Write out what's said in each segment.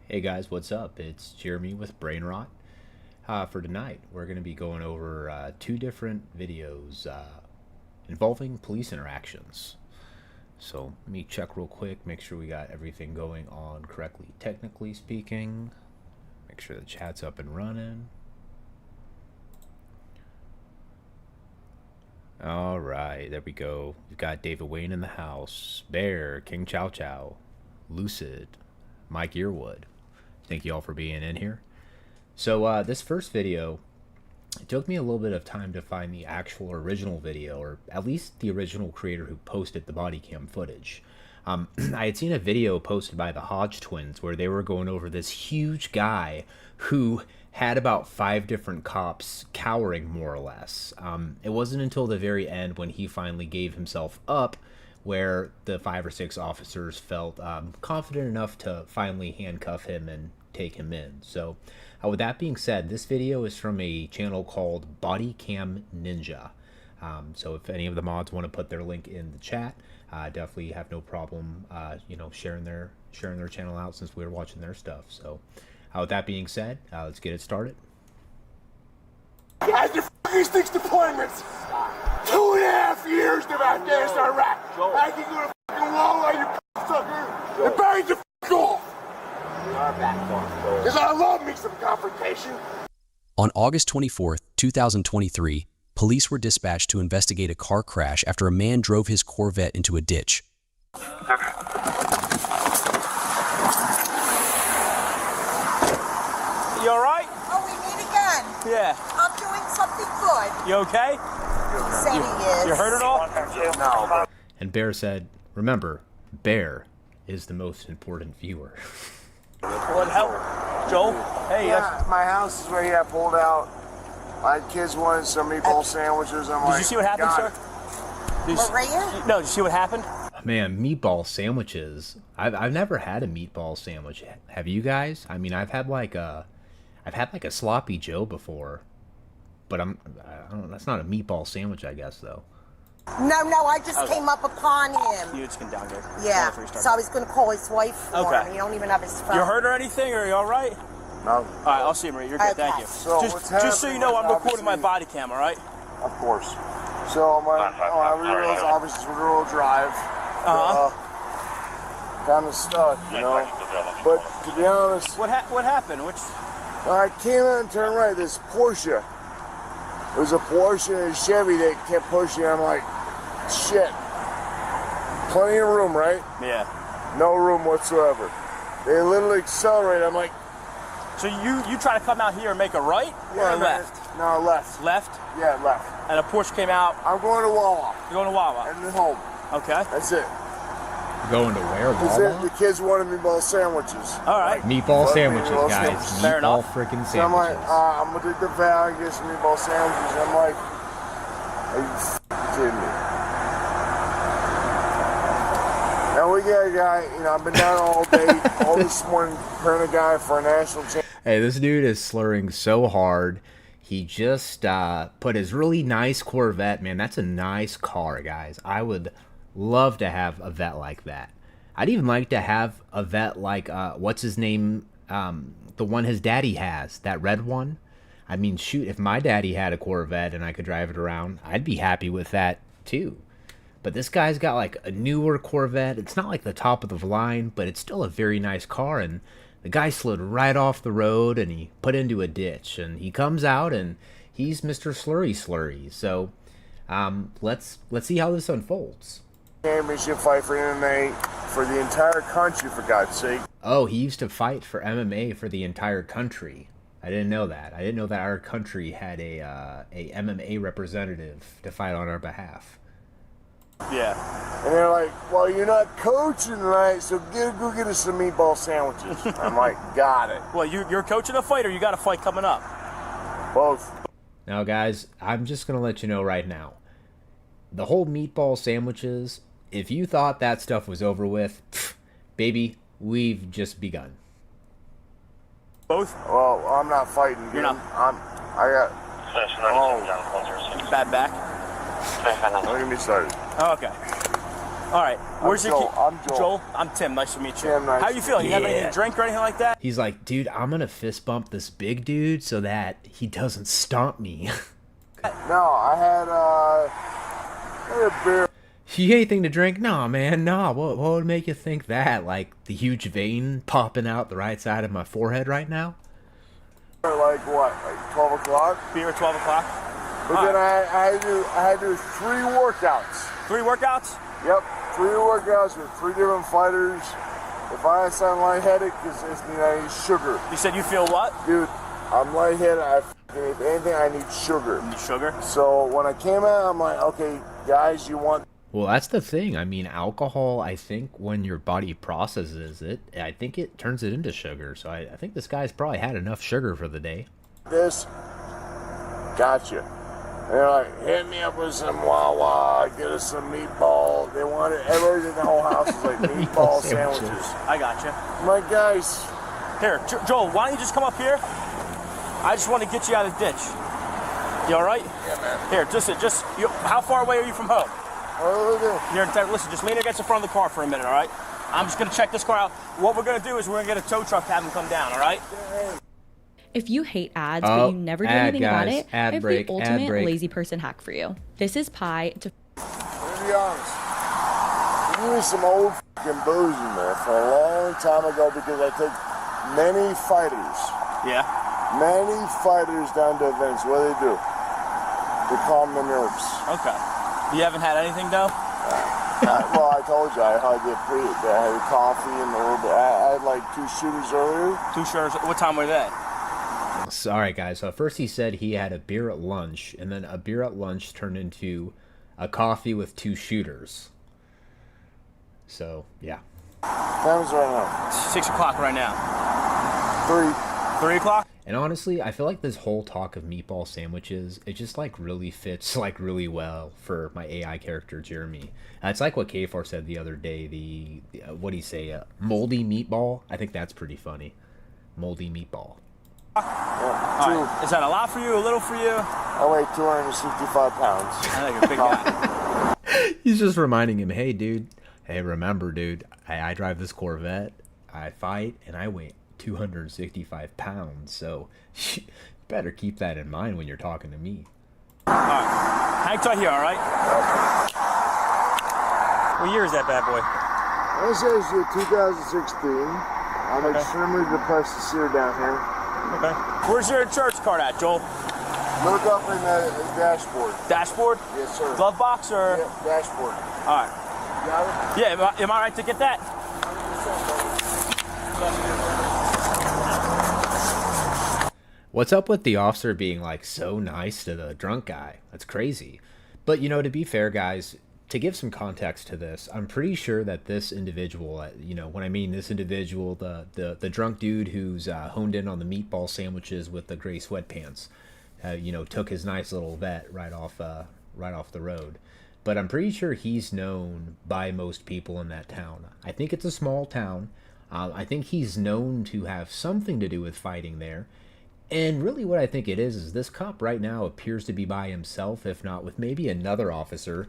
Hey guys, what's up? It's Jeremy with Brain Rot. For tonight, we're going to be going over two different videos involving police interactions. So let me check real quick, make sure we got everything going on correctly, technically speaking. Make sure the chat's up and running. All right, there we go. We've got David Wayne in the house, Bear, King Chow Chow, Lucid, Mike Earwood. Thank you all for being in here. So this first video, it took me a little bit of time to find the actual original video, or at least the original creator who posted the body cam footage. I had seen a video posted by the Hodge twins where they were going over this huge guy who had about 5 different cops cowering, more or less. It wasn't until the very end when he finally gave himself up where the 5 or 6 officers felt confident enough to finally handcuff him and take him in. So with that being said, this video is from a channel called Body Cam Ninja. So if any of the mods want to put their link in the chat, definitely have no problem sharing their channel out, since we were watching their stuff. So with that being said, let's get it started. Guys, your fucking six deployments. 2.5 years to Afghanistan, Iraq. I can go to fucking wall on you sucker and bang the fuck off. Because I love me some confrontation. On August 24th, 2023, police were dispatched to investigate a car crash after a man drove his Corvette into a ditch. You all right? Oh, we meet again. Yeah. I'm doing something good. You okay? He said he is. You hurt at all? No. And Bear said, remember, Bear is the most important viewer. What help? Joel? Hey, Yeah, my house is right here. I pulled out. My kids wanted some meatball sandwiches. I'm did like, you see what happened, got sir? it. Did you, Maria? no, did you see what happened? Man, meatball sandwiches. I've never had a meatball sandwich. Have you guys? I mean, I've had like a sloppy Joe before, but I don't know, that's not a meatball sandwich, I guess, though. No, I just came up upon him. You just came down here. Yeah, so I was going to call his wife for him. He don't even have his phone. You hurt or anything, or are you all right? No. All right, I'll see you, Maria. You're good. Okay. Thank you. So what's Just so you know, I'm happening, recording my obviously- body cam, all right? Of course. So I realized obviously it's a rural drive. Kind of stuck, you know. But to be honest, What happened? I came in and turned right. This Porsche. It was a Porsche and a Chevy that kept pushing. I'm like, shit. Plenty of room, right? Yeah. No room whatsoever. They literally accelerated. I'm like, So you try to come out here and make a right yeah, or left? No, left. Left? Yeah, left. And a Porsche came out. I'm going to Wawa You're going to Wawa. and then home. Okay. That's it. Going to where? Because Wawa? the kids wanted meatball sandwiches. All right. Meatball Fuck sandwiches, meatball guys. sandwiches. Fair Meatball enough. freaking So I'm like, sandwiches. I'm going to take the van and get some meatball sandwiches. I'm like, are you kidding me? Now we got a guy, I've been down all day, all this morning, preparing a guy for a national championship. Hey, this dude is slurring so hard. He just put his really nice Corvette. Man, that's a nice car, guys. I would love to have a vet like that. I'd even like to have a vet like, what's his name? The one his daddy has, that red one. I mean, shoot, if my daddy had a Corvette and I could drive it around, I'd be happy with that too. But this guy's got like a newer Corvette. It's not like the top of the line, but it's still a very nice car. And the guy slid right off the road and he put into a ditch. And he comes out and he's Mr. Slurry Slurry. So let's see how this unfolds. Championship fight for MMA for the entire country, for God's sake. Oh, he used to fight for MMA for the entire country. I didn't know that. I didn't know that our country had a MMA representative to fight on our behalf. Yeah. And they're like, well, you're not coaching tonight, so go get us some meatball sandwiches. I'm like, got it. Well, you're coaching a fight, or you got a fight coming up? Both. Now, guys, I'm just going to let you know right now. The whole meatball sandwiches, if you thought that stuff was over with, baby, we've just begun. Both? Well, I'm not fighting. You're dude. not. I got. Oh, Bad back? don't get me started. Oh, okay. All right. Where's I'm your Joel. key? I'm Joel. I'm Tim. Nice to meet you. Tim, nice How you to feeling? meet You have you. anything to drink or anything like that? He's like, dude, I'm gonna fist bump this big dude so that he doesn't stomp me. No, I had a beer. You anything to drink? Nah, man, nah. What would make you think that? Like the huge vein popping out the right side of my forehead right now? Like what? Like 12 o'clock? Beer at 12 o'clock. But then I had to do 3 workouts. 3 workouts? Yep, 3 workouts with 3 different fighters. If I sound lightheaded, because it's mean I need sugar. You said you feel what? Dude, I'm lightheaded. If anything, I need sugar. You need sugar? So when I came out, I'm like, okay, guys, you want Well, that's the thing. I mean, alcohol, I think when your body processes it, I think it turns it into sugar. So I think this guy's probably had enough sugar for the day. this? Gotcha. And they're like, hit me up with some Wawa, get us some meatball. They wanted, everybody in the whole house was like meatball sandwiches. I got you. My guys, Here, Joel, why don't you just come up here? I just want to get you out of the ditch. You all right? yeah, man. Here, how far away are you from home? Oh, look at Listen, just lean against the front of the car for a minute, all right? I'm just going to check this car out. What we're going to do is we're going to get a tow truck to have him come down, all right? If you hate ads, but you never do anything about guys, it, ad I have break, the ad ultimate break. lazy person hack for you. This is Pi to to be honest. There was some old fucking booze in there for a long time ago because I took many fighters down to events. What do? They calm the nerves. Okay. You haven't had anything, though? Well, I told you, I had coffee and a little bit. I had like 2 shooters earlier. 2 shirts. What time were they? So, all right, guys. So first he said he had a beer at lunch, and then a beer at lunch turned into a coffee with 2 shooters. So, yeah. Time's right now. 6 o'clock right now. 3. 3 o'clock? And honestly, I feel like this whole talk of meatball sandwiches, it just like really fits like really well for my AI character Jeremy. It's like what K4 said the other day. The what do you say? Moldy meatball. I think that's pretty funny. Moldy meatball. Yeah, 2. All right. Is that a lot for you? A little for you? I weigh 265 pounds. I think you're a big guy. He's just reminding him, hey, dude. Hey, remember, dude. I drive this Corvette. I fight, and I weigh 265 pounds. So you better keep that in mind when you're talking to me. All right. Hang tight here, all right? What year is that bad boy? This is 2016. I'm extremely depressed to see her down here. Okay. Where's your insurance card at, Joel? Look up in the dashboard. Dashboard? Yes, sir. Glove box or? Yeah, dashboard. All right. Got it? Yeah, am I right to get that? What's up with the officer being like so nice to the drunk guy? That's crazy. But you know, to be fair, guys, to give some context to this, I'm pretty sure that this individual, you know, when I mean this individual, the drunk dude who's honed in on the meatball sandwiches with the gray sweatpants, you know, took his nice little vet right off the road. But I'm pretty sure he's known by most people in that town. I think it's a small town. I think he's known to have something to do with fighting there. And really what I think it is this cop right now appears to be by himself, if not with maybe another officer.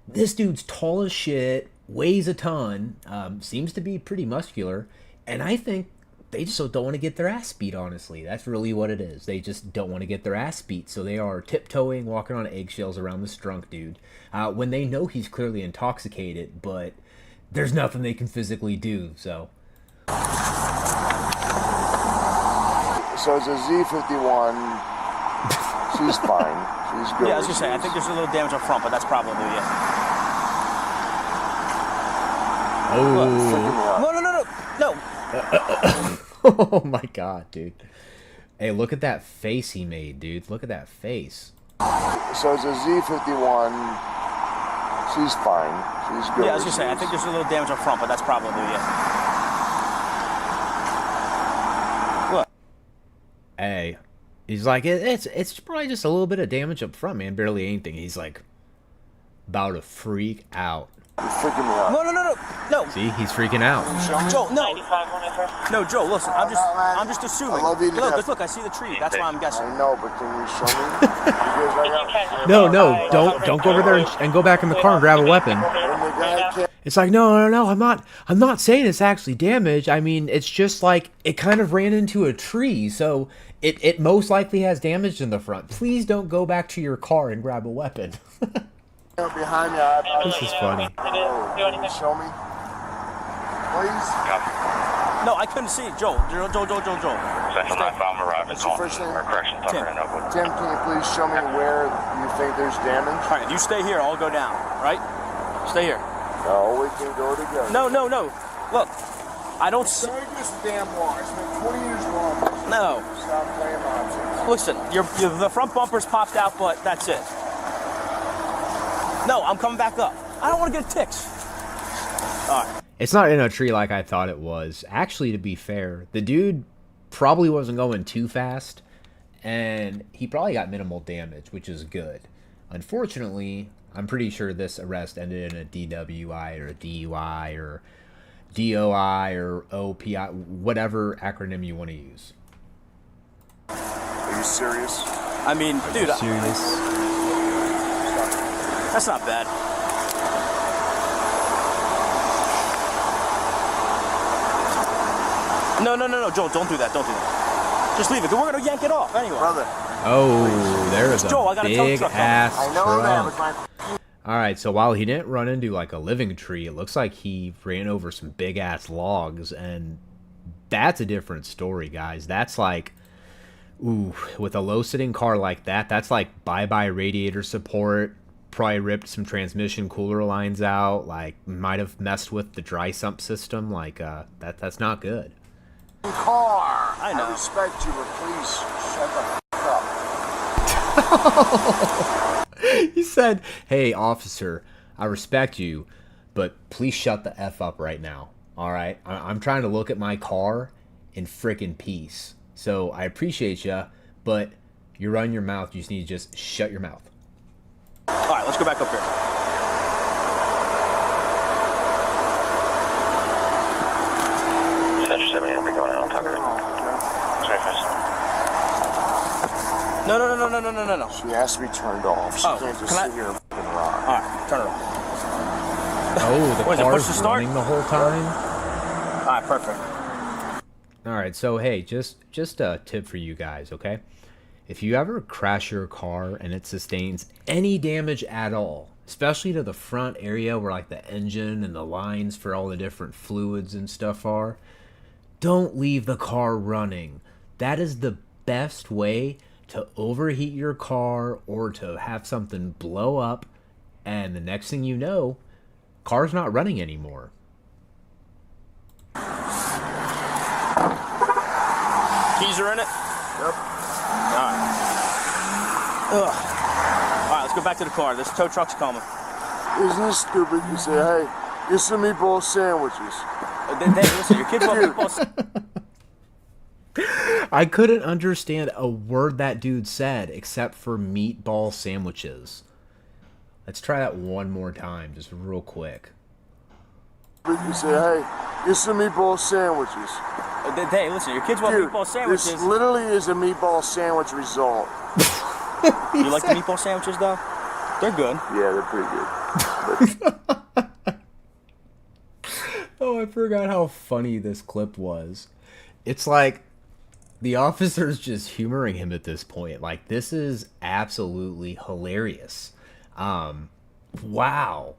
This dude's tall as shit, weighs a ton, seems to be pretty muscular, and I think they just don't want to get their ass beat, honestly. That's really what it is. They just don't want to get their ass beat, so they are tiptoeing, walking on eggshells around this drunk dude, when they know he's clearly intoxicated, but there's nothing they can physically do, so... So it's a Z51. She's fine. She's good. Yeah, I was gonna say, I think there's a little damage up front, but that's probably it. Oh. No. Oh my god, dude. Hey, look at that face he made, dude. Look at that face. So it's a Z51. She's fine. She's good. Yeah, I was gonna say, I think there's a little damage up front, but that's probably it. Hey, he's like, it's probably just a little bit of damage up front, man. Barely anything. He's like, about to freak out. You're freaking me out. No. See, he's freaking out. Joe, no, Joe. Listen, I'm just assuming. I love you to death. Look, I see the tree. That's why I'm guessing. I know, but can you show me? Because I got... No, don't go over there and go back in the car and grab a weapon. And the guy can't... It's like, no, I'm not saying it's actually damage. I mean, it's just like it kind of ran into a tree, so it most likely has damage in the front. Please don't go back to your car and grab a weapon. Behind me, This is funny. Show me. Please. No, I couldn't see it. Joel. Central 9 5 arriving. What's your first name? Corrections. Tim. Tim, can you please show me where you think there's damage? All right, you stay here. I'll go down. Right? Stay here. No, we can go together. No. Look, I don't. Sorry, this damn law. It's been 20 years long. No. Stop playing nonsense. Listen, the front bumper's popped out, but that's it. No, I'm coming back up. I don't want to get ticks. All right. It's not in a tree like I thought it was. Actually, to be fair, the dude probably wasn't going too fast, and he probably got minimal damage, which is good. Unfortunately, I'm pretty sure this arrest ended in a DWI or a DUI or DOI or OPI, whatever acronym you want to use. Are you serious? I mean, dude, Serious? that's not bad. No, Joel, don't do that. Just leave it. We're gonna yank it off anyway. Brother. Oh, there is Joel, I a got a tow big truck ass I know that was trunk. my... All right, so while he didn't run into like a living tree, it looks like he ran over some big ass logs, and that's a different story, guys. That's like, ooh, with a low sitting car like that, that's like bye-bye radiator support. Probably ripped some transmission cooler lines out, like might have messed with the dry sump system. Like that's not good. car. I know. I respect you, but please shut the f up. He said, "Hey, officer, I respect you, but please shut the F up right now. All right? I'm trying to look at my car in frickin' peace. So I appreciate you, but you run your mouth. You just need to just shut your mouth." All right, let's go back up here. Central 7 be going out on Tucker. No. She has to be turned off. She Oh, can't just can I- sit here and f***ing rock. All right, turn it off. Oh, the What is it, push car's to start? running the whole time? All right, perfect. All right, so hey, just a tip for you guys, okay? If you ever crash your car and it sustains any damage at all, especially to the front area where like the engine and the lines for all the different fluids and stuff are, don't leave the car running. That is the best way to overheat your car or to have something blow up, and the next thing you know, car's not running anymore. Keys are in it? Yep. All right. Ugh. All right, let's go back to the car. This tow truck's coming. Isn't it stupid? You say, hey, get some meatball sandwiches. Hey, listen, your kids want meatballs. I couldn't understand a word that dude said except for meatball sandwiches. Let's try that one more time, just real quick. You say, hey, get some meatball sandwiches. Hey, listen, your kids want Dude, meatball sandwiches. this literally is a meatball sandwich result. You like the meatball sandwiches, though? They're good. Yeah, they're pretty good. Oh, I forgot how funny this clip was. It's like the officer's just humoring him at this point. Like, this is absolutely hilarious. Wow.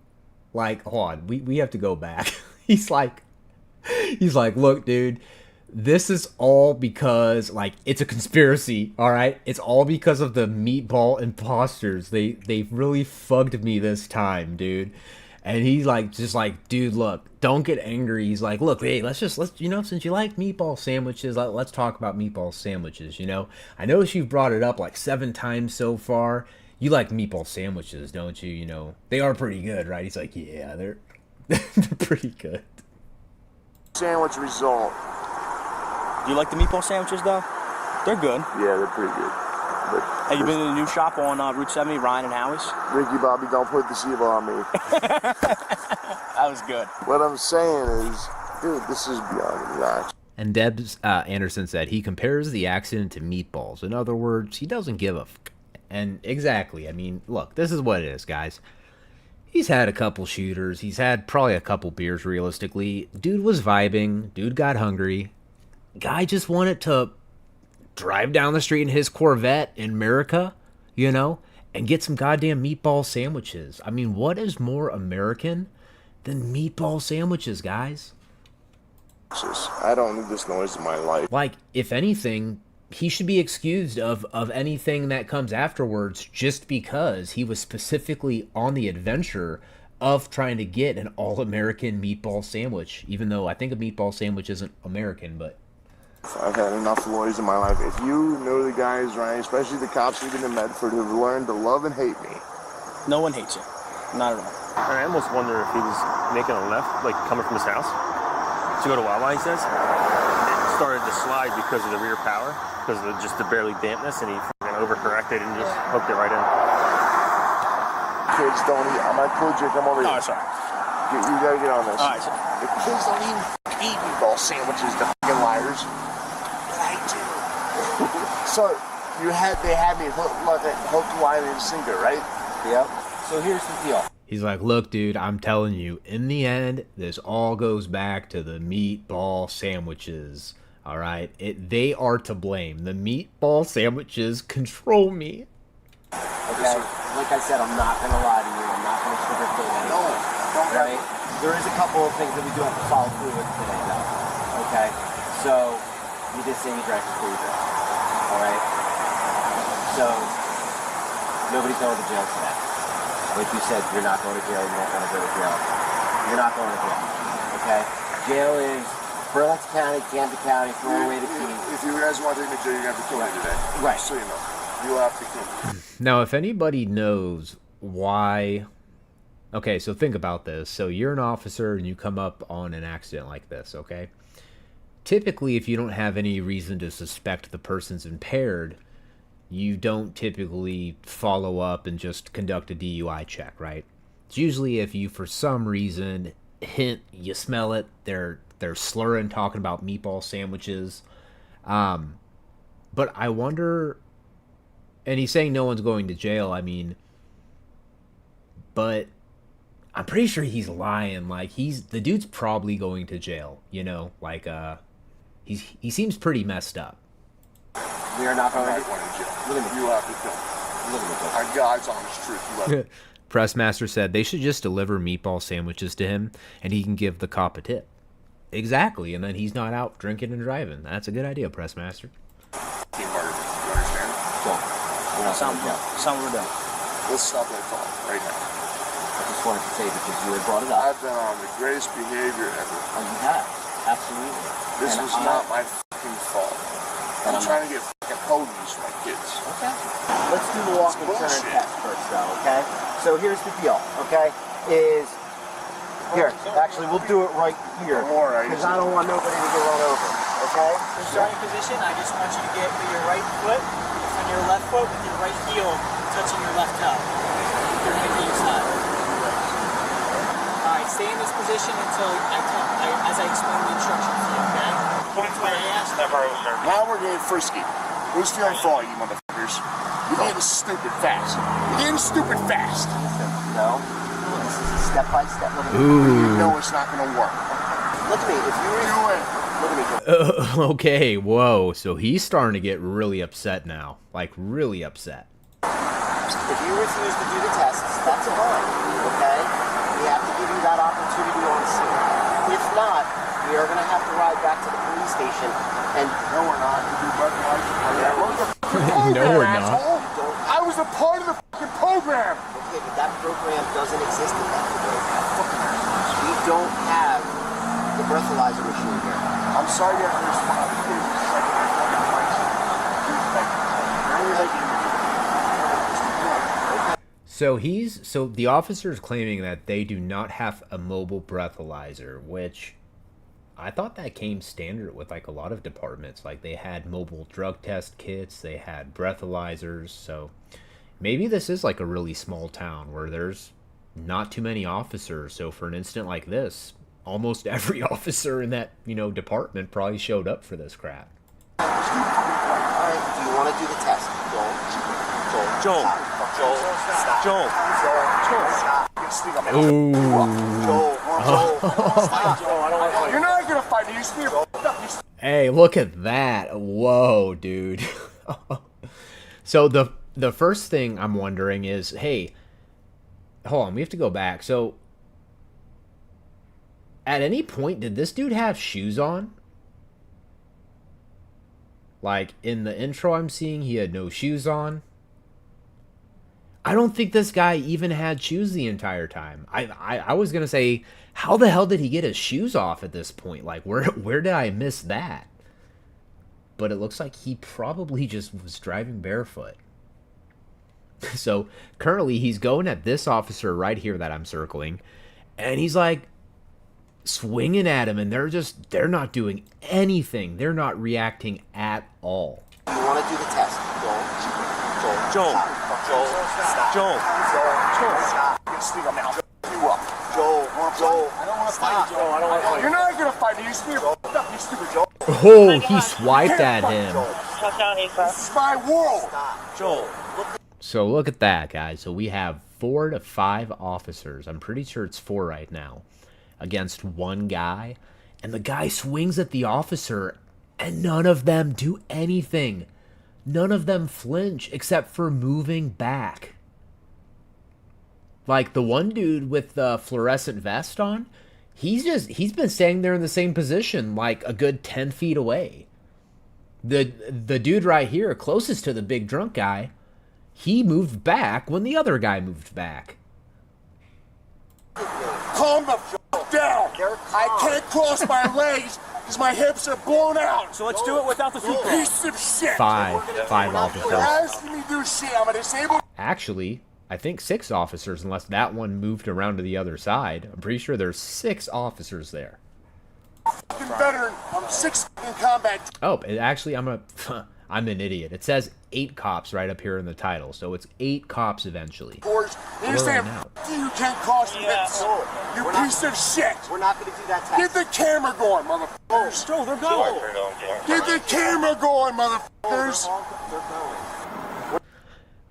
Like, hold on, we have to go back. He's like, look, dude, this is all because, like, it's a conspiracy, all right? It's all because of the meatball imposters. They really fucked me this time, dude. And he's like, just like, dude, look, don't get angry. He's like, look, hey, let's you know, since you like meatball sandwiches, let's talk about meatball sandwiches, you know? I notice you've brought it up like 7 times so far. You like meatball sandwiches, don't you? You know, they are pretty good, right? He's like, yeah, they're pretty good. Sandwich result. Do you like the meatball sandwiches, though? They're good. Yeah, they're pretty good. But Have you been to the new shop on Route 70, Ryan and Howie's? Ricky Bobby, don't put this evil on me. That was good. What I'm saying is, dude, this is beyond relax. And Debs Anderson said he compares the accident to meatballs. In other words, he doesn't give a f***. And exactly, I mean, look, this is what it is, guys. He's had a couple shooters. He's had probably a couple beers, realistically. Dude was vibing. Dude got hungry. Guy just wanted to drive down the street in his Corvette in America, you know, and get some goddamn meatball sandwiches. I mean, what is more American than meatball sandwiches, guys? I don't need this noise in my life. Like, if anything, he should be excused of anything that comes afterwards just because he was specifically on the adventure of trying to get an all-American meatball sandwich, even though I think a meatball sandwich isn't American, but... I've had enough lawyers in my life. If you know the guys, right, especially the cops even in Medford, who've learned to love and hate me. No one hates you. Not at all. I almost wonder if he was making a left, like coming from his house to go to Wawa, he says. It started to slide because of the rear power, because of just the barely dampness, and he overcorrected and just hooked it right in. Kids don't eat. I'm not cool, Jake. Come over here. Oh, sorry. You gotta get on this. All right, sir. The kids don't even eat meatball sandwiches, the fucking liars. But I do. So they had me hooked, line, and sinker, right? Yep. So here's the deal. He's like, look, dude, I'm telling you, in the end, this all goes back to the meatball sandwiches. All right? They are to blame. The meatball sandwiches control me. Okay? Like I said, I'm not going to lie to you. I'm not going to sugarcoat anything. No. Right? There is a couple of things that we do have to follow through with today, though. Okay? So, you did say you drank before you drank. All right? So, nobody's going to jail today. Like you said, you're not going to jail. You don't want to go to jail. You're not going to jail. Okay? Jail is Burlington County, Camden County, all the way to Keene. If you guys want to take me to jail, you have to kill me today. Right. So you know. You have to kill me. Now, if anybody knows why... Okay, so think about this. So you're an officer and you come up on an accident like this, okay? Typically, if you don't have any reason to suspect the person's impaired, you don't typically follow up and just conduct a DUI check, right? It's usually if you, for some reason, you smell it, they're slurring, talking about meatball sandwiches. But I wonder... And he's saying no one's going to jail, I mean... But... I'm pretty sure he's lying. Like, the dude's probably going to jail, you know? Like, he seems pretty messed up. We are not going to jail. You have to kill me. On God's honest truth, you have to. Pressmaster said they should just deliver meatball sandwiches to him, and he can give the cop a tip. Exactly, and then he's not out drinking and driving. That's a good idea, Pressmaster. Team murder. You understand? Sound we're done. Let's stop that talk right now. I just wanted to say because you had brought it up. I've been on the greatest behavior ever. Oh, you have. Absolutely. This was not my fucking fault. I'm trying to get fucking ponies for my kids. Okay. Let's do the walk and turn test first, though, okay? So here's the deal, okay? Actually, we'll do it right here. Because I don't want nobody to get run over, okay? For starting position, I just want you to get with your right foot on your left foot with your right heel touching your left toe. Your hippie side. Alright, stay in this position until as I explain the instructions to you, okay? That's what I asked. Now we're getting frisky. Who's feeling fall, you motherfuckers? You're getting stupid fast. You're getting stupid fast. No. This is a step-by-step. You know it's not going to work. Look at me. If you do it. Look at me. Okay, whoa. So he's starting to get really upset now. Like, really upset. If you refuse to do the tests, that's fine, okay? We have to give you that opportunity on scene. If not, we are going to have to ride back to the police station and... No, we're not. No, we're not. I was a part of the fucking program. Okay, but that program doesn't exist in that program. We don't have the breathalyzer machine here. I'm sorry you have to respond to this. So the officer is claiming that they do not have a mobile breathalyzer, which I thought that came standard with like a lot of departments. Like they had mobile drug test kits, they had breathalyzers. So maybe this is like a really small town where there's not too many officers. So for an incident like this, almost every officer in that, department probably showed up for this crap. All right, do you want to do the test? Joel. Stop. Ooh. You're not gonna fight me. You see me. Hey, look at that. Whoa, dude. So the first thing I'm wondering is, hey, hold on, we have to go back. So at any point, did this dude have shoes on? Like, in the intro I'm seeing, he had no shoes on. I don't think this guy even had shoes the entire time. I was going to say, how the hell did he get his shoes off at this point? Like, where did I miss that? But it looks like he probably just was driving barefoot. So, currently, he's going at this officer right here that I'm circling. And he's like, swinging at him, and they're not doing anything. They're not reacting at all. You want to do the test, Joel? Joel. I don't want to fight you, Joel. You're not gonna fight me. You see me. You stupid Joel. Oh, he swiped at him. This is my world. Joel. So look at that, guys. So we have 4 to 5 officers. I'm pretty sure it's 4 right now. Against one guy. And the guy swings at the officer, and none of them do anything. None of them flinch except for moving back. Like the one dude with the fluorescent vest on, he's been standing there in the same position like a good 10 feet away. The dude right here, closest to the big drunk guy, he moved back when the other guy moved back. Calm the f down. I can't cross my legs because my hips are blown out. So let's do it without the seatbelt. Piece of shit. Five officers. You're asking me to do shit. I'm a disabled. Actually, I think 6 officers, unless that one moved around to the other side. I'm pretty sure there's 6 officers there. Fucking veteran. I'm 6 in combat. Oh, actually, I'm an idiot. It says 8 cops right up here in the title, so it's 8 cops eventually. You understand? You can't cross the hips. You piece of shit. We're not going to do that test. Get the camera going, motherfuckers. Joel, they're going. Get the camera going, motherfuckers.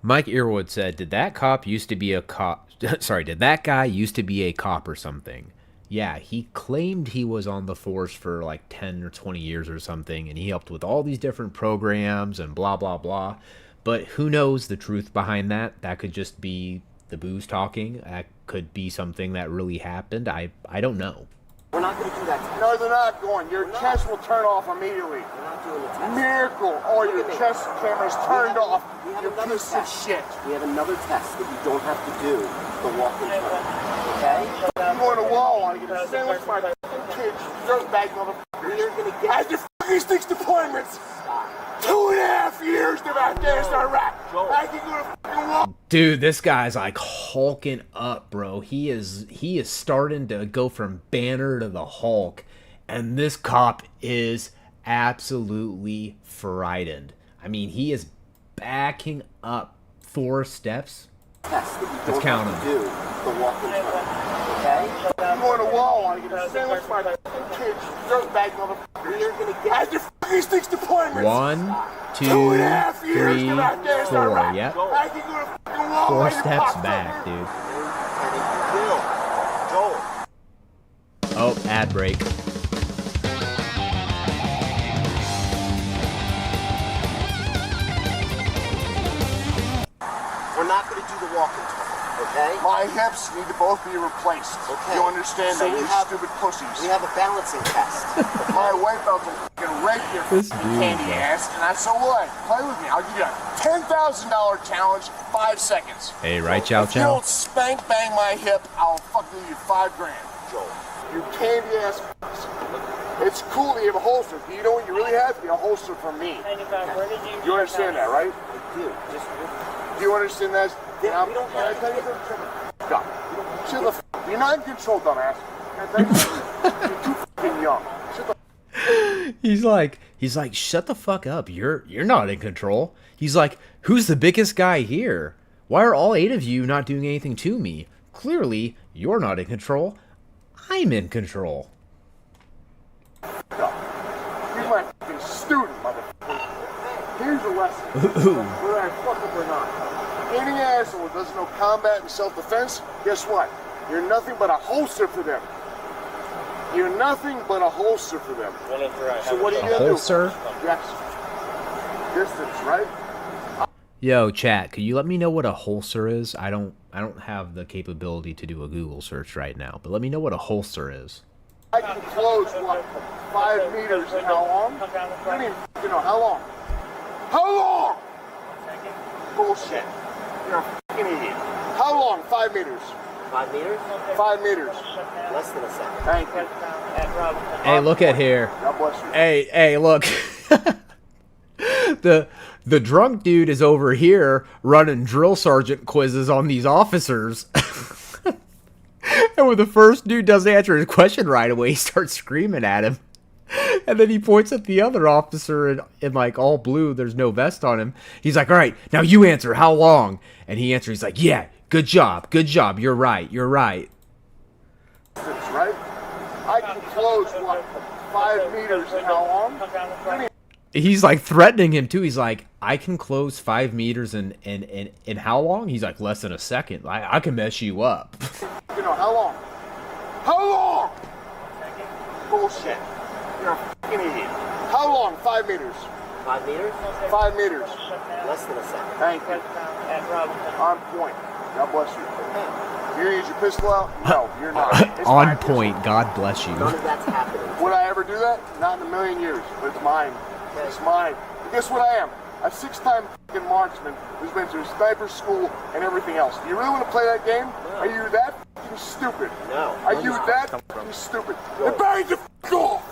Mike Earwood said, did that cop used to be a cop? Sorry, did that guy used to be a cop or something? Yeah, he claimed he was on the force for like 10 or 20 years or something, and he helped with all these different programs and blah, blah, blah. But who knows the truth behind that? That could just be the booze talking. That could be something that really happened. I don't know. We're not going to do that test. No, they're not going. Your chest will turn off immediately. We're not doing the test. Miracle. Oh, your chest camera's turned off. You piece of shit. We have another test that you don't have to do the walk and turn. Okay? I'm going to wall. I get a sandwich for my kids. Dirt bag, motherfucker. You're going to get... I had to fucking 6 deployments. 2.5 years to Afghanistan, Iraq. I can go to fucking wall. Dude, this guy's like hulking up, bro. He is starting to go from Banner to the Hulk, and this cop is absolutely frightened. I mean, he is backing up 4 steps. Let's count them. Do the walk and turn. Okay? I'm going to wall. I get a sandwich for my kids. Dirt bag, motherfucker. You're going to get... I had to fucking 6 deployments. 1, 2, 2.5 years 3, to Afghanistan, 4. Iraq. Yep. I can go to fucking wall. 4 you steps cocksucker. back, dude. Joel. Oh, ad break. We're not going to do the walk and turn. Okay? My hips need to both be replaced. Okay. You understand So that, we you have- stupid pussies? We have a balancing test. My weight belt will fucking rape your This fucking dude, candy bro. ass, and that's so what? Play with me. I'll give you a $10,000 challenge, 5 seconds. Hey, right, Chow If you Chow? don't spank bang my hip, I'll fucking give you $5 grand. Joel, you candy ass fucks. It's cool that you have a holster. Do you know what you really have? You have a holster for me. You understand that, right? I do. Just... Do you understand that? Yeah, we don't have Can I tell you something? Shut the f***. You're not in control, dumbass. Can I tell you something? You're too f***ing young. Shut the He's like, shut the fuck up. You're not in control. He's like, who's the biggest guy here? Why are all 8 of you not doing anything to me? Clearly, you're not in control. I'm in control. f*** up. You're my f***ing student, motherfucker. Here's a lesson. Whether I fuck up or not. Any asshole who doesn't know combat and self-defense, guess what? You're nothing but a holster for them. You're nothing but a holster for them. So what are you going to do? Holster? Yes. Distance, right? Yo, chat, could you let me know what a holster is? I don't have the capability to do a Google search right now, but let me know what a holster is. I can close, what, 5 meters and how long? You don't even know how long. How long? Bullshit. You're a fucking idiot. How long? 5 meters. 5 meters? 5 meters. Less than a second. Thank you. Hey, look at here. God bless you. Hey, look. The drunk dude is over here running drill sergeant quizzes on these officers. And when the first dude doesn't answer his question right away, he starts screaming at him. And then he points at the other officer in like all blue. There's no vest on him. He's like, all right, now you answer. How long? And he answers. He's like, yeah, good job. Good job. You're right. You're right. Right? I can close, what, 5 meters and how long? He's like threatening him too. He's like, I can close 5 meters in how long? He's like, less than a second. I can mess you up. You know, how long? How long? Bullshit. You're a fucking idiot. How long? 5 meters. 5 meters? 5 meters. Less than a second. Thank you. On point. God bless you. You're gonna use your pistol out? No, you're not. It's On my point. pistol. God bless you. None of that's happening. Would I ever do that? Not in a million years, but it's mine. It's mine. But guess what I am? A 6-time fucking marksman who's been through sniper school and everything else. Do you really want to play that game? No. Are you that fucking stupid? No. Are you that fucking stupid? Then back the fuck off!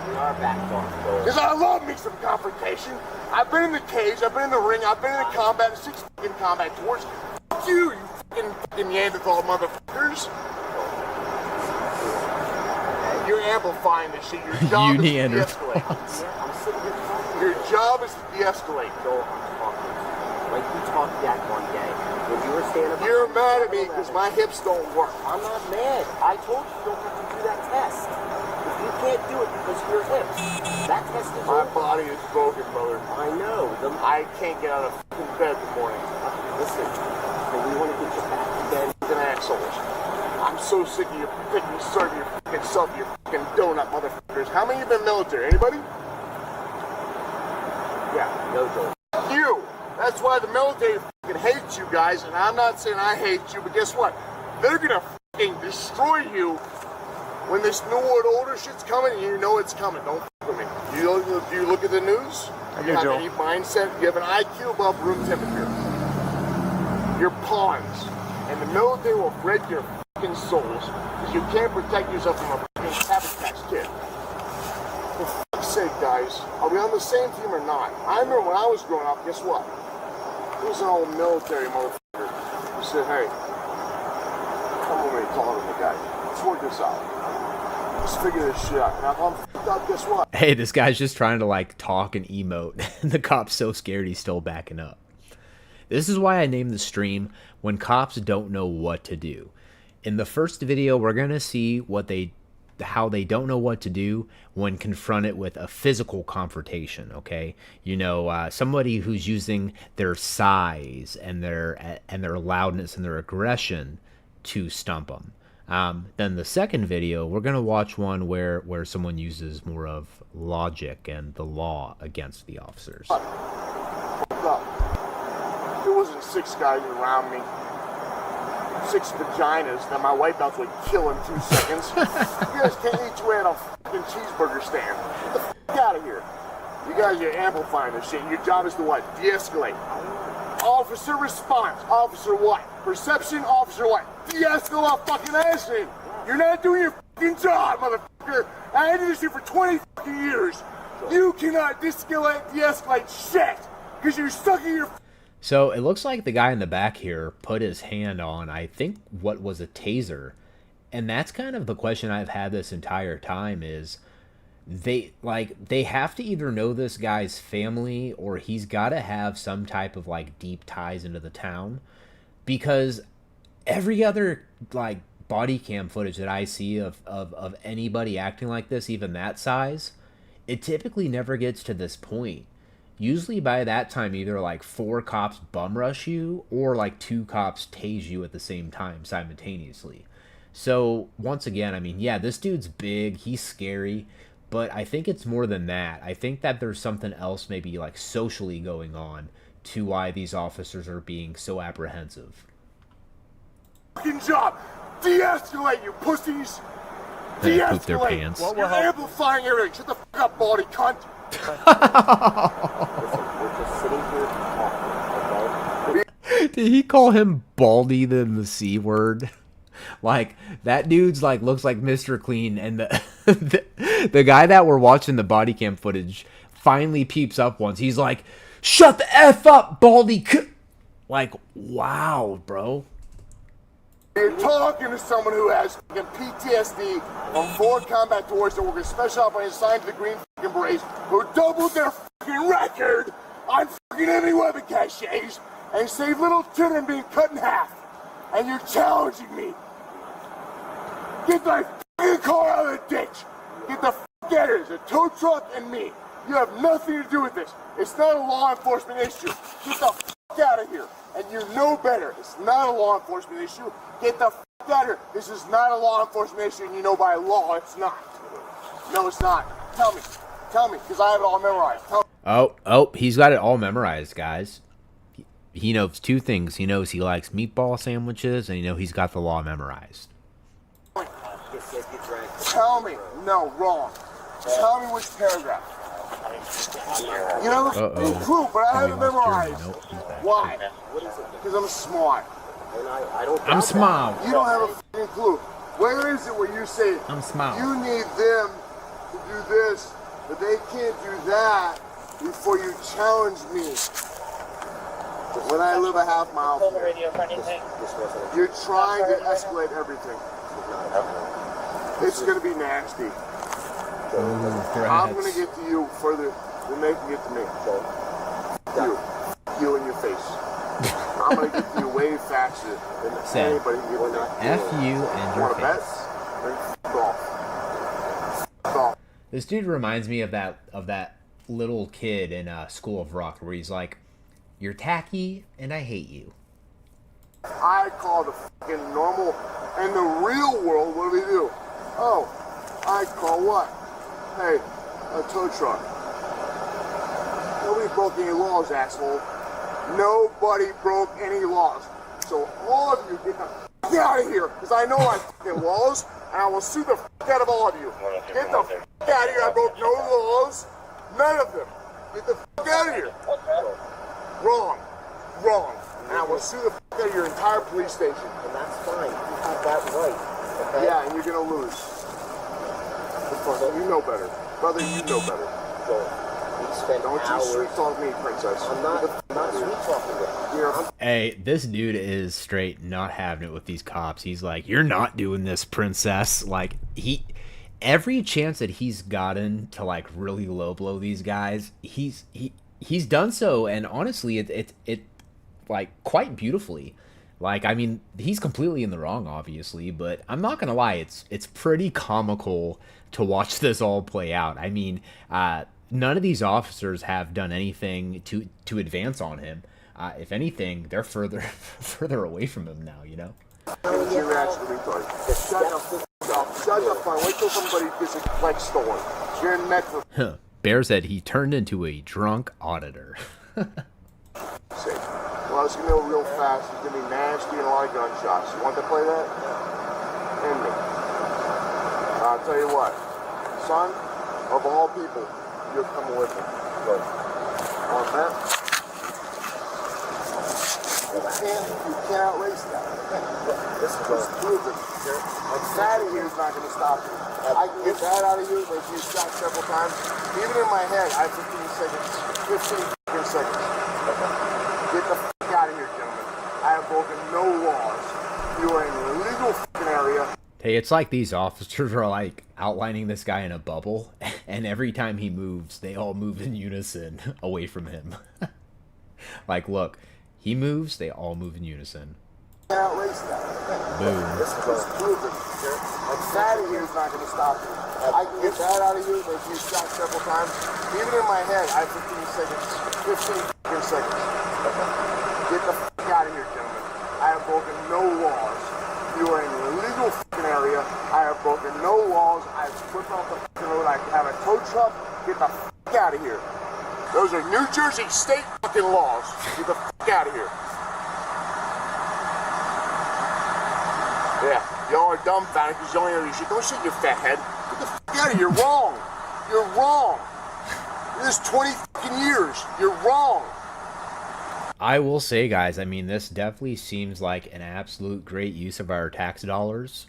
We are backed off, though. Because I love me some confrontation. I've been in the cage, I've been in the ring, I've been in the combat, 6 fucking combat tours. Fuck you, you fucking Neanderthal motherfuckers. You're amplifying this shit. Your job is to de-escalate. Your job is to de-escalate. Joel, I'm talking. Like we talked that one day. When you were standing up. You're mad at me because my hips don't work. I'm not mad. I told you don't have to do that test. If you can't do it because of your hips, that test is My over. body is broken, brother. I know. I can't get out of fucking bed in the morning. Listen, so we want to get you back again. Fucking assholes. I'm so sick of you picking serving your fucking self, your fucking donut motherfuckers. How many of you been military? Anybody? Yeah. No, Joel. You. That's why the military fucking hates you guys, and I'm not saying I hate you, but guess what? They're gonna fucking destroy you when this new world order shit's coming, and you know it's coming. Don't fuck with me. Do you look at the news? Do you have any mindset? Do you have an IQ above room temperature? You're pawns, and the military will break your fucking souls because you can't protect yourself from a fucking Cabbage Patch Kid. For fuck's sake, guys, are we on the same team or not? I remember when I was growing up, guess what? There was an old military motherfucker who said, hey, come over and talk to the guy. Let's work this out. Let's figure this shit out. Now, if I'm fucked up, guess what? Hey, this guy's just trying to like talk and emote, and the cop's so scared he's still backing up. This is why I named the stream When Cops Don't Know What to Do. In the first video, we're gonna see how they don't know what to do when confronted with a physical confrontation. Okay, you know, somebody who's using their size and their loudness and their aggression to stump them. Then the second video, we're gonna watch one where someone uses more of logic and the law against the officers. There wasn't 6 guys around me. 6 vaginas that my white belts would kill in 2 seconds. You guys can't eat your way at a fucking cheeseburger stand. Get the fuck out of here. You guys are amplifying this shit. Your job is to what? De-escalate. Officer response. Officer what? Perception. Officer what? De-escalate fucking action. You're not doing your fucking job, motherfucker. I did this shit for 20 fucking years. You cannot de-escalate shit because you're stuck in your. So it looks like the guy in the back here put his hand on, I think, what was a taser. And that's kind of the question I've had this entire time is they have to either know this guy's family or he's got to have some type of like deep ties into the town, because every other like body cam footage that I see of anybody acting like this, even that size, it typically never gets to this point. Usually by that time, either like 4 cops bum rush you or like 2 cops tase you at the same time simultaneously. So once again, I mean, yeah, this dude's big, he's scary, but I think it's more than that. I think that there's something else maybe like socially going on to why these officers are being so apprehensive. Fucking job! De-escalate, you pussies! They poop their De-escalate! pants. You're amplifying everything. Shut the fuck up, baldy cunt! We're just sitting here talking, okay? Did he call him Baldy than the C word? Like, that dude's like looks like Mr. Clean, and the guy that we're watching the body cam footage finally peeps up once. He's like, "Shut the F up, Baldy!" Like, wow, bro. You're talking to someone who has fucking PTSD from 4 combat tours that work as special operators assigned to the Green fucking Berets, who doubled their fucking record on fucking enemy weapon caches and saved little children being cut in half. And you're challenging me. Get my fucking car out of the ditch. Get the fuck out of here. It's a tow truck and me. You have nothing to do with this. It's not a law enforcement issue. Get the fuck out of here. And you know better. It's not a law enforcement issue. Get the fuck out of here. This is not a law enforcement issue, and you know by law it's not. No, it's not. Tell me, because I have it all memorized. Tell me. Oh, he's got it all memorized, guys. He knows 2 things. He knows he likes meatball sandwiches, and he's got the law memorized. Tell me. No, wrong. Tell me which paragraph. You know, the clue, but I have it memorized. Why? Because I'm smart. I'm smart. You don't have a fucking clue. Where is it where you say I'm smart. You need them to do this, but they can't do that before you challenge me? When I live a half mile from here, you're trying to escalate everything. It's going to be nasty. I'm going to get to you further than they can get to me. You in your face. I'm going to get to you way faster than anybody can get to me. F you and your face. Off. This dude reminds me of that little kid in School of Rock where he's like, "You're tacky and I hate you." I call the fucking normal and the real world, what do? Oh, I call what? Hey, a tow truck. Nobody broke any laws, asshole. Nobody broke any laws. So all of you get the fuck out of here, because I know I fucking laws, and I will sue the fuck out of all of you. Get the fuck out of here. I broke no laws. None of them. Get the fuck out of here. Wrong. And I will sue the fuck out of your entire police station. And that's fine. You have that right. Okay? Yeah, and you're gonna lose. You know better. Brother, you know better. Don't you sweet talk me, princess. I'm not sweet talking you. Hey, this dude is straight not having it with these cops. He's like, "You're not doing this, princess." Like, every chance that he's gotten to like really low blow these guys, he's done so, and honestly, it like quite beautifully. Like, I mean, he's completely in the wrong, obviously, but I'm not gonna lie, it's pretty comical to watch this all play out. I mean, none of these officers have done anything to advance on him. If anything, they're further away from him now. You're actually retarded. Shut up, fine. Wait till somebody gets a leg stolen. You're in Metro. Bear said he turned into a drunk auditor. Well, it's going to go real fast. It's going to be nasty and a lot of gunshots. You want to play that? End me. I'll tell you what. Son, of all people, you're coming with me. Good. Want that? You can't race that. This is proven. That here's not going to stop you. I can get that out of you, but if you shot several times, even in my head, I have 15 seconds. 15 seconds. Get the fuck out of here, gentlemen. I have broken no laws. You are in an illegal fucking area. Hey, it's like these officers are like outlining this guy in a bubble, and every time he moves, they all move in unison away from him. Like, look, he moves, they all move in unison. Can't race that. Boom. This is proven. That here's not going to stop you. I can get that out of you, but if you shot several times, even in my head, I have 15 seconds. 15 seconds. Get the fuck out of here, gentlemen. I have broken no laws. You are in an illegal fucking area. I have broken no laws. I've flipped off the fucking road. I have a tow truck. Get the fuck out of here. Those are New Jersey state fucking laws. Get the fuck out of here. Yeah, y'all are dumbfounded because you only know your shit. Don't shit your fat head. Get the fuck out of here. You're wrong. You're wrong. This is 20 fucking years. You're wrong. I will say, guys, I mean, this definitely seems like an absolute great use of our tax dollars.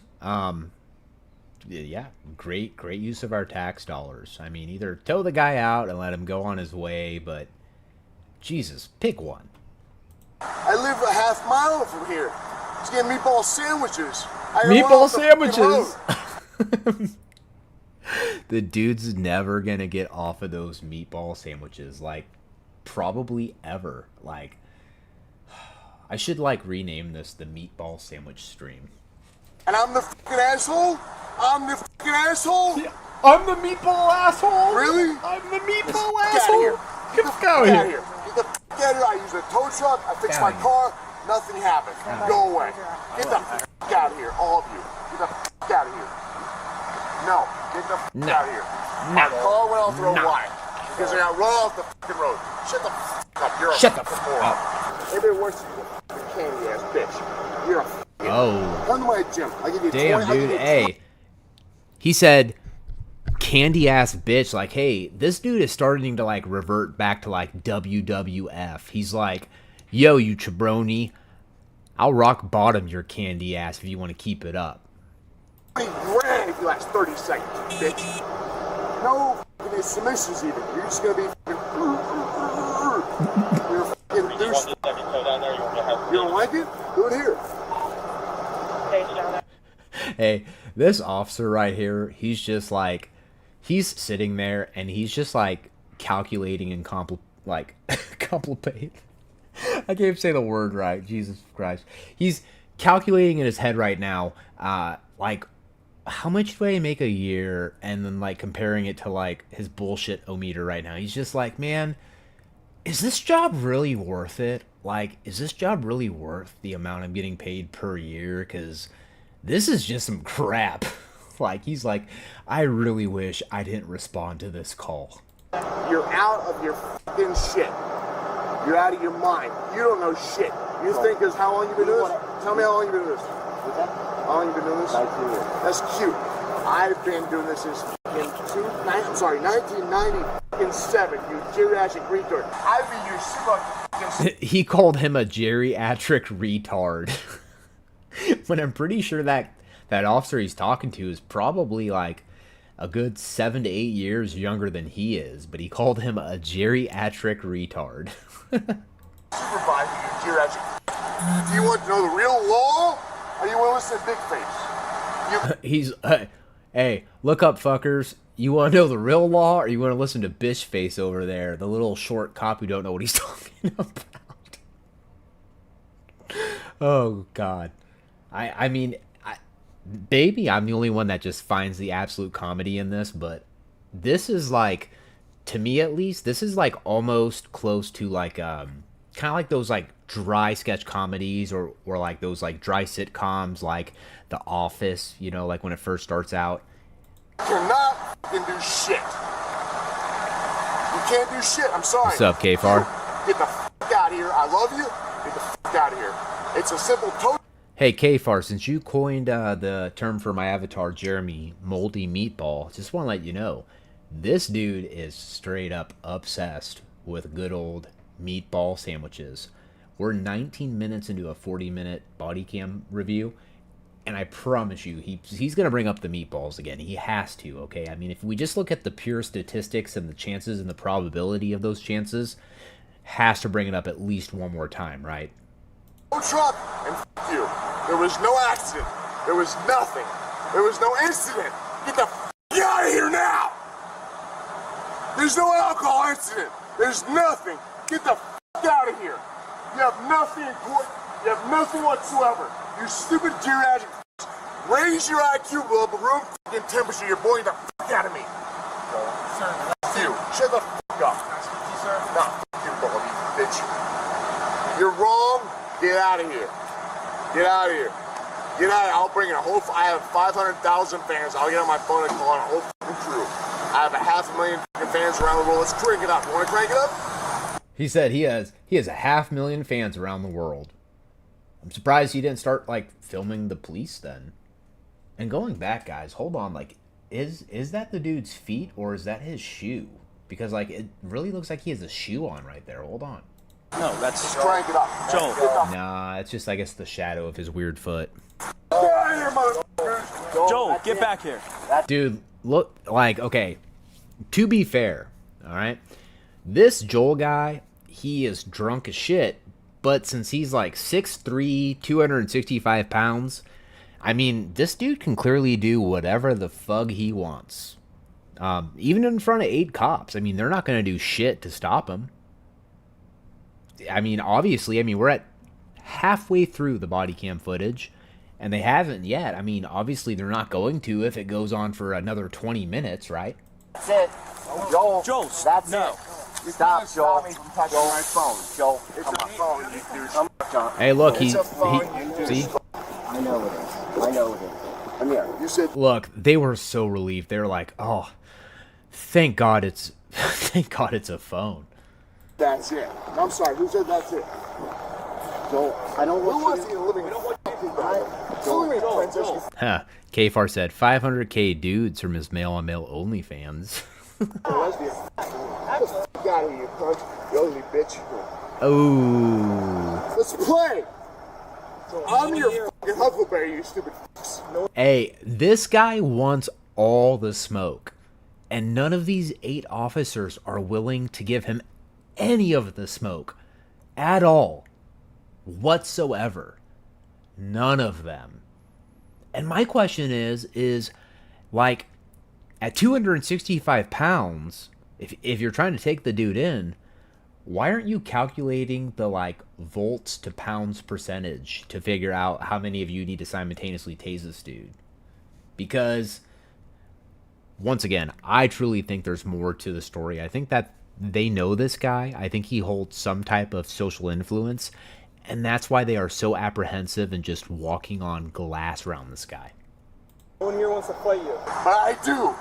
Yeah, great use of our tax dollars. I mean, either tow the guy out and let him go on his way, but Jesus, pick one. I live a half mile from here. Just getting meatball sandwiches. Meatball sandwiches! The dude's never gonna get off of those meatball sandwiches, like, probably ever. Like, I should, like, rename this the meatball sandwich stream. And I'm the fucking asshole? I'm the fucking asshole? Yeah, I'm the meatball asshole? Really? I'm the meatball Get asshole? Get the fuck out of here. Get the fuck out of here. I use a tow truck. I fix my car. Nothing happened. Go away. Get the fuck out of here, all of you. Get the fuck out of here. No. Get the fuck out of here. My car went off the road. Why? Because I got run off the fucking road. Shut the fuck up. You're a fucking moron. Maybe worse than you, fucking candy ass bitch. You're a fucking. Oh. Come to my gym. I give you damn, 20. dude. Hey. He said, candy ass bitch. Like, hey, this dude is starting to, like, revert back to, like, WWF. He's like, yo, you jabroni. I'll rock bottom your candy ass if you want to keep it up. 20 grand if you last 30 seconds, bitch. No fucking submissions even. You're just gonna be fucking. You're a fucking douche. You don't like it? Do it here. Hey, this officer right here, he's just like, he's sitting there and he's just like calculating and contemplate. I can't even say the word right. Jesus Christ. He's calculating in his head right now, like, how much do I make a year? And then, like, comparing it to, like, his bullshit-o-meter right now. He's just like, man, is this job really worth it? Like, is this job really worth the amount I'm getting paid per year? Because this is just some crap. Like, he's like, I really wish I didn't respond to this call. You're out of your fucking shit. You're out of your mind. You don't know shit. You think because how long you been doing this? Tell me how long you been doing this. How long you been doing this? 19 years. That's cute. I've been doing this since 1997, you geriatric retard. I've been your super. He called him a geriatric retard. When I'm pretty sure that officer he's talking to is probably like a good 7 to 8 years younger than he is, but he called him a geriatric retard. Supervisor, you geriatric. Do you want to know the real law, or you want to listen to Big Face? He's, hey, look up, fuckers. You want to know the real law, or you want to listen to Bitch Face over there, the little short cop who don't know what he's talking about? Oh, God. I mean, maybe I'm the only one that just finds the absolute comedy in this, but this is like, to me at least, this is like almost close to like, kind of like those like dry sketch comedies or like those like dry sitcoms like The Office, you know, like when it first starts out. You cannot fucking do shit. You can't do shit. I'm sorry. What's up, K-Far? Get the fuck out of here. I love you. Get the fuck out of here. It's a simple total. Hey, K-Far, since you coined the term for my avatar, Jeremy, Moldy Meatball, just want to let you know, this dude is straight up obsessed with good old meatball sandwiches. We're 19 minutes into a 40-minute body cam review, and I promise you, he's going to bring up the meatballs again. He has to, okay? I mean, if we just look at the pure statistics and the chances and the probability of those chances, has to bring it up at least one more time, right? No truck, and f*** you. There was no accident. There was nothing. There was no incident. Get the f*** out of here now! There's no alcohol incident. There's nothing. Get the f*** out of here. You have nothing in court. You have nothing whatsoever. You stupid geriatric f***. Raise your IQ above the room f***ing temperature. You're boring the f*** out of me. Sir, you. Shut the f*** up. Sir. No, f*** you, Bobby, bitch. You're wrong. Get out of here. Get out of here. You know, I'll bring a whole. I have 500,000 fans. I'll get on my phone and call on a whole crew. I have 500,000 fans around the world. Let's crank it up. You want to crank it up? He said he has 500,000 fans around the world. I'm surprised he didn't start like filming the police then. And going back, guys, hold on. Like, is that the dude's feet or is that his shoe? Because like it really looks like he has a shoe on right there. Hold on. No, that's Just crank it up. Joel. Nah, it's just I guess the shadow of his weird foot. Joel, get back here. Dude, look, like, okay, to be fair, all right, this Joel guy, he is drunk as shit, but since he's like 6'3", 265 pounds, I mean, this dude can clearly do whatever the fuck he wants. Even in front of 8 cops, I mean, they're not going to do shit to stop him. I mean, obviously, we're at halfway through the body cam footage, and they haven't yet. I mean, obviously, they're not going to if it goes on for another 20 minutes, right? That's it. Joel. Joel, That's no. it. Stop, Joel. Me from touching my phone. Joel, It's a phone, you douche. Hey, look, It's a phone, you see? douche. I know it is. I know it is. Come here. You said Look, they were so relieved. They were like, "Oh, thank God it's a phone." that's it. I'm sorry. Who said that's it? Joel, I don't Who want wants you to get a living? Joel. Huh. Kfar said 500K dudes from his male-on-male OnlyFans. Lesbian. Get the fuck out of here, you cunt. You ugly bitch. Oh. Let's play. I'm your fucking Huckleberry, you stupid fucks. Hey, this guy wants all the smoke, and none of these 8 officers are willing to give him any of the smoke at all, whatsoever. None of them. And my question is like, at 265 pounds, if you're trying to take the dude in, why aren't you calculating the like volts to pounds percentage to figure out how many of you need to simultaneously tase this dude? Because once again, I truly think there's more to the story. I think that they know this guy. I think he holds some type of social influence, and that's why they are so apprehensive and just walking on glass around this guy. No one here wants to fight you. But I do.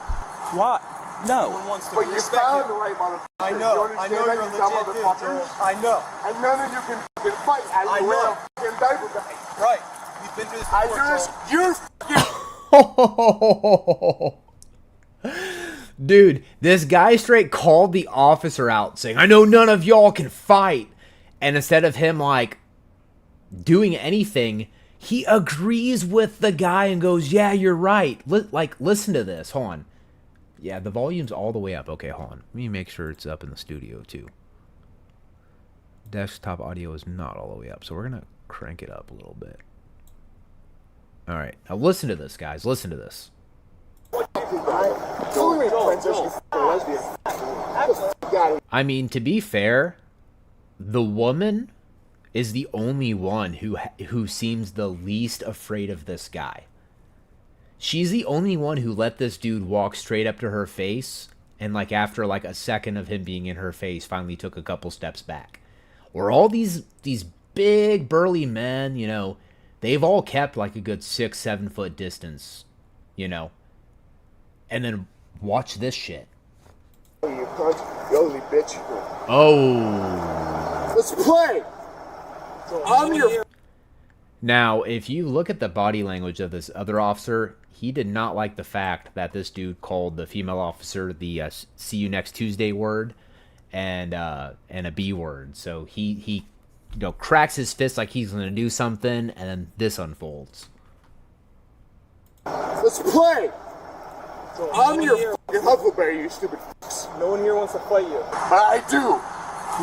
What? No. No one wants to But you respect found you. the right motherfucker. I You know. understand I know that, you're a you dumb legit dude, motherfuckers? Joel. I know. And none of you can fucking fight. I wear know. a fucking diaper bag. Right. You've been through this I before, do this. Joel. You're fucking. Dude, this guy straight called the officer out saying, "I know none of y'all can fight." And instead of him like doing anything, he agrees with the guy and goes, "Yeah, you're right." Listen to this. Hold on. Yeah, the volume's all the way up. Okay, hold on. Let me make sure it's up in the studio too. Desktop audio is not all the way up, so we're gonna crank it up a little bit. All right, now listen to this, guys. Listen to this. I mean, to be fair, the woman is the only one who seems the least afraid of this guy. She's the only one who let this dude walk straight up to her face, and like after like a second of him being in her face, finally took a couple steps back. Or all these big burly men, you know, they've all kept like a good 6-7 foot distance, you know. And then watch this shit. You cunt. You ugly bitch. Oh. Let's play. I'm your. Now, if you look at the body language of this other officer, he did not like the fact that this dude called the female officer the "see you next Tuesday" word and a B word. So he cracks his fist like he's gonna do something, and then this unfolds. Let's play. I'm your fucking Huckleberry, you stupid fucks. No one here wants to fight you. But I do.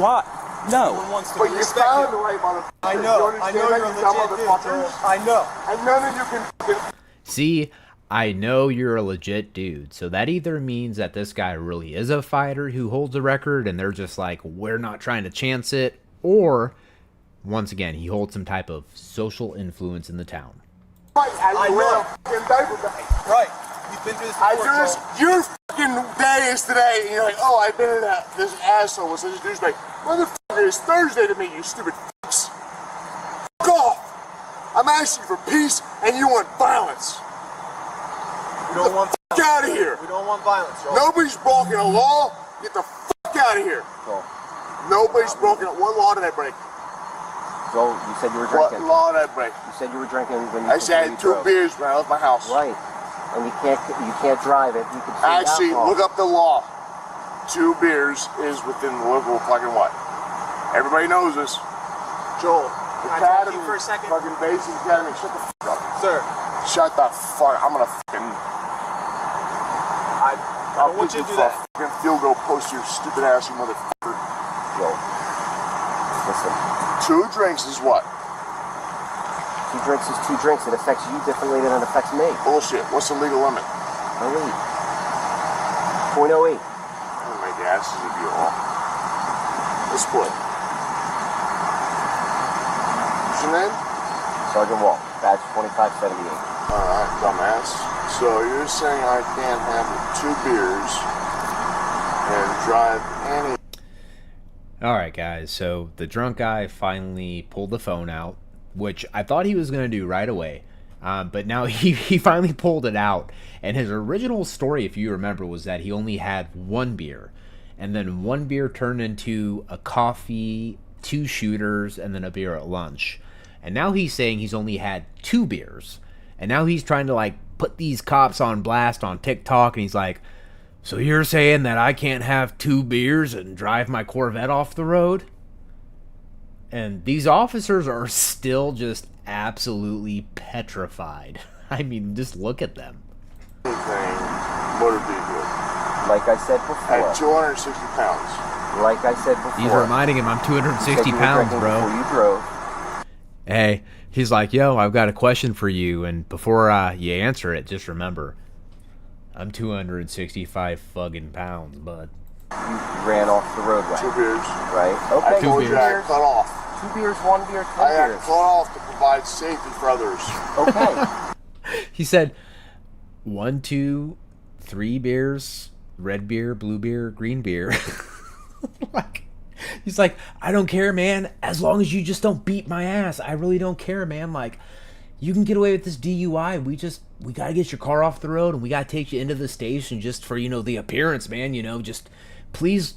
What? No No. one wants to But you respect found you. the right motherfucker. I know. You I understand know that, you're a you dumb legit dude, Joel. motherfuckers? I know. And none of you can fucking. See, I know you're a legit dude. So that either means that this guy really is a fighter who holds a record and they're just like, we're not trying to chance it. Or, once again, he holds some type of social influence in the town. I know. wear a fucking diaper bag. Right. You've been through this I before, do this. Joel. Your fucking day is today, and you're like, oh, I've been in this asshole with such a douchebag. Motherfucker, it's Thursday to me, you stupid fucks. Fuck off. I I'm asking for peace, and you want violence. We don't want violence. Get out of here. We don't want violence, Joel. Nobody's broken a law. Get the fuck out of here. Joel. Nobody's broken it. What law did I break? Joel, you said you were drinking. What law did I break? You said you were drinking when you I said I had 2 beers when I left my house. Right. And you can't drive it. You can actually look up the law. 2 beers is within the legal fucking what? Everybody knows this. Joel, can I talk to you for a second? Fucking basic academy. Shut the fuck up. Sir. Shut the fuck. I'm gonna fucking. I don't want you to do that. Fucking field goal post your stupid ass, you motherfucker. Joel. Listen. 2 drinks is what? 2 drinks is 2 drinks. It affects you differently than it affects me. Bullshit. What's the legal limit? 0.08. 0.08. Oh my gas is a deal. Let's split. What's your name? Sergeant Wall. Badge 2578. Alright, dumbass. So you're saying I can't have 2 beers and drive any... Alright guys, so the drunk guy finally pulled the phone out, which I thought he was going to do right away. But now he finally pulled it out. And his original story, if you remember, was that he only had 1 beer. And then 1 beer turned into a coffee, 2 shooters, and then a beer at lunch. And now he's saying he's only had 2 beers. And now he's trying to like put these cops on blast on TikTok. And he's like, so you're saying that I can't have 2 beers and drive my Corvette off the road? And these officers are still just absolutely petrified. I mean, just look at them. Motor vehicle. Like I said before. At 260 pounds. Like I said before. He's reminding him I'm 260 pounds, bro. Before you drove. Hey, he's like, yo, I've got a question for you. And before you answer it, just remember, I'm 265 fucking pounds, bud. You ran off the roadway. 2 beers. Right? Okay. I told you I cut off. 2 beers, 1 beer, 10 I got beers. cut off to provide safety for others. Okay. He said 1, 2, 3 beers, red beer, blue beer, green beer. Like, he's like, I don't care, man, as long as you just don't beat my ass. I really don't care, man. Like, you can get away with this DUI. We gotta get your car off the road, and we gotta take you into the station just for, you know, the appearance, man. You know, just please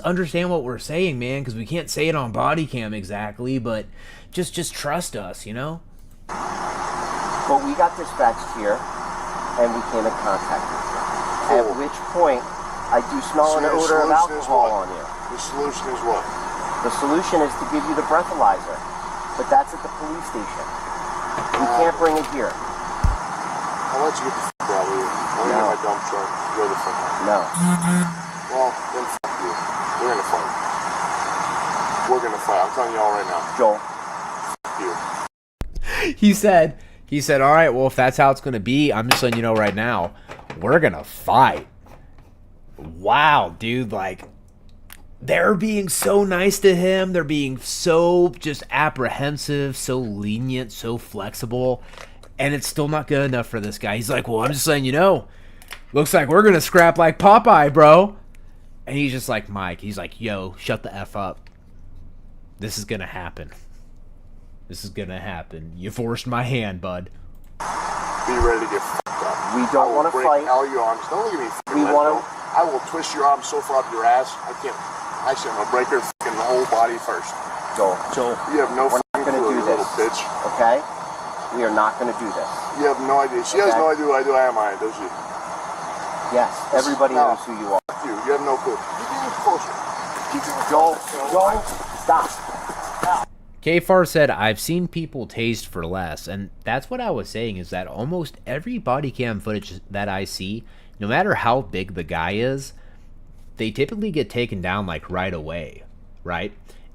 understand what we're saying, man, because we can't say it on body cam exactly, but just trust us, you know. But we got dispatched here, and we came in contact with you. At which point, I do smell an odor of alcohol on you. The solution is what? The solution is to give you the breathalyzer, but that's at the police station. We can't bring it here. I'll let you get the fuck out of here. I'll get my dump truck. Go the fuck out. No. Well, then fuck you. We're gonna fight. We're gonna fight. I'm telling y'all right now. Joel. Fuck you. He said, all right, well, if that's how it's going to be, I'm just letting you know right now, we're going to fight. Wow, dude, like, they're being so nice to him. They're being so just apprehensive, so lenient, so flexible, and it's still not good enough for this guy. He's like, well, I'm just letting you know, looks like we're going to scrap like Popeye, bro. And he's just like, Mike, he's like, yo, shut the F up. This is going to happen. This is gonna happen. You forced my hand, bud. Be ready to get fucked up. We don't want to fight. All your arms. Don't look at me. We want to. I will twist your arm so far up your ass. I can't. Actually, I'm gonna break your fucking whole body first. Joel. You have no fucking clue, do you this. little bitch. Okay? We are not gonna do this. You have no idea. She has no idea who I do. I am I, does she? Yes. Everybody knows who you are. You have no clue. You can get closer. Joel, stop. KFAR said, I've seen people tased for less, and that's what I was saying, is that almost every body cam footage that I see, no matter how big the guy is, they typically get taken down like right away, right?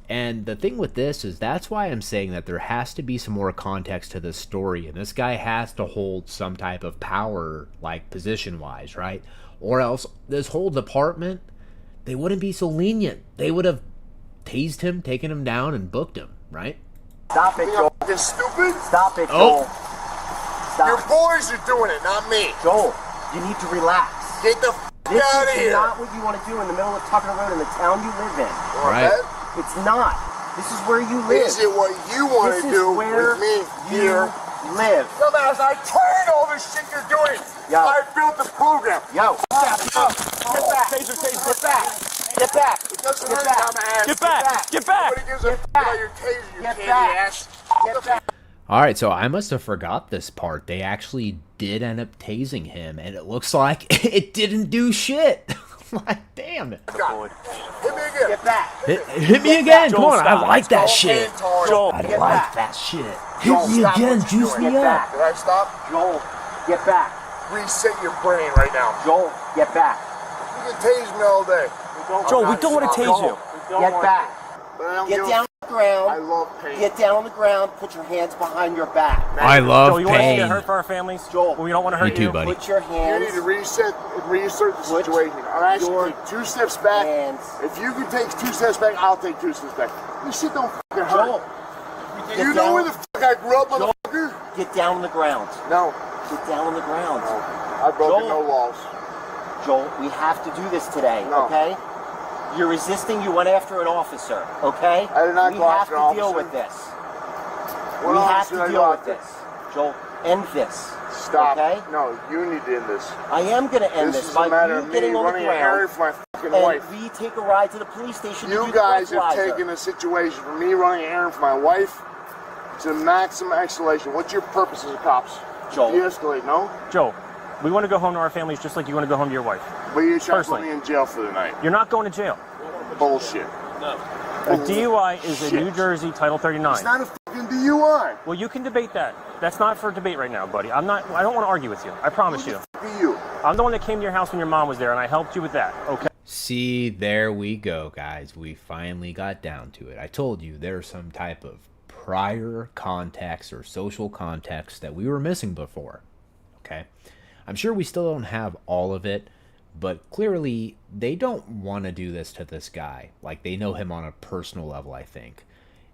And the thing with this is that's why I'm saying that there has to be some more context to this story, and this guy has to hold some type of power, like position-wise, right? Or else this whole department, they wouldn't be so lenient. They would have tased him, taken him down, and booked him. Right? Stop it, Joel. You're stupid. Stop it, Joel. Stop. Your boys are doing it, not me. Joel, you need to relax. Get the This out of is here. not what you want to do in the middle of Tucker Road in the town you live in. Right. It's not. This is where you live. Is it what you want to do with me here? Live. Dumbass, I trained all this shit you're doing. Yo. I built the program. Yo. Get back. Taser, get back. Get back. It doesn't Get hurt, back. dumbass. Get back. Get back. Nobody gives a f about your taser, you Get candy back. ass. Get back. All right, so I must have forgot this part. They actually did end up tasing him, and it looks like it didn't do shit. Like, damn it. Hit me again. Get back. Hit me again. Come on, I stop. like that shit. Joel, I Get like back. that shit. Joel, Hit me stop again, what you're juice doing. me Get up. back. Did I stop? Joel, get back. Reset your brain right now. Joel, get back. You can tase me all day. Joel, we don't want to tase you. Get back. But I don't Get give a down on the ground. I love pain. Get down on the ground. Put your hands behind your back. I love Joel, you want us to pain. get hurt for our families? Joel. Well, we don't want to hurt Me too, you. buddy. Put your You hands. need to reassert the Put situation. I'll ask you your to take 2 steps back. hands. If you can take 2 steps back, I'll take 2 steps back. This shit don't fucking hurt. Joel, You know where the fuck I grew up, motherfucker? get down on the ground. No. Get down on the ground. I've broken Joel. no laws. Joel, we have to do this today, No. okay? You're resisting. You went after an officer, okay? I did not we go have after to an deal officer. with this. What we have officer to did I deal go with after? this. Joel, end this. Stop. Okay? No, you need to end this. I am going to end This this is by a matter you of me getting on the running a errand ground for my fucking and wife. we take a ride to the police station to You do guys the have breathalyzer. taken a situation from me running an errand for my wife to maximum escalation. What's your purpose as a cops? Joel. De-escalate, no? Joel, we want to go home to our families just like you want to go home to your wife. But you're trying to put Personally. me in jail for the night. You're not going to jail. Bullshit. A DUI is a New Jersey Title 39. It's not a fucking DUI. Well, you can debate that. That's not for debate right now, buddy. I don't want to argue with you. I promise you. Who are you? I'm the one that came to your house when your mom was there, and I helped you with that, okay? See, there we go, guys. We finally got down to it. I told you there's some type of prior context or social context that we were missing before. Okay? I'm sure we still don't have all of it, but clearly they don't want to do this to this guy. Like, they know him on a personal level, I think.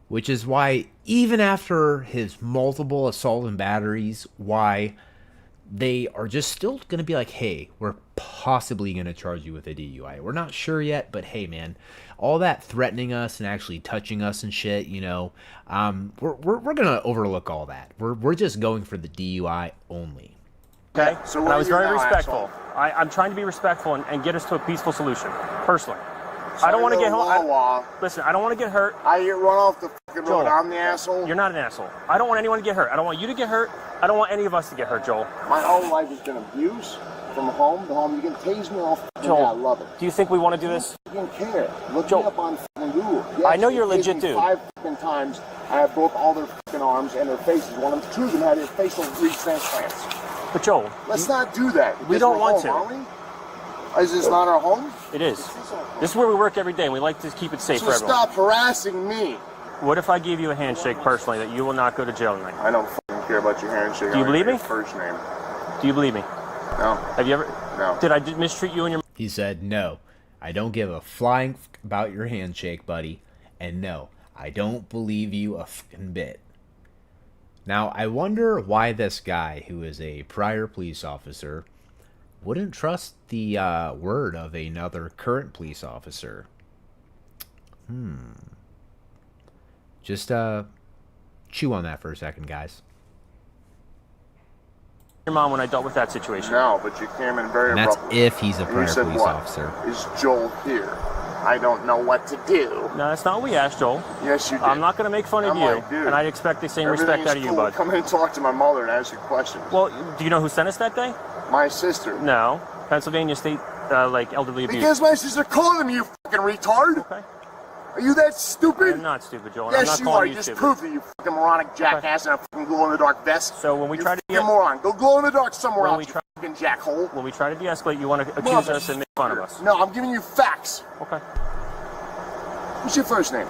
Which is why, even after his multiple assault and batteries, why they are just still going to be like, hey, we're possibly going to charge you with a DUI. We're not sure yet, but hey, man, all that threatening us and actually touching us and shit, you know, we're going to overlook all that. We're just going for the DUI only. Okay? So and what I are was you very now, respectful. I'm trying to be respectful and get us to a peaceful solution, personally. So I don't want to get home. Law. Listen, I don't want to get hurt. I get run off the fucking Joel, road. I'm the asshole. You're not an asshole. I don't want anyone to get hurt. I don't want you to get hurt. I don't want any of us to get hurt, Joel. My whole life has been abuse. From home to home. You can tase me all fucking Joel, day. I love it. do you think we want to do this? I don't care. Look Joel, me up on fucking Google. Yes, I know you're a they tased legit me dude. 5 fucking times. I have broke all their fucking arms and their faces. One of them, 2 of them had their facial retransplants. But Joel, Let's not do that. We Because don't we're want home, to. aren't we? Is this not our home? it is. This is where we work every day, and we like to keep it safe So for everyone. stop harassing me. What if I gave you a handshake personally that you will not go to jail tonight? I don't fucking care about your handshake. Do you I believe know me? your first name. Do you believe me? No. Have you ever? No. Did I mistreat you and your? He said, no, I don't give a flying f about your handshake, buddy. And no, I don't believe you a fucking bit. Now, I wonder why this guy, who is a prior police officer, wouldn't trust the word of another current police officer. Just chew on that for a second, guys. Your mom when I dealt with that situation. No, but you came in very And that's abruptly. if he's a And you prior said police what? officer. Is Joel here? I don't know what to do. No, that's not what we asked, Joel. Yes, you did. I'm not going to make fun of I'm you, like, dude, and I expect the same Everything respect is out of you, cool. bud. Come in and talk to my mother and ask you questions. Well, do you know who sent us that day? My sister. No, Pennsylvania State, elderly abuse. Because my sister called him, you fucking retard. Okay. Are you that stupid? I'm not stupid, Joel. and I'm Yes, not you are. calling You you just stupid. proved it, you fucking moronic jackass in a fucking glow-in-the-dark vest. So when we you try to fucking moron. Go glow-in-the-dark somewhere When else, we you try- fucking jackhole. when we try to de-escalate, you want to accuse us and make fun of us. No, I'm giving you facts. Okay. What's your first name?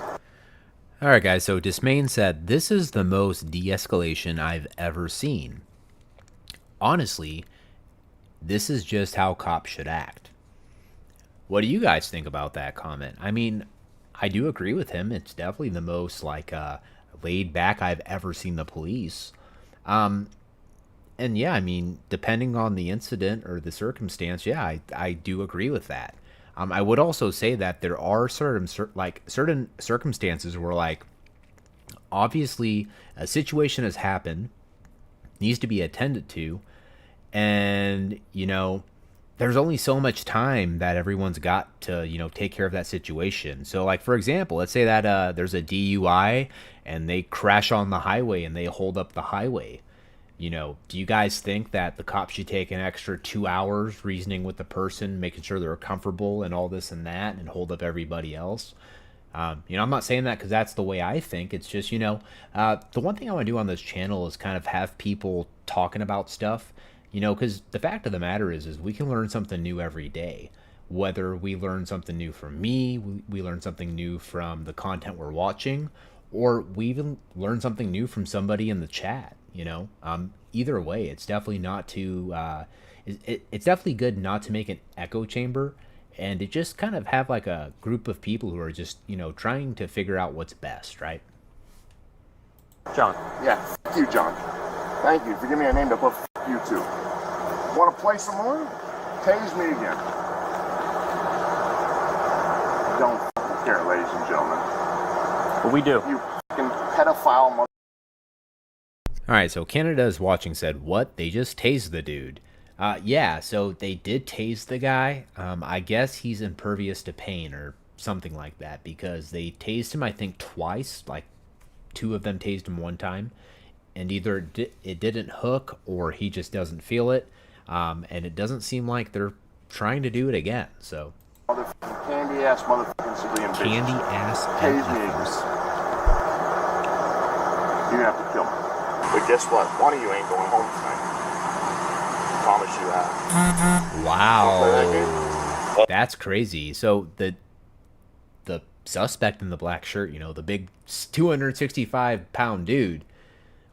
Alright guys, so Dismain said, this is the most de-escalation I've ever seen. Honestly, this is just how cops should act. What do you guys think about that comment? I mean, I do agree with him. It's definitely the most, like, laid back I've ever seen the police. And yeah, I mean, depending on the incident or the circumstance, yeah, I do agree with that. I would also say that there are certain circumstances where, like, obviously a situation has happened, needs to be attended to, and, you know, there's only so much time that everyone's got to, you know, take care of that situation. So, like, for example, let's say that there's a DUI and they crash on the highway and they hold up the highway. You know, do you guys think that the cops should take an extra 2 hours reasoning with the person, making sure they're comfortable and all this and that, and hold up everybody else? You know, I'm not saying that because that's the way I think. It's just, you know, the one thing I want to do on this channel is kind of have people talking about stuff. You know, because the fact of the matter is we can learn something new every day. Whether we learn something new from me, we learn something new from the content we're watching, or we even learn something new from somebody in the chat, you know. Either way, it's definitely not to, it's definitely good not to make an echo chamber, and to just kind of have like a group of people who are just, you know, trying to figure out what's best, right? John. Yeah, f*** you, John. Thank you for giving me a name to put f*** you too. Want to play some more? Tase me again. Don't f***ing care, ladies and gentlemen. Well, we do. You f***ing pedophile mother... Alright, so Canada is watching said, what? They just tased the dude. Yeah, so they did tase the guy. I guess he's impervious to pain or something like that, because they tased him, I think, twice. Like, 2 of them tased him one time. And either it didn't hook or he just doesn't feel it. And it doesn't seem like they're trying to do it again, so. Motherfucking candy-ass motherfucking civilian bitches. Candy-ass Tase me again. You're gonna have to kill me. But guess what? One of you ain't going home tonight. I promise you that. Wow. That's crazy. So the suspect in the black shirt, you know, the big 265-pound dude,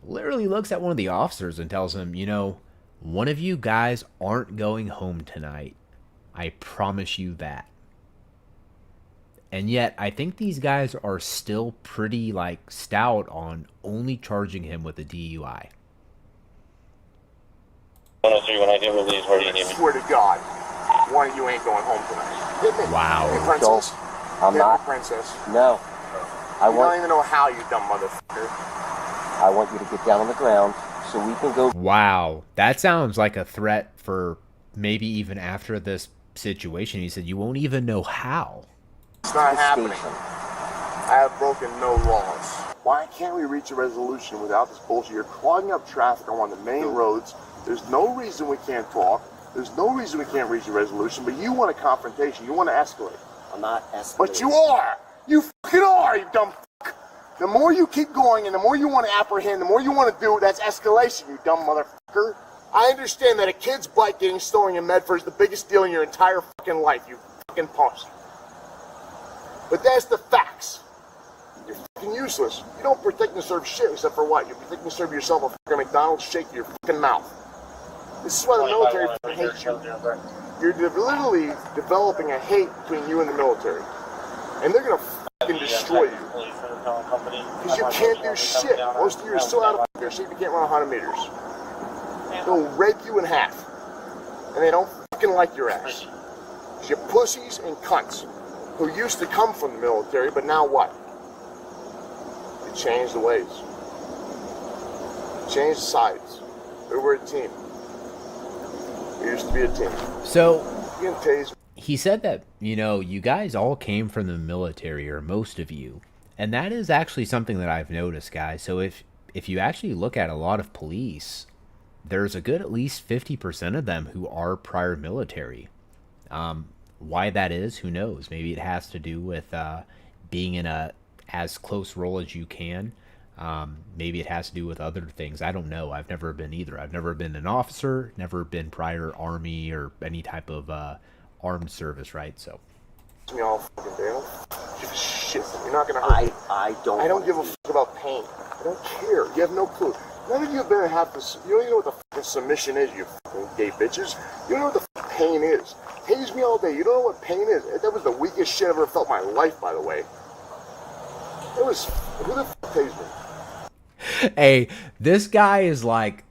literally looks at one of the officers and tells him, you know, one of you guys aren't going home tonight. I promise you that. And yet, I think these guys are still pretty, like, stout on only charging him with a DUI. 103, when I get released, where do you need me? I swear to God, one of you ain't going home tonight. Hit me. Wow. Hey, princess. I'm not. Princess. No. You don't even know how, you dumb motherfucker. I want you to get down on the ground so we can go. Wow. That sounds like a threat for maybe even after this situation. He said, you won't even know how. It's not happening. I have broken no laws. Why can't we reach a resolution without this bullshit? You're clogging up traffic on one of the main roads. There's no reason we can't talk. There's no reason we can't reach a resolution, but you want a confrontation. You want to escalate. I'm not escalating. But you are! You fucking are, you dumb fuck! The more you keep going and the more you want to apprehend, the more you want to do, that's escalation, you dumb motherfucker. I understand that a kid's bike getting stolen in Medford is the biggest deal in your entire fucking life, you fucking punks. But that's the facts. You're fucking useless. You don't protect and serve shit except for what? You protect and serve yourself a fucking McDonald's shake to your fucking mouth. This is why the military fucking hates you. You're literally developing a hate between you and the military. And they're gonna fucking destroy you. Because you can't do shit. Most of you are so out of fucking shape you can't run 100 meters. They'll rake you in half. And they don't fucking like your ass. Because you're pussies and cunts who used to come from the military, but now what? They changed the ways. They changed the sides. They were a team. We used to be a team. So, you can tase. He said that, you know, you guys all came from the military, or most of you. And that is actually something that I've noticed, guys. So if you actually look at a lot of police, there's a good at least 50% of them who are prior military. Why that is, who knows? Maybe it has to do with being in a as close role as you can. Maybe it has to do with other things. I don't know. I've never been either. I've never been an officer, never been prior Army or any type of armed service, right? So. Me all fucking day. I don't give a shit. You're not gonna hurt me. I don't give a fuck about pain. I don't care. You have no clue. None of you have been in half this. You don't even know what the fucking submission is, you fucking gay bitches. You don't know what the fucking pain is. Tase me all day. You don't know what pain is. That was the weakest shit I've ever felt in my life, by the way. It was. Who the fuck tased me? Hey, this guy is like,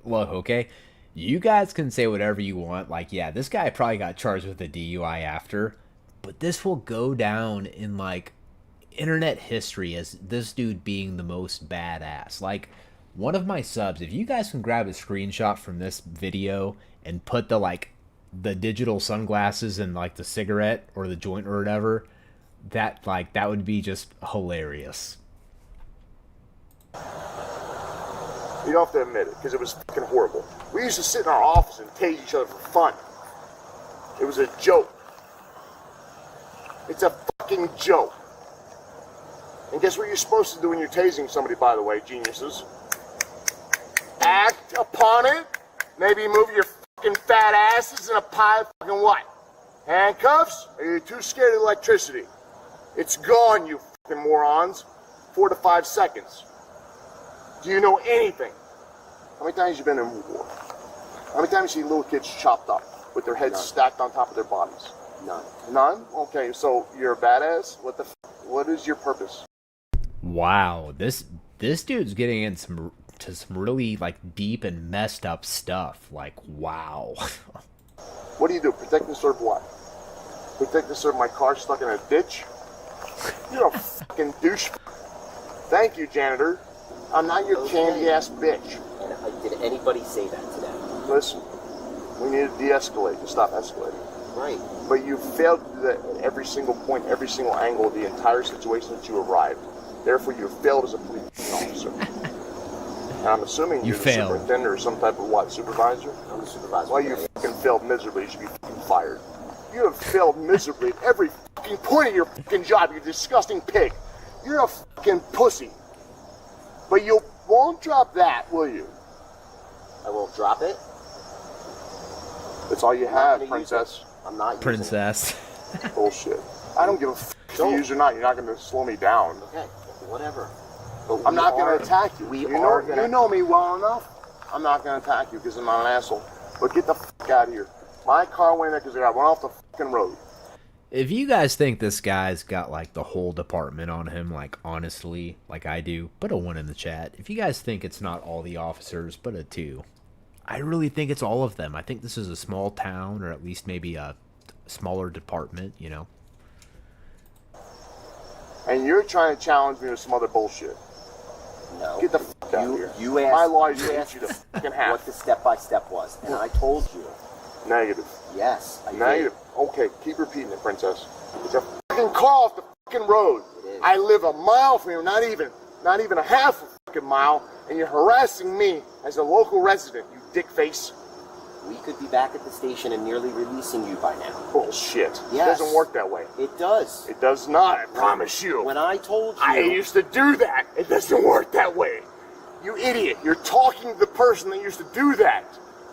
look, okay, you guys can say whatever you want. Like, yeah, this guy probably got charged with a DUI after, but this will go down in like internet history as this dude being the most badass. Like, one of my subs, if you guys can grab a screenshot from this video and put the digital sunglasses and like the cigarette or the joint or whatever, that would be just hilarious. You don't have to admit it, because it was fucking horrible. We used to sit in our office and tase each other for fun. It was a joke. It's a fucking joke. And guess what you're supposed to do when you're tasing somebody, by the way, geniuses? Act upon it. Maybe move your fucking fat asses in a pile of fucking what? Handcuffs? Or are you too scared of electricity? It's gone, you fucking morons. 4 to 5 seconds. Do you know anything? How many times have you been in war? How many times have you seen little kids chopped up with their heads stacked on top of their bodies? None. None? Okay, so you're a badass? What is your purpose? Wow, this dude's getting into some really like deep and messed up stuff. Like, wow. What do you do? Protect and serve what? Protect and serve my car stuck in a ditch? You're a fucking douche. Thank you, janitor. I'm not your candy-ass bitch. And did anybody say that today? Listen, we need to de-escalate and stop escalating. Right. But you failed to do that at every single point, every single angle of the entire situation that you arrived. Therefore, you failed as a police officer. And I'm assuming you're the superintendent or some type of what, supervisor? I'm the supervisor. Well, you fucking failed miserably. You should be fucking fired. You have failed miserably at every fucking point of your fucking job, you disgusting pig. You're a fucking pussy. But you won't drop that, will you? I won't drop it. That's all you have, princess. I'm not princess. Bullshit. I don't give a fuck if you use or not. You're not going to slow me down. Okay, whatever. But I'm not going to attack you. You know me well enough. I'm not going to attack you because I'm not an asshole. But get the fuck out of here. My car went there because I got run off the fucking road. If you guys think this guy's got like the whole department on him, like honestly, like I do, put a 1 in the chat. If you guys think it's not all the officers, put a 2. I really think it's all of them. I think this is a small town, or at least maybe a smaller department, you know. And you're trying to challenge me with some other bullshit. No. Get the fuck out of here. You asked, my law is you asked you to fucking have. what the step-by-step was, and I told you. Negative. Yes, I Negative. did. Okay, keep repeating it, princess. It's a fucking car off the fucking road. I live a mile from here, not even a half a fucking mile, and you're harassing me as a local resident, you dick face. We could be back at the station and nearly releasing you by now. Bullshit. Yes. It doesn't work that way. It does. It does not, I promise you. When I told you... I used to do that. It doesn't work that way. You idiot. You're talking to the person that used to do that.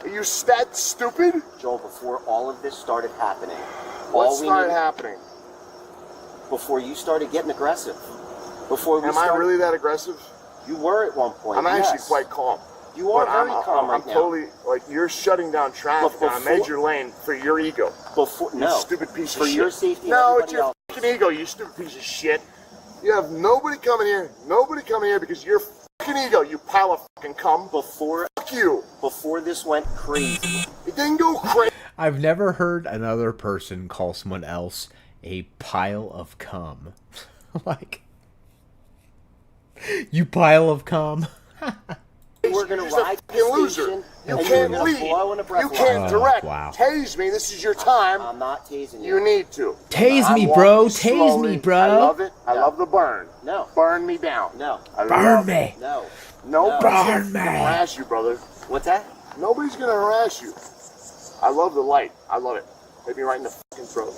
Are you that stupid? Joel, before all of this started happening... What started happening? Before you started getting aggressive. Before we Am I really that aggressive? You were at one point, I'm actually quite calm. You are very calm right now. I'm totally, like, you're shutting down traffic on a major lane for your ego. No. You stupid piece of for shit. your safety. No, it's your fucking ego, you stupid piece of shit. You have nobody coming here because your fucking ego, you pile of fucking cum. Fuck you. Before this went crazy. It didn't go crazy. I've never heard another person call someone else a pile of cum. Like, you pile of cum. We're gonna ride the loser. You can't lead. You can't direct. Wow. Tase me. This is your time. I'm not tasing you. You need to. Tase me, bro. Tase me, bro. I love it. I love the burn. No. Burn me down. No. Burn me. No. Nobody's gonna harass you, brother. What's that? Nobody's gonna harass you. I love the light. I love it. Hit me right in the fucking throat.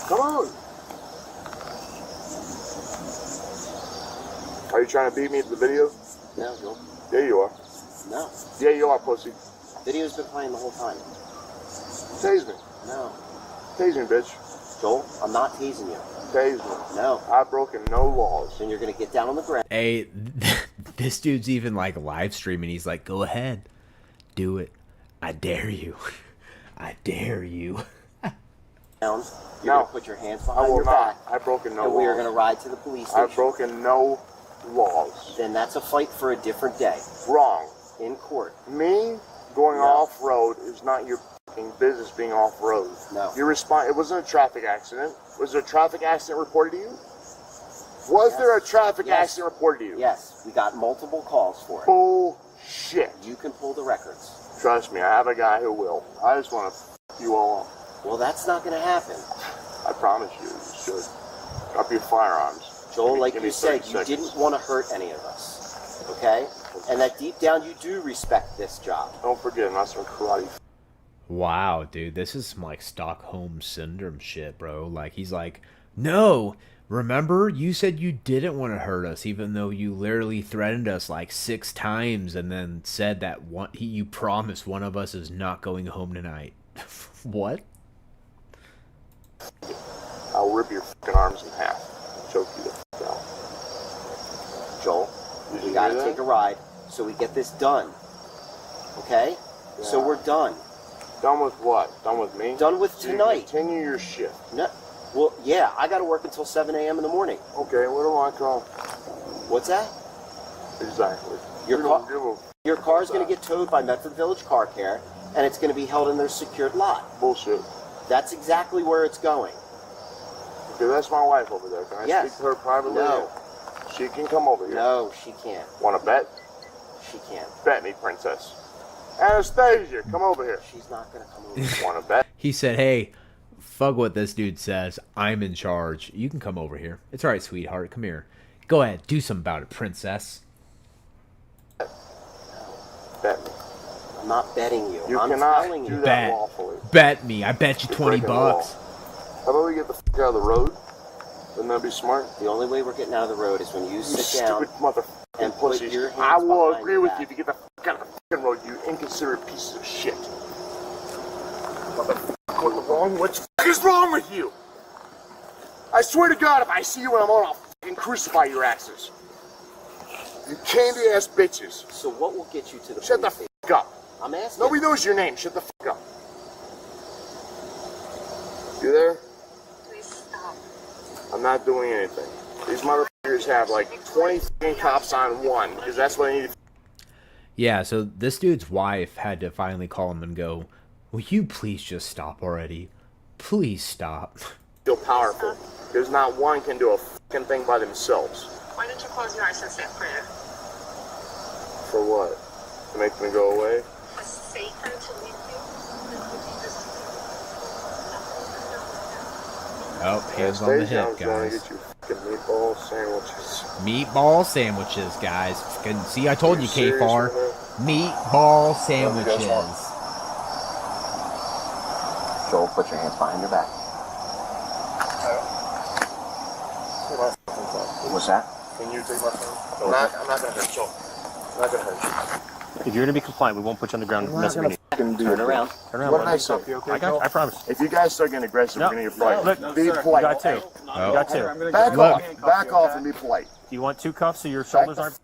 Come on. Are you trying to beat me at the video? No, Joel. There you are. No. Yeah, you are, pussy. Video's been playing the whole time. Tase me. No. Tase me, bitch. Joel, I'm not tasing you. Tase me. No. I've broken no laws. Then you're gonna get down on the ground. Hey, this dude's even like live streaming. He's like, go ahead. Do it. I dare you. I dare you. You're gonna put your hands behind your back. I've broken no and laws. we are gonna ride to the police station. I've broken no laws. Then that's a fight for a different day. Wrong. In court. Me going off-road is not your fucking business being off road. No. It wasn't a traffic accident. Was there a traffic accident reported to you? Was there a traffic accident reported to you? Yes, we got multiple calls for it. Bullshit. You can pull the records. Trust me, I have a guy who will. I just want to f you all up. Well, that's not going to happen. I promise you, you should. Drop your firearms. Joel, like you said, you didn't want to hurt any of us. Okay? And that deep down, you do respect this job. Don't forget, I'm not some karate. Wow, dude, this is some like Stockholm Syndrome shit, bro. Like, he's like, no, remember, you said you didn't want to hurt us, even though you literally threatened us like 6 times and then said that you promised one of us is not going home tonight. What? I'll rip your fucking arms in half. Choke you the fuck out. Joel, we gotta take a ride so we get this done. Okay? Yeah. So we're done. Done with what? Done with me? Done with tonight. Continue your shift. No. Well, yeah, I gotta work until 7 a.m. in the morning. Okay, what do I call? What's that? Exactly. Your car's gonna get towed by Medford Village Car Care, and it's gonna be held in their secured lot. Bullshit. That's exactly where it's going. Okay, that's my wife over there. Can I speak to her privately? No. She can come over here. No, she can't. Want to bet? She can't. Bet me, princess. Anastasia, come over here. She's not gonna come over. Want to bet? He said, hey, fuck what this dude says. I'm in charge. You can come over here. It's all right, sweetheart. Come here. Go ahead. Do something about it, princess. Bet me. I'm not betting you. You I'm cannot telling do you. that lawfully. Bet me. I bet you 20 bucks. How about we get the fuck out of the road? Wouldn't that be smart? The only way we're getting out of the road is when you sit down stupid motherfucking and put your hands I will behind agree your with back. you if you get the fuck out of the fucking road, you inconsiderate pieces of shit. What the fuck is wrong with you? I swear to God, if I see you when I'm on, I'll fucking crucify your asses. You candy ass bitches. So what will get you to the Shut the police fuck up. I'm asking. Nobody knows your name. Shut the fuck up. You there? Please stop. I'm not doing anything. These motherfuckers have like 20 fucking cops on one, because that's what I need. Yeah, so this dude's wife had to finally call him and go, will you please just stop already? Please stop. Feel powerful. Because not one can do a fucking thing by themselves. Why don't you close your eyes and say a prayer? For what? To make them go away? For Satan to leave you? Oh, hands on the hip, I'm trying to guys. get you fucking meatball sandwiches. Meatball sandwiches, guys. See, I told you, serious K-Far. right Meatball sandwiches. Joel, put your hands behind your back. What's that? Can you take my phone? I'm not gonna hurt you. I'm not gonna hurt If you're gonna be compliant, we won't put you on the ground. you. I'm not gonna fucking do Turn it. around. Turn around. What did I buddy. say? I got you. I promise. If you guys start getting aggressive, No, we're gonna get polite. look, be you polite. got two. Oh. You got two. Back Look. off. Back off and be polite. Do you want 2 cuffs so your shoulders aren't?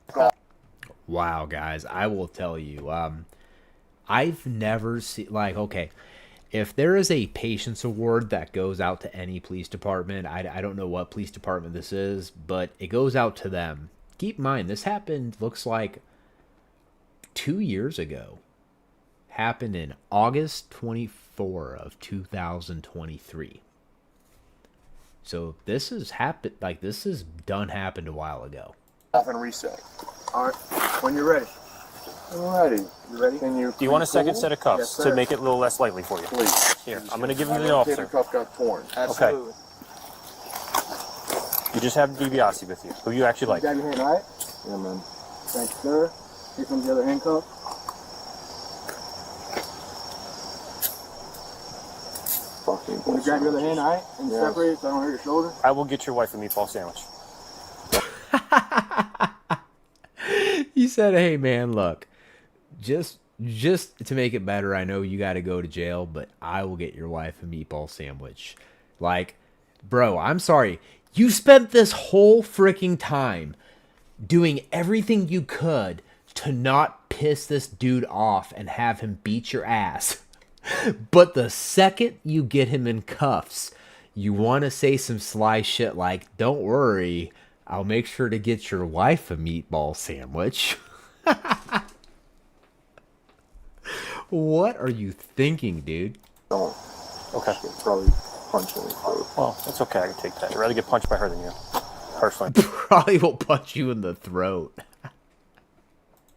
Wow, guys, I will tell you, I've never seen, like, okay, if there is a patience award that goes out to any police department, I don't know what police department this is, but it goes out to them. Keep in mind, this happened, looks like 2 years ago. Happened in August 24 of 2023. So this has happened, like, this has happened a while ago. Off and reset. All right. When you're ready. I'm ready. You ready? Can you? Do you want a second set of cuffs Yes, to sir. make it a little less likely for you? Please. Here, I'm gonna give them to the The officer. cuff got torn. Absolutely. You just have DiBiase with you, who you actually like. You got your hand, all right? Yeah, man. Thank you, sir. Here comes the other handcuff. Fucking. Want to grab your other hand, all right? And separate it so I don't hurt your shoulder. I will get your wife a meatball sandwich. He said, hey man, look, just to make it better, I know you got to go to jail, but I will get your wife a meatball sandwich. Like, bro, I'm sorry. You spent this whole freaking time doing everything you could to not piss this dude off and have him beat your ass. But the second you get him in cuffs, you want to say some sly shit like, don't worry, I'll make sure to get your wife a meatball sandwich. What are you thinking, dude? Don't. Okay. She'll probably punch me. Well, it's okay. I can take that. I'd rather get punched by her than you, personally. Probably will punch you in the throat.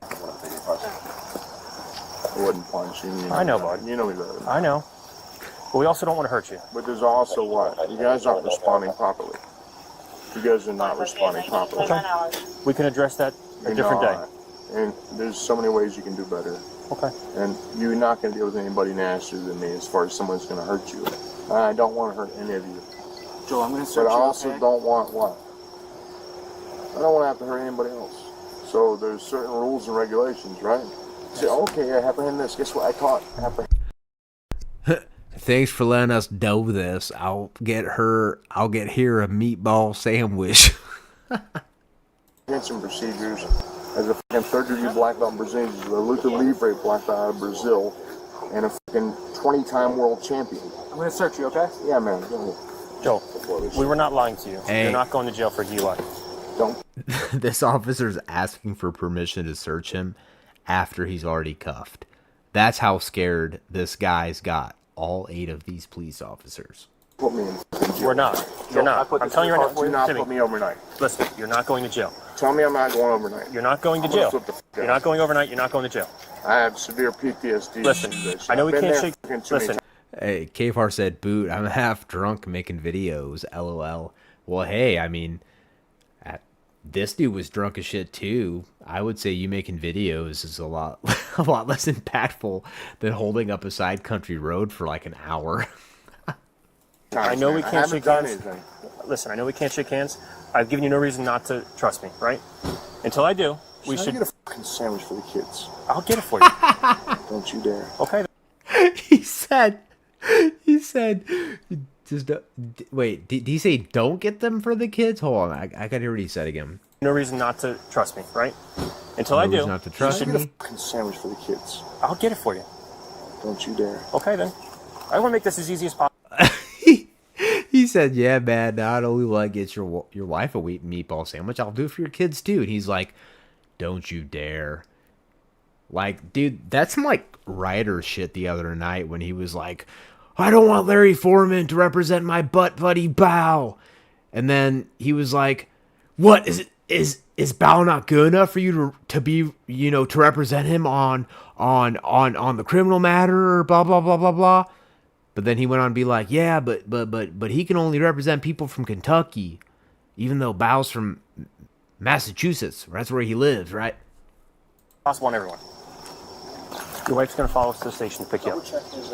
I wouldn't punch you. I know, bud. You know me better. I know. But we also don't want to hurt you. But there's also what? You guys aren't responding properly. You guys are not responding properly. Okay. We can address that a different day. And there's so many ways you can do better. Okay. And you're not going to deal with anybody nastier than me as far as someone's going to hurt you. I don't want to hurt any of you. Joe, I'm going to search But I you, also okay? don't want what? I don't want to have to hurt anybody else. So there's certain rules and regulations, right? Say, okay, I apprehend this. Guess what? I caught apprehend. Thanks for letting us do this. I'll get here a meatball sandwich. Some procedures as a fucking third-degree black belt in Brazil, a Luta Livre black belt out of Brazil, and a fucking 20-time world champion. I'm going to search you, okay? Yeah, man. Go ahead. Joe, we were not lying to you. Hey. You're not going to jail for DUI. Don't. This officer's asking for permission to search him after he's already cuffed. That's how scared this guy's got. All 8 of these police officers. Put me in jail. We're not. You're not. I'm telling you right now. Do not Timmy, put me overnight. listen, you're not going to jail. Tell me I'm not going overnight. You're not going to I'm gonna jail. flip the fuck You're out. not going overnight. You're not going to jail. I have severe PTSD. Listen, I know we I've been can't there shake. fucking too many Listen, Hey, Kfar said, boot, I'm half drunk making videos, LOL. Well, hey, I mean, this dude was drunk as shit too. I would say you making videos is a lot less impactful than holding up a side country road for like an hour. I know we I can't haven't shake done hands. anything. Listen, I know we can't shake hands. I've given you no reason not to trust me, right? Until I do, we Should I should. get a fucking sandwich for the kids? I'll get it for you. Don't you dare. Okay. he said, just wait. Did he say don't get them for the kids? Hold on, I gotta hear what he said again. No reason not to trust me, right? Until I No do, reason not to trust Should I get me. a fucking sandwich for the kids? I'll get it for you. Don't you dare. Okay then. I want to make this as easy as possible. He said, yeah, man, not only will I get your wife a wheat meatball sandwich, I'll do it for your kids too. And he's like, don't you dare. Like, dude, that's some like Ryder shit the other night when he was like, I don't want Larry Foreman to represent my butt buddy Bow. And then he was like, what is Bow not good enough for you to be, you know, to represent him on the criminal matter or blah blah blah blah blah. But then he went on to be like, yeah, but he can only represent people from Kentucky, even though Bow's from Massachusetts. That's where he lives, right? Possible on everyone. Your wife's gonna follow us to the station to pick you up.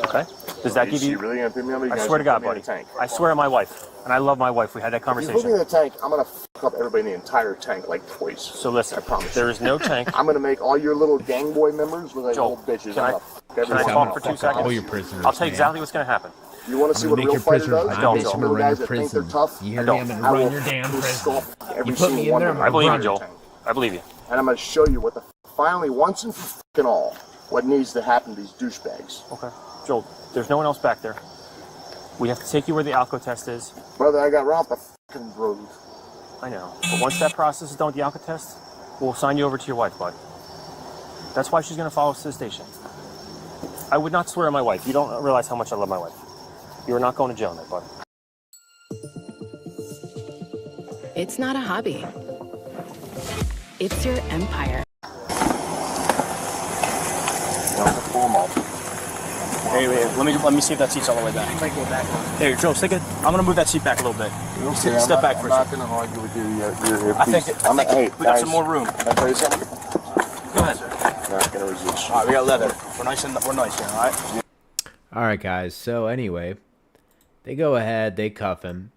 Okay? Does that give Is she you? really gonna put me on? I swear to God, buddy. I swear on my wife, and I love my wife. We had that If you put me in conversation. the tank, I'm gonna fuck up everybody in the entire tank like twice. So listen, I promise there you. is no tank. I'm gonna make all your little gang boy members look like Joel, little bitches. can I- I'm gonna fuck Can I everyone talk up. for 2 All seconds? your prisoners. I'll tell you man. exactly what's gonna happen. You want to see I'm what gonna a make real your fighter prisoners. does? don't, These Joel. I'm gonna little run guys your that think they're prison. tough. You hear I me? don't. I'm gonna I run will your damn prison. sculpt every You put me single in one there, of them. I believe you, Run. Joel. I believe you. And I'm gonna show you what the finally once and fucking all what needs to happen to these douchebags. Okay. Joel, there's no one else back there. We have to take you where the alco test is. Brother, I got right off the fucking road. I know. But once that process is done with the alco test, we'll sign you over to your wife, bud. That's why she's gonna follow us to the station. I would not swear on my wife. You don't realize how much I love my wife. You are not going to jail now, bud. It's not a hobby. It's your empire. Hey, wait, let me see if that seat's all the way back. Here, Joe, stick it. I'm gonna move that seat back a little bit. Okay, Step back for a I'm not second. gonna argue with you yet. I think hey, we got guys, some more room. Can I tell you something? Go ahead. Not gonna resist. All right, we got leather. We're nice here, all right? All right, guys. So anyway, they go ahead, they cuff him.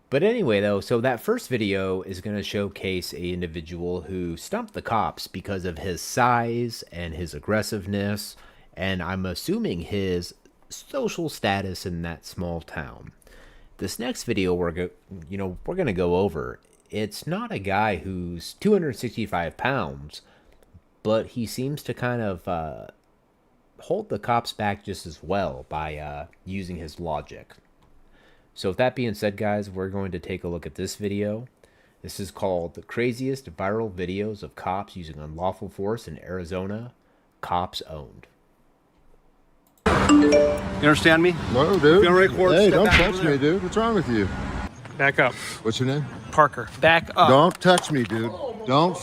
But anyway, though, so that first video is going to showcase a individual who stumped the cops because of his size and his aggressiveness, and I'm assuming his social status in that small town. This next video we're going to go over. It's not a guy who's 265 pounds, but he seems to kind of hold the cops back just as well by using his logic. So with that being said, guys, we're going to take a look at this video. This is called The Craziest Viral Videos of Cops Using Unlawful Force in Arizona, Cops Owned. You understand me? No, dude. Feel record, hey, step don't back touch over me, there. dude. What's wrong with you? Back up. What's your name? Parker. Back up. Don't touch me, dude. Don't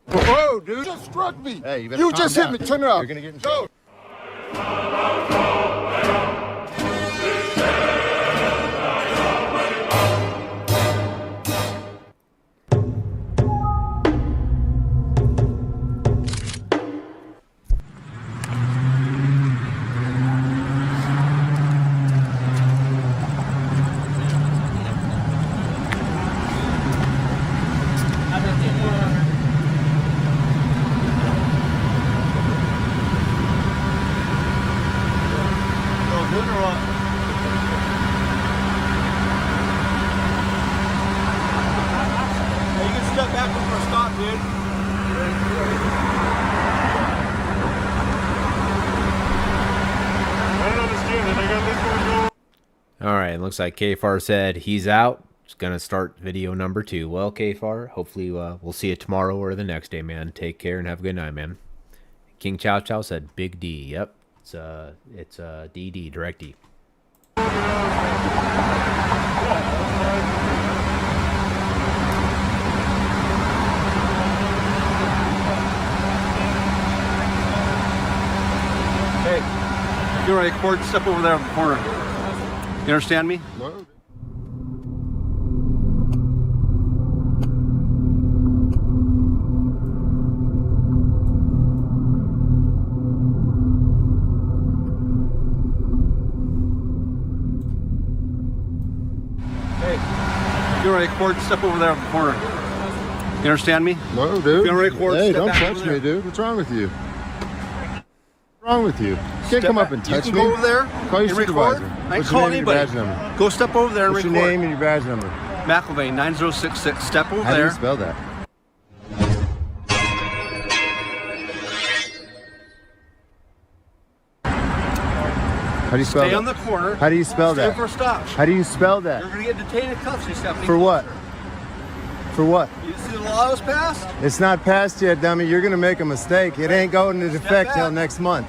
Whoa, dude. You just struck me. Hey, you just hit me. Turn around. You're gonna get in trouble. Alright, looks like KFAR said he's out. It's gonna start video number 2. Well, KFAR, hopefully we'll see you tomorrow or the next day, man. Take care and have a good night, man. King Chow Chow said Big D. Yep, it's DD, Direct D. Hey, you're right, Court. Step over there in the corner. You understand me? No. Hey, you're right, Court. Step over there in the corner. You understand me? No, dude. You're right, Court. Hey, Step don't back touch over me, there. dude. What's wrong with you? What's wrong with you? You can't Step come back. up and You touch can me. go over there Call your and record. supervisor. I ain't What's your calling name and your anybody. badge number? Go step over there and What's record. your name and your badge number? McElvain 9066. Step over How do there. you spell that? How do you spell Stay that? on the corner. How do you spell Stay that? for a stop. How do you spell that? You're gonna get detained in cuffs. You step For what? For what? You see the law was passed? It's not passed yet, dummy. You're gonna make a mistake. It ain't going into effect till next month.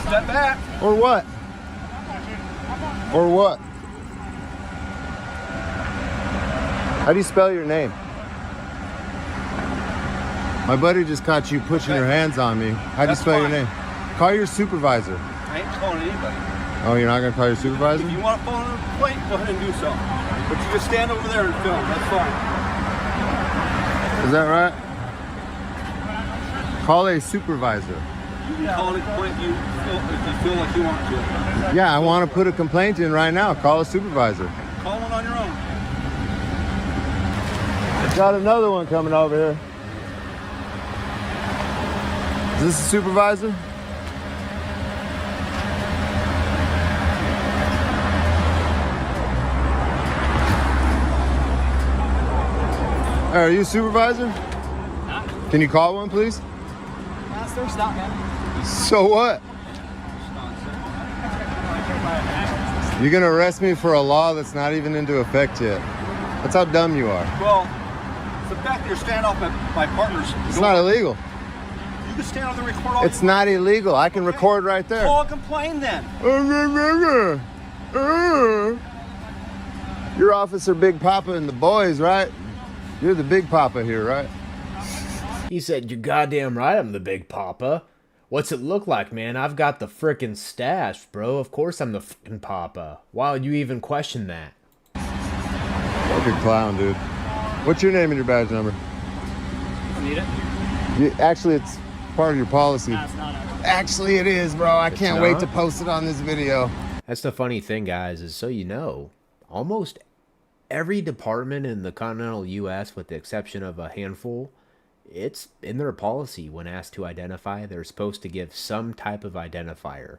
Step back. Or what? Or what? How do you spell your name? My buddy just caught you pushing your hands on me. How do you spell your name? Call your supervisor. I ain't calling anybody. Oh, you're not gonna call your supervisor? If you want to phone a complaint, go ahead and do so. But you just stand over there and film. That's fine. Is that right? Call a supervisor. You can call a complaint if you feel like you want to. Yeah, I want to put a complaint in right now. Call a supervisor. Call one on your own. Got another one coming over here. Is this a supervisor? Hey, are you a supervisor? Huh? Can you call one, please? That's their stop, man. So what? You're gonna arrest me for a law that's not even into effect yet. That's how dumb you are. Well, the fact that you're standing off my partner's It's door, not illegal. You can stand on the record all It's not illegal. I can record right there. Call a complaint then. You're Officer Big Papa and the boys, right? You're the Big Papa here, right? He said, "You're goddamn right, I'm the Big Papa." What's it look like, man? I've got the frickin' stash, bro. Of course I'm the frickin' papa. Why would you even question that? Fucking clown, dude. What's your name and your badge number? Need it? Actually, it's part of your policy. Nah, it's not. Actually, it is, bro. I can't not? wait to post it on this video. That's the funny thing, guys, is so you know, almost every department in the continental U.S., with the exception of a handful, it's in their policy when asked to identify, they're supposed to give some type of identifier.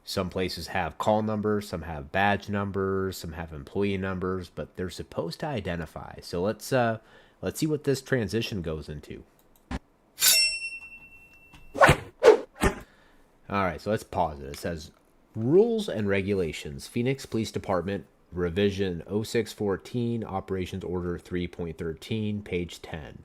Some places have call numbers, some have badge numbers, some have employee numbers, but they're supposed to identify. So let's see what this transition goes into. All right, so let's pause it. It says, Rules and Regulations, Phoenix Police Department, Revision 0614, Operations Order 3.13, page 10.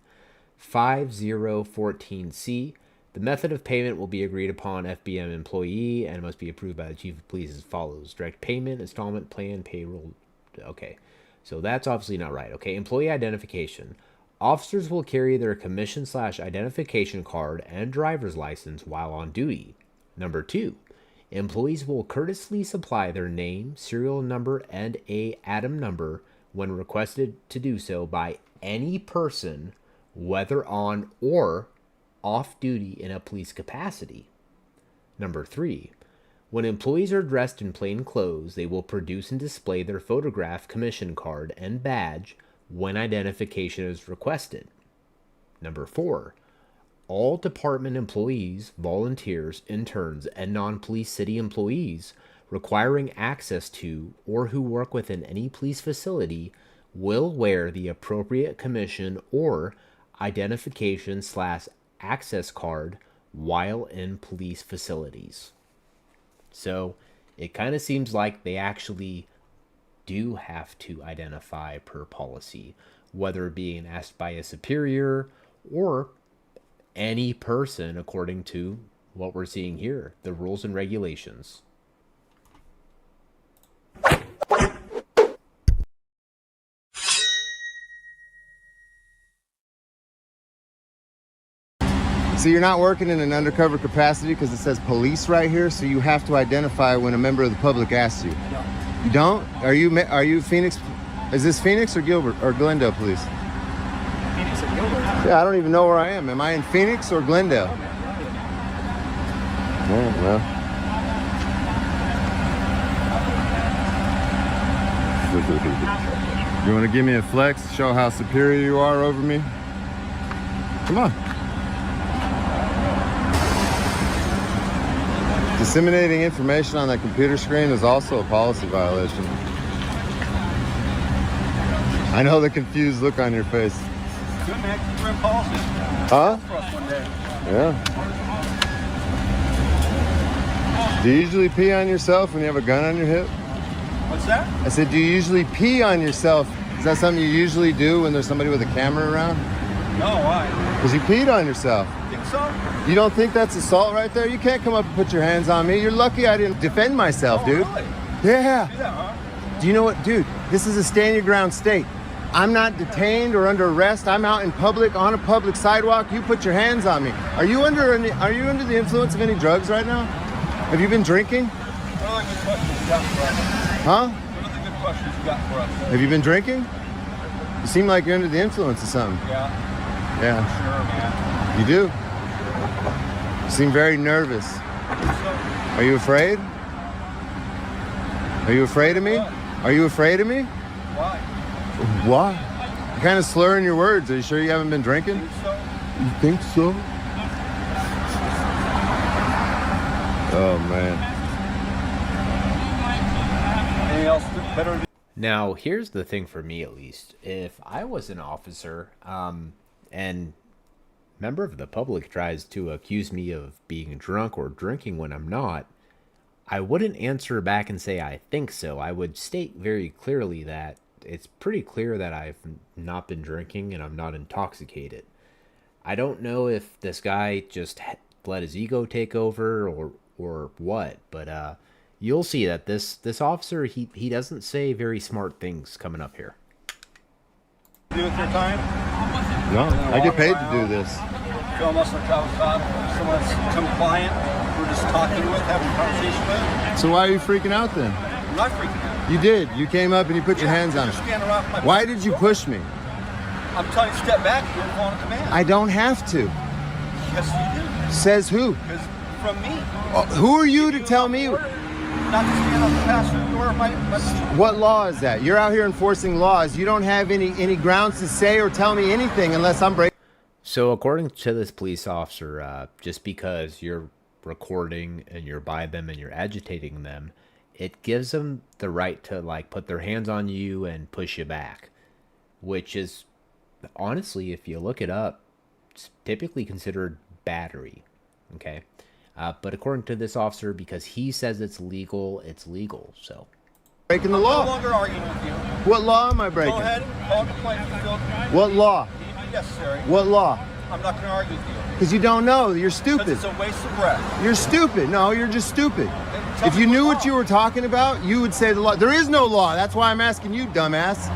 5014C. The method of payment will be agreed upon FBM employee and must be approved by the Chief of Police as follows. Direct payment, installment plan, payroll. Okay, so that's obviously not right. Okay, employee identification. Officers will carry their commission/identification card and driver's license while on duty. Number 2, employees will courteously supply their name, serial number, and a ATM number when requested to do so by any person, whether on or off duty in a police capacity. Number 3, when employees are dressed in plain clothes, they will produce and display their photograph, commission card, and badge when identification is requested. Number 4, all department employees, volunteers, interns, and non-police city employees requiring access to or who work within any police facility will wear the appropriate commission or identification/access card while in police facilities. So it kind of seems like they actually do have to identify per policy, whether being asked by a superior or any person, according to what we're seeing here, the rules and regulations. So you're not working in an undercover capacity because it says police right here, so you have to identify when a member of the public asks you. You don't? Are you Phoenix? Is this Phoenix or Gilbert or Glendale police? Phoenix or Gilbert? Yeah, I don't even know where I am. Am I in Phoenix or Glendale? Yeah, well. You want to give me a flex, show how superior you are over me? Come on. Disseminating information on that computer screen is also a policy violation. I know the confused look on your face. Good man, you're in policy. Huh? For us one day. Yeah. Do you usually pee on yourself when you have a gun on your hip? What's that? I said, do you usually pee on yourself? Is that something you usually do when there's somebody with a camera around? No, why? Because you peed on yourself. Think so? You don't think that's assault right there? You can't come up and put your hands on me. You're lucky I didn't defend myself, dude. Really? Yeah. Do that, huh? Do you know what, dude? This is a stand your ground state. I'm not detained or under arrest. I'm out in public on a public sidewalk. You put your hands on me. Are you under the influence of any drugs right now? Have you been drinking? What are the good questions you got for us? Huh? What are the good questions you got for us? Have you been drinking? You seem like you're under the influence of something. Yeah. Yeah. Sure, man. You do. You seem very nervous. Are you afraid? Are you afraid of me? Are you afraid of me? Why? Why? You're kind of slurring your words. Are you sure you haven't been drinking? You think so? Oh, man. Anything else better? Now, here's the thing for me, at least. If I was an officer, and member of the public tries to accuse me of being drunk or drinking when I'm not, I wouldn't answer back and say I think so. I would state very clearly that it's pretty clear that I've not been drinking and I'm not intoxicated. I don't know if this guy just let his ego take over or what, but you'll see that this officer, he doesn't say very smart things coming up here. Do with your time? No, I get paid to do this. feel almost like I was someone that's compliant. We're just talking with, having a conversation with. So why are you freaking out then? I'm not freaking out. You did. You came up and you put your hands on me. Why did you push me? I'm telling you to step back. You're following command. I don't have to. Yes, you do. Says who? Because from me. Who are you to tell me? Not to stand on the passenger door of my What law is that? You're out here enforcing laws. You don't have any grounds to say or tell me anything unless I'm breaking. So according to this police officer, just because you're recording and you're by them and you're agitating them, it gives them the right to like put their hands on you and push you back, which is honestly, if you look it up, it's typically considered battery. Okay. But according to this officer, because he says it's legal, so. Breaking the law. I'm no longer arguing with you. What law am I breaking? Go ahead, call a complaint if you feel What law? necessary. What law? I'm not going to argue with you. Because you don't know. You're stupid. It's a waste of breath. You're stupid. No, you're just stupid. If you knew what you were talking about, you would say the law. There is no law. That's why I'm asking you, dumbass.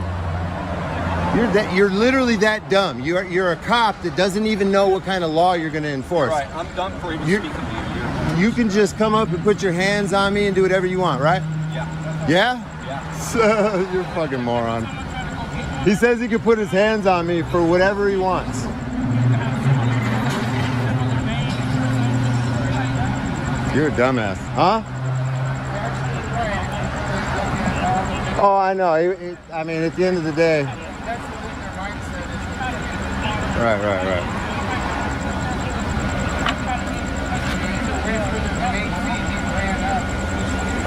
You're literally that dumb. You're a cop that doesn't even know what kind of law you're going to enforce. Right, I'm done for even speaking to you. You can just come up and put your hands on me and do whatever you want, right? Yeah. Yeah? Yeah. You're a fucking moron. He says he can put his hands on me for whatever he wants. You're a dumbass, huh? Oh, I know. I mean, at the end of the day. Right.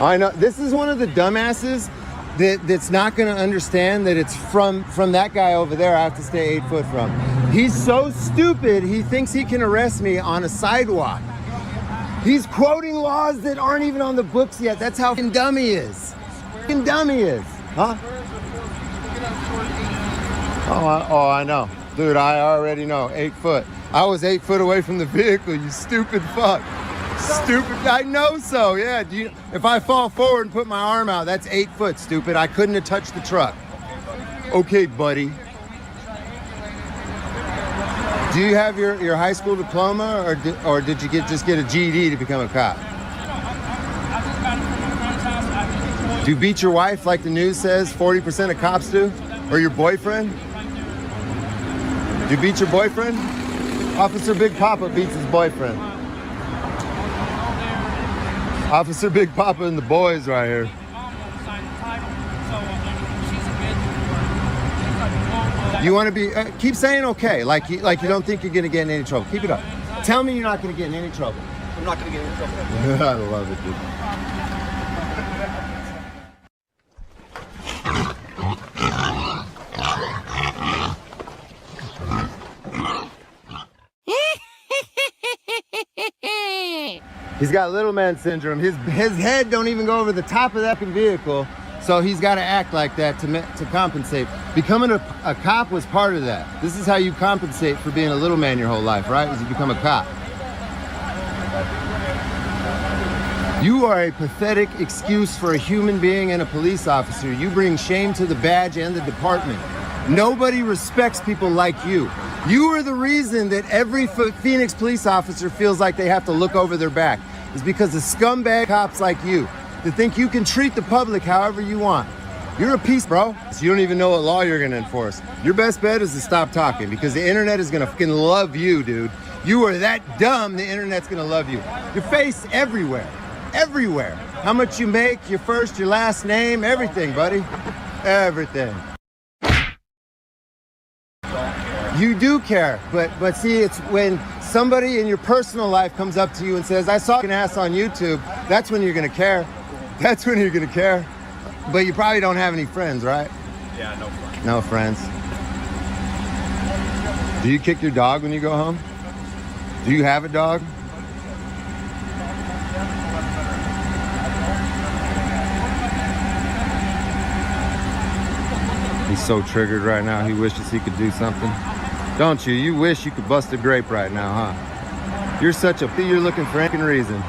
I know. This is one of the dumbasses that's not going to understand that it's from that guy over there I have to stay 8 foot from. He's so stupid, he thinks he can arrest me on a sidewalk. He's quoting laws that aren't even on the books yet. That's how fucking dumb he is. Fucking dumb he is. Huh? Oh, I know. Dude, I already know. 8 foot. I was 8 foot away from the vehicle, you stupid fuck. Stupid. I know so, yeah. If I fall forward and put my arm out, that's 8 foot, stupid. I couldn't have touched the truck. Okay, buddy. Do you have your high school diploma, or did you just get a GED to become a cop? Do you beat your wife like the news says 40% of cops do? Or your boyfriend? Do you beat your boyfriend? Officer Big Papa beats his boyfriend. Officer Big Papa and the boys right here. You want to be, keep saying okay, like you don't think you're going to get in any trouble. Keep it up. Tell me you're not going to get in any trouble. I'm not going to get in trouble. I love it, dude. He's got little man syndrome. His head don't even go over the top of that vehicle, so he's got to act like that to compensate. Becoming a cop was part of that. This is how you compensate for being a little man your whole life, right? Is you become a cop. You are a pathetic excuse for a human being and a police officer. You bring shame to the badge and the department. Nobody respects people like you. You are the reason that every Phoenix police officer feels like they have to look over their back. It's because of scumbag cops like you that think you can treat the public however you want. You're a piece, bro. So you don't even know what law you're gonna enforce. Your best bet is to stop talking, because the internet is gonna fucking love you, dude. You are that dumb, the internet's gonna love you. Your face everywhere, everywhere. How much you make, your first, your last name, everything, buddy. Everything. You do care, but see, it's when somebody in your personal life comes up to you and says, I saw an ass on YouTube, that's when you're gonna care. That's when you're gonna care. But you probably don't have any friends, right? Yeah, no friends. No friends. Do you kick your dog when you go home? Do you have a dog? He's so triggered right now, he wishes he could do something. Don't you? You wish you could bust a grape right now, huh? You're such a... You're looking for any reason.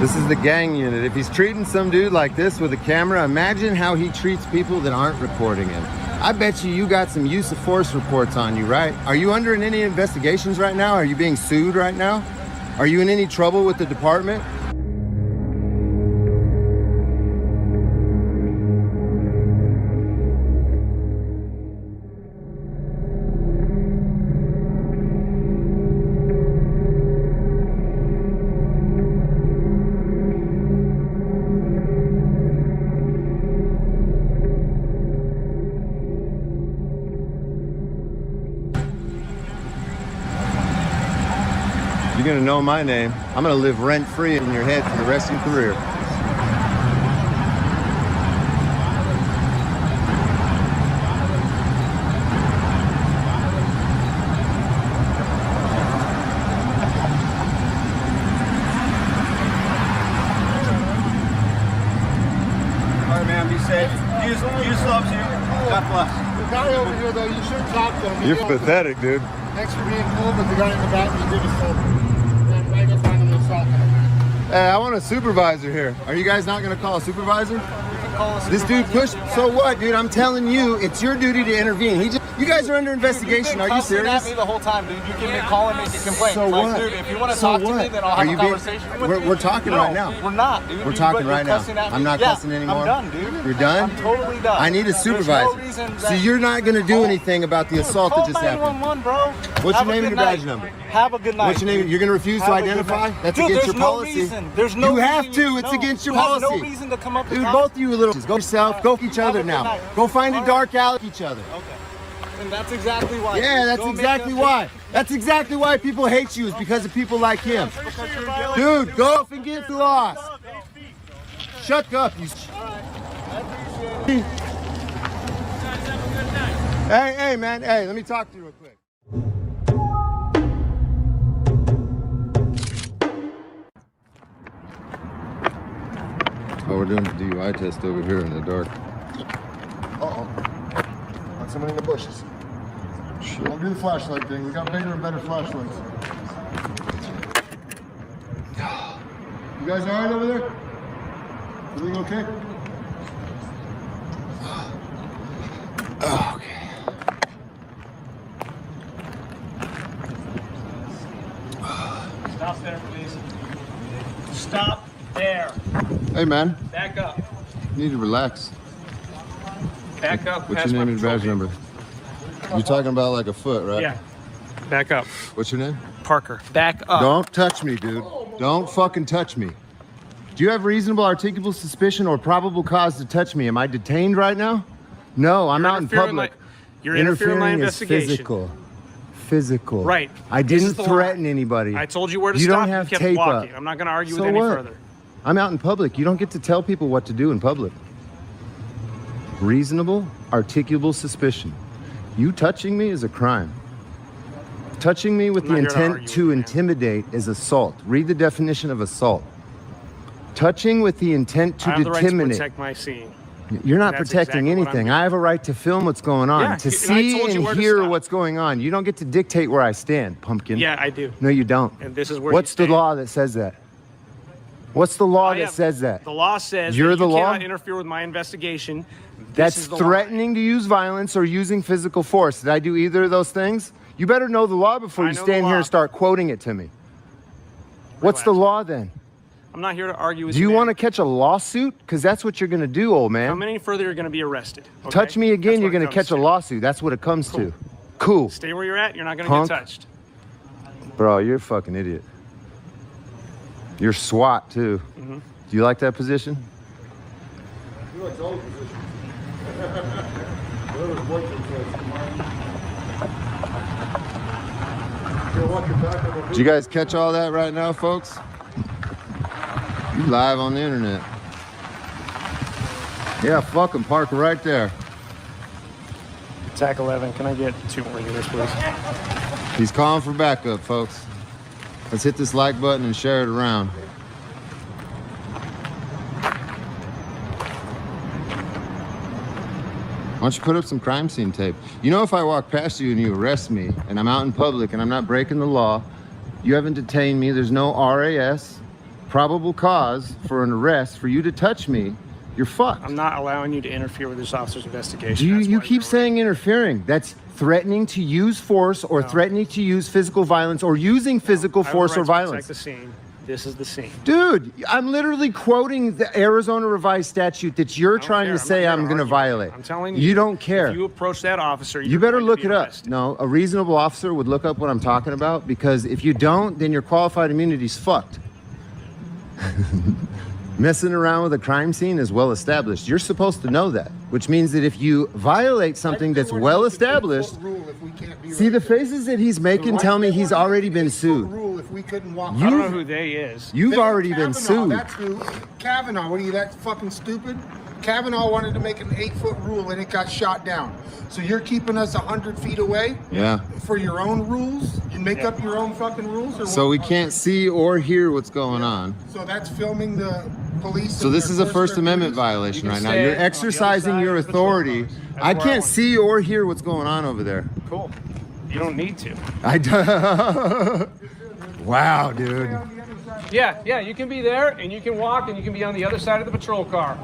This is the gang unit. If he's treating some dude like this with a camera, imagine how he treats people that aren't recording him. I bet you got some use of force reports on you, right? Are you under in any investigations right now? Are you being sued right now? Are you in any trouble with the department? You're gonna know my name. I'm gonna live rent-free in your head for the rest of your career. All right, man, be safe. Jesus loves you. God bless. The guy over here, though, you should talk to him. You're pathetic, dude. Thanks for being cool, but the guy in the back, you did assault. Right up on the assault. Hey, I want a supervisor here. Are you guys not gonna call a supervisor? This dude pushed. So what, dude? I'm telling you, it's your duty to intervene. You guys are under investigation. Are you serious? At me the whole time, dude. You can call and make a complaint. So like, what? Dude, if you want to talk to me, then I'll have a conversation with you. We're talking right now. We're not, dude. We're talking right now. I'm not cussing anymore. I'm done, dude. You're done? I'm totally done. I need a supervisor. So you're not gonna do anything about the assault that just happened. 911, bro. What's your name and your badge number? Have a good night. What's your name? You're gonna refuse to identify? That's against your policy. There's no You have reason. to. It's against your You have policy. no reason to come up to Dude, town. both of you little. Go yourself. Go each other now. Go find a dark alley. Each other. Okay. And that's exactly why. Yeah, that's exactly why. That's exactly why people hate you, is because of people like him. Dude, go off and get lost. Shut up, you. Hey, man. Hey, let me talk to you real quick. Oh, we're doing the DUI test over here in the dark. Uh-oh. Got someone in the bushes. Shit. Don't do the flashlight thing. We got bigger and better flashlights. You guys all right over there? Everything okay? Oh, okay. Stop there, please. Stop there. Hey, man. Back up. You need to relax. Back up. What's your name and badge number? You're talking about like a foot, right? Yeah. Back up. What's your name? Parker. Back up. Don't touch me, dude. Don't fucking touch me. Do you have reasonable articulable suspicion or probable cause to touch me? Am I detained right now? No, I'm out in public. You're interfering in my investigation. Physical. Physical. Right. I didn't threaten anybody. I told you where to you stop. Don't have you kept tape walking. up. I'm not going to argue So with any what? further. I'm out in public. You don't get to tell people what to do in public. Reasonable articulable suspicion. You touching me is a crime. Touching me with the intent to intimidate is assault. Read the definition of assault. Touching with the intent to I have the right to intimidate. protect my scene. You're not That's protecting exactly what I'm anything. doing. I have a right to film what's going on, Yeah, to and I see told you and where to hear stop. what's going on. You don't get to dictate where I stand, pumpkin. Yeah, I do. No, you don't. And this is where What's the law that says that? What's the law that says that? The law says You're that the you law? cannot interfere with my investigation. That's is the threatening to use violence or using physical force. Did I do either of those things? You better know the law before I you know the stand here law. and start quoting it to me. What's the law then? I'm not here to argue with Do you. you want to catch a lawsuit? Because that's what you're going to do, old man. How many further you're going to be arrested? Okay? Touch me again, That's you're what it going to comes catch a lawsuit. That's what it comes to. Cool. Stay where you're at. You're not going to Punk. get touched. Bro, you're a fucking idiot. You're SWAT, too. Mm-hmm. Do you like that position? He likes all the positions. Whatever his boyfriend says. You'll watch your back on the Did you guys catch all that right now, folks? You live on the internet. Yeah, fucking Parker right there. TAC 11, can I get 2 more units, please? He's calling for backup, folks. Let's hit this like button and share it around. Why don't you put up some crime scene tape? You know, if I walk past you and you arrest me and I'm out in public and I'm not breaking the law, you haven't detained me, there's no RAS, probable cause for an arrest for you to touch me, you're fucked. I'm not allowing you to interfere with this officer's investigation. You keep saying interfering. That's threatening to use force or threatening to use physical violence or using physical force or violence. Protect the scene. This is the scene. Dude, I'm literally quoting the Arizona revised statute that you're trying to say I'm going to violate. I'm telling you. You don't care. If you approach that officer, you better look it up. No, a reasonable officer would look up what I'm talking about, because if you don't, then your qualified immunity's fucked. Messing around with a crime scene is well established. You're supposed to know that, which means that if you violate something that's well established, see the faces that he's making tell me he's already been sued. If we couldn't walk. I don't know who they is. You've already been sued. That's who. Kavanaugh. What are you, that fucking stupid? Kavanaugh wanted to make an 8-foot rule and it got shot down. So you're keeping us 100 feet away? Yeah. For your own rules? You make up your own fucking rules? Or So what? we can't see or hear what's going on. So that's filming the police. So this is a First Amendment violation right now. You're exercising your authority. I can't see or hear what's going on over there. Cool. You don't need to. I do. Wow, dude. Yeah, you can be there, and you can walk, and you can be on the other side of the patrol car.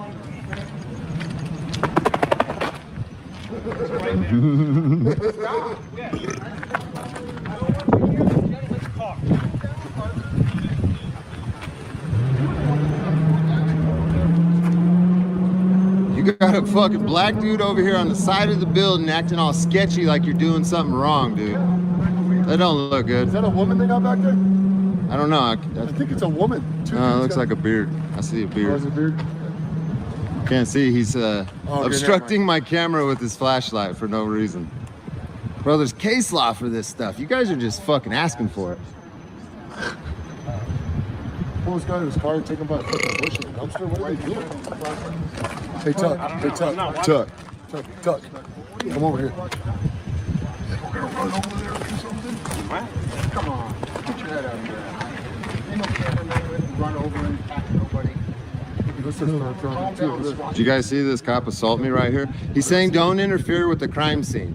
You got a fucking black dude over here on the side of the building acting all sketchy like you're doing something wrong, dude. That don't look good. Is that a woman they got back there? I don't know. I think it's a woman. It looks like a beard. I see a beard. Oh, is it a beard? Can't see. He's okay, obstructing my camera with his flashlight for no reason. Bro, there's case law for this stuff. You guys are just fucking asking for it. Almost got in his car and taken by a fucking bush in the dumpster. What are they doing? Hey, Tuck. Come over here. We're gonna run over there or something. Come on. Get your head out of here. Ain't no cameraman run over and attack nobody. Did you guys see this cop assault me right here? He's saying don't interfere with the crime scene.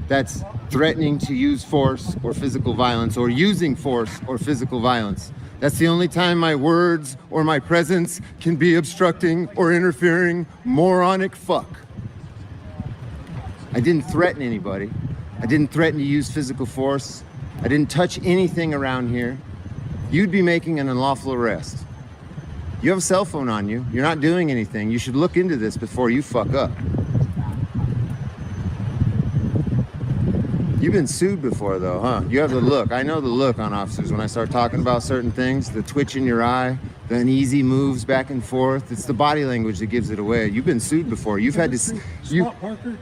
That's threatening to use force or physical violence or using force or physical violence. That's the only time my words or my presence can be obstructing or interfering. Moronic fuck. I didn't threaten anybody. I didn't threaten to use physical force. I didn't touch anything around here. You'd be making an unlawful arrest. You have a cell phone on you. You're not doing anything. You should look into this before you fuck up. You've been sued before though, huh? You have the look. I know the look on officers when I start talking about certain things, the twitch in your eye, the uneasy moves back and forth. It's the body language that gives it away. You've been sued before. You've had to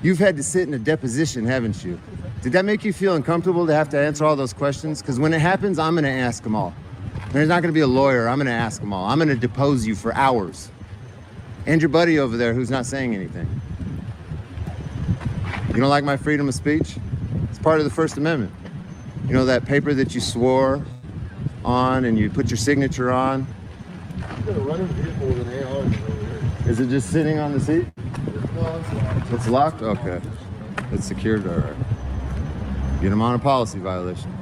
you've had to sit in a deposition, haven't you? Did that make you feel uncomfortable to have to answer all those questions? Because when it happens, I'm going to ask them all. There's not going to be a lawyer. I'm going to ask them all. I'm going to depose you for hours. And your buddy over there who's not saying anything. You don't like my freedom of speech? It's part of the First Amendment. You know that paper that you swore on and you put your signature on? Is it just sitting on the seat? It's locked? Okay. It's secured, all right. Get him on a policy violation.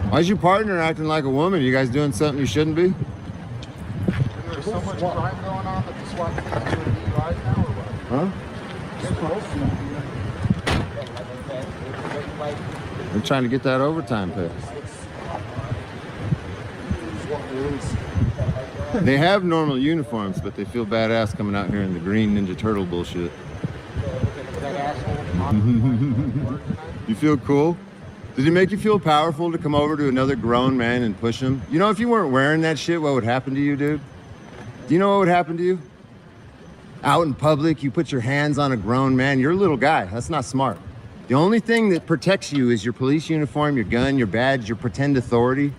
Why's your partner acting like a woman? You guys doing something you shouldn't be? There's so much crime going on that the SWAT team is doing DUIs now, or what? Huh? They're trying to get that overtime pay. They have normal uniforms, but they feel badass coming out here in the green Ninja Turtle bullshit. You feel cool? Did it make you feel powerful to come over to another grown man and push him? You know, if you weren't wearing that shit, what would happen to you, dude? Do you know what would happen to you? Out in public, you put your hands on a grown man. You're a little guy. That's not smart. The only thing that protects you is your police uniform, your gun, your badge, your pretend authority.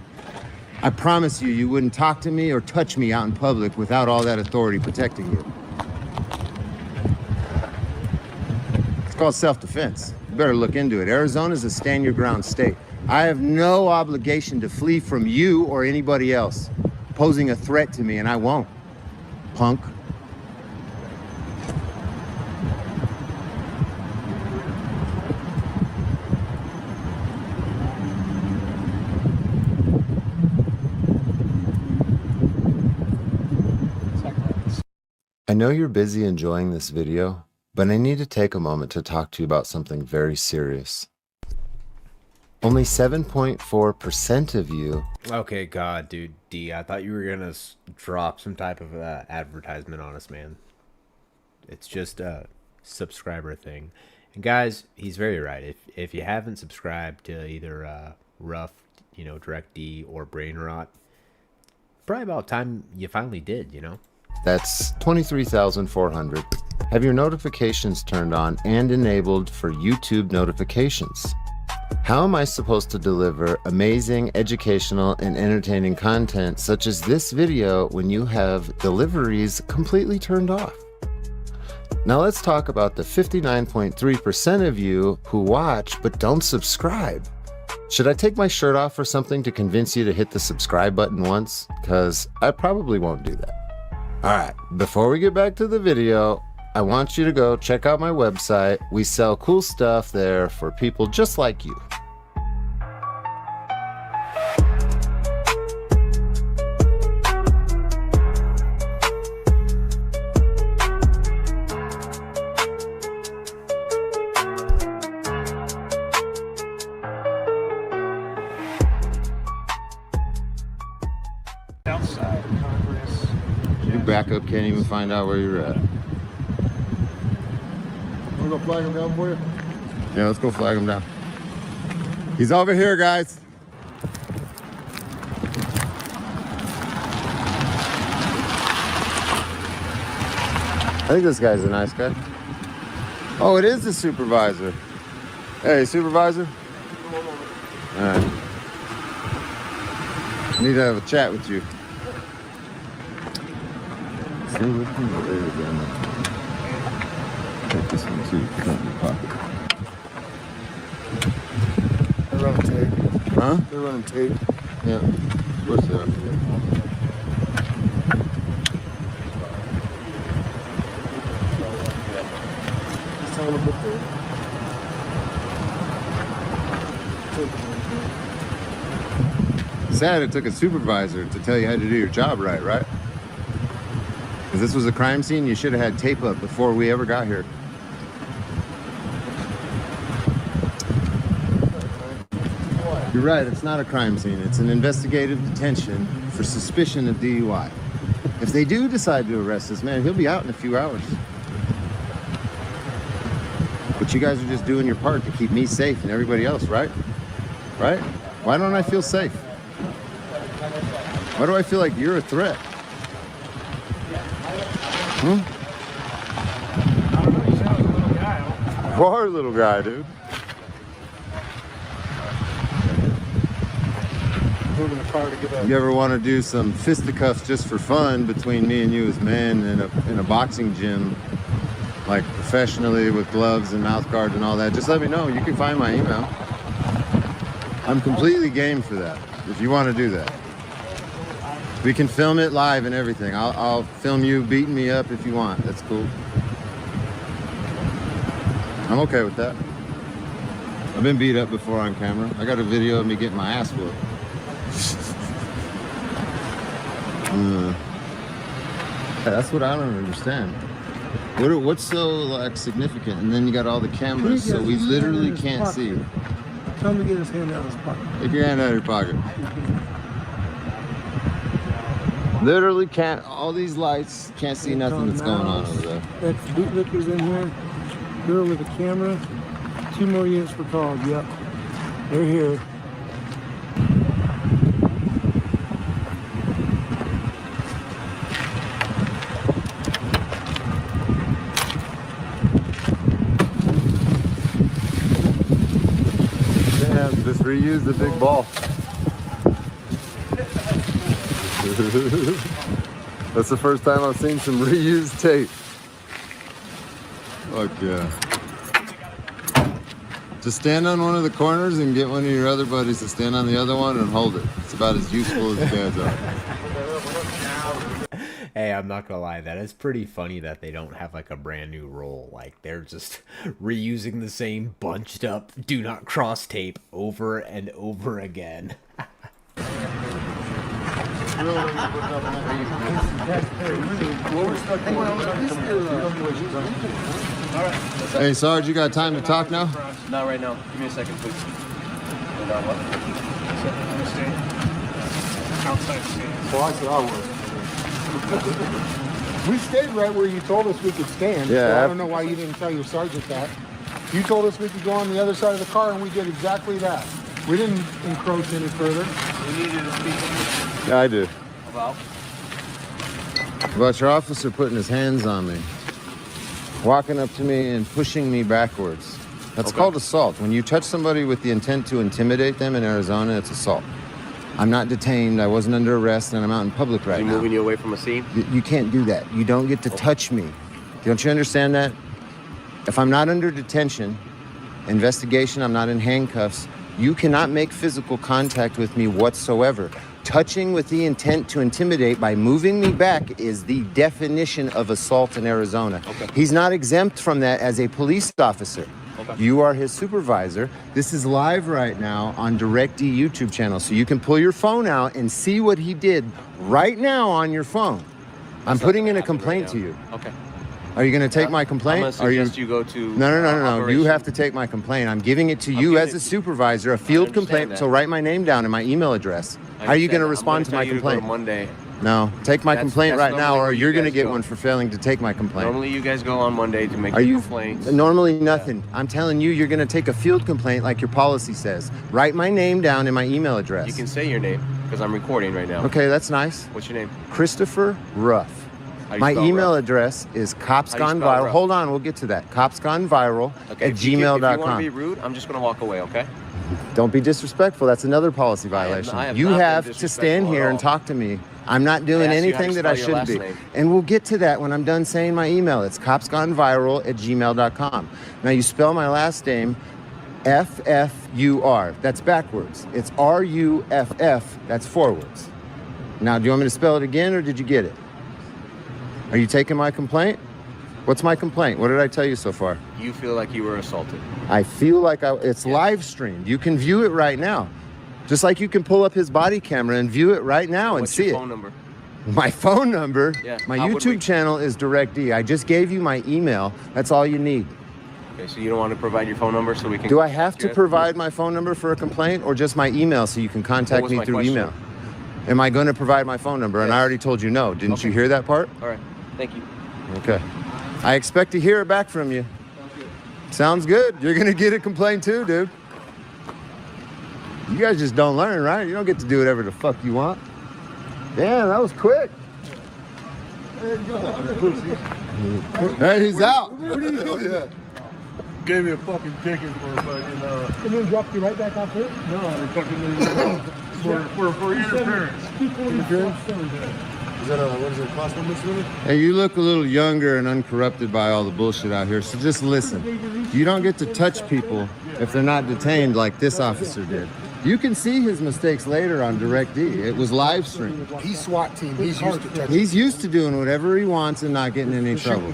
I promise you, you wouldn't talk to me or touch me out in public without all that authority protecting you. It's called self-defense. You better look into it. Arizona's a stand-your-ground state. I have no obligation to flee from you or anybody else posing a threat to me, and I won't, punk. know you're busy enjoying this video, but I need to take a moment to talk to you about something very serious. Only 7.4% of you... Okay, God, dude, D, I thought you were gonna drop some type of advertisement on us, man. It's just a subscriber thing. And guys, he's very right. If you haven't subscribed to either Rough, Direct D, or Brain Rot, probably about time you finally did, That's 23,400. Have your notifications turned on and enabled for YouTube notifications. How am I supposed to deliver amazing, educational, and entertaining content such as this video when you have deliveries completely turned off? Now let's talk about the 59.3% of you who watch but don't subscribe. Should I take my shirt off or something to convince you to hit the subscribe button once? Because I probably won't do that. Alright, before we get back to the video, I want you to go check out my website. We sell cool stuff there for people just like you. Outside Congress. Your backup can't even find out where you're at. Wanna go flag him down for you? Yeah, let's go flag him down. He's over here, guys. I think this guy's a nice guy. Oh, it is the supervisor. Hey, supervisor. All right. I need to have a chat with you. See, which one's there again? Take this one too. Put it in your pocket. They're running tape. Huh? They're running tape. Yeah. Of course they are. Just tell them to put the... Sad it took a supervisor to tell you how to do your job right? Because this was a crime scene, you should have had tape up before we ever got here. You're right, it's not a crime scene. It's an investigative detention for suspicion of DUI. If they do decide to arrest this man, he'll be out in a few hours. But you guys are just doing your part to keep me safe and everybody else, right? Right? Why don't I feel safe? Why do I feel like you're a threat? Hmm? I don't know, you sound like a little guy. You are a little guy, dude. Moving the car to get up. You ever want to do some fisticuffs just for fun between me and you as men in a boxing gym, like professionally with gloves and mouth guards and all that, just let me know. You can find my email. I'm completely game for that, if you want to do that. We can film it live and everything. I'll film you beating me up if you want. That's cool. I'm okay with that. I've been beat up before on camera. I got a video of me getting my ass whooped. That's what I don't understand. What's so like significant? And then you got all the cameras, so we literally can't see. Tell him to get his hand out of his pocket. Take your hand out of your pocket. Literally can't, all these lights, can't see nothing that's going on over there. That's bootlickers in here. Girl with a camera. 2 more units were called, yep. They're here. Damn, just reuse the big ball. That's the first time I've seen some reused tape. Fuck yeah. Just stand on one of the corners and get one of your other buddies to stand on the other one and hold it. It's about as useful as dads are. Hey, I'm not gonna lie, that is pretty funny that they don't have like a brand new roll. Like they're just reusing the same bunched up do not cross tape over and over again. And Hey, Sarge, you got time to talk now? Not right now. Give me a second, please. Hold on, what? Outside stand. So I said I was. We stayed right where you told us we could stand. Yeah. So I don't know why you didn't tell your sergeant that. You told us we could go on the other side of the car, and we did exactly that. We didn't encroach any further. We needed to speak. Yeah, I do. About? About your officer putting his hands on me, walking up to me and pushing me backwards. That's called assault. When you touch somebody with the intent to intimidate them in Arizona, it's assault. I'm not detained. I wasn't under arrest, and I'm out in public right now. Moving you away from a scene? You can't do that. You don't get to touch me. Don't you understand that? If I'm not under detention, investigation, I'm not in handcuffs, you cannot make physical contact with me whatsoever. Touching with the intent to intimidate by moving me back is the definition of assault in Arizona. He's not exempt from that as a police officer. You are his supervisor. This is live right now on DirectD YouTube channel, so you can pull your phone out and see what he did right now on your phone. I'm putting in a complaint to you. Okay. Are you going to take my complaint? I'm going to suggest you go to... No. You have to take my complaint. I'm giving it to you as a supervisor, a field complaint. So write my name down and my email address. How are you going to respond to my complaint? Monday. No, take my complaint right now, or you're going to get one for failing to take my complaint. Normally you guys go on Monday to make complaints. Normally nothing. I'm telling you, you're going to take a field complaint like your policy says. Write my name down and my email address. You can say your name, because I'm recording right now. Okay, that's nice. What's your name? Christopher Ruff. My email address is copsgoneviral. Hold on, we'll get to that. Copsgoneviral at gmail.com. If you want to be rude, I'm just going to walk away, okay? Don't be disrespectful. That's another policy violation. You have to stand here and talk to me. I'm not doing anything that I shouldn't be. And we'll get to that when I'm done saying my email. It's copsgoneviral at gmail.com. Now, you spell my last name F-F-U-R. That's backwards. It's R-U-F-F. That's forwards. Now, do you want me to spell it again, or did you get it? Are you taking my complaint? What's my complaint? What did I tell you so far? You feel like you were assaulted. I feel like it's live streamed. You can view it right now. Just like you can pull up his body camera and view it right now and see it. What's your phone number? My phone number? Yeah. My YouTube channel is DirectD. I just gave you my email. That's all you need. Okay, so you don't want to provide your phone number so we can... Do I have to provide my phone number for a complaint, or just my email so you can contact me through email? Am I going to provide my phone number? And I already told you no. Didn't you hear that part? All right. Thank you. Okay. I expect to hear it back from you. Sounds good. You're going to get a complaint too, dude. You guys just don't learn, right? You don't get to do whatever the fuck you want. Damn, that was quick. Hey, he's out. What did he do? Yeah. Gave me a fucking ticket for fucking, And then dropped you right back off there? no, they fucking, for interference. Is that what is it, class 1 misdemeanor? Hey, you look a little younger and uncorrupted by all the bullshit out here, so just listen. You don't get to touch people if they're not detained like this officer did. You can see his mistakes later on DirectD. It was live streamed. He's SWAT team. He's used to touching. He's used to doing whatever he wants and not getting in any trouble.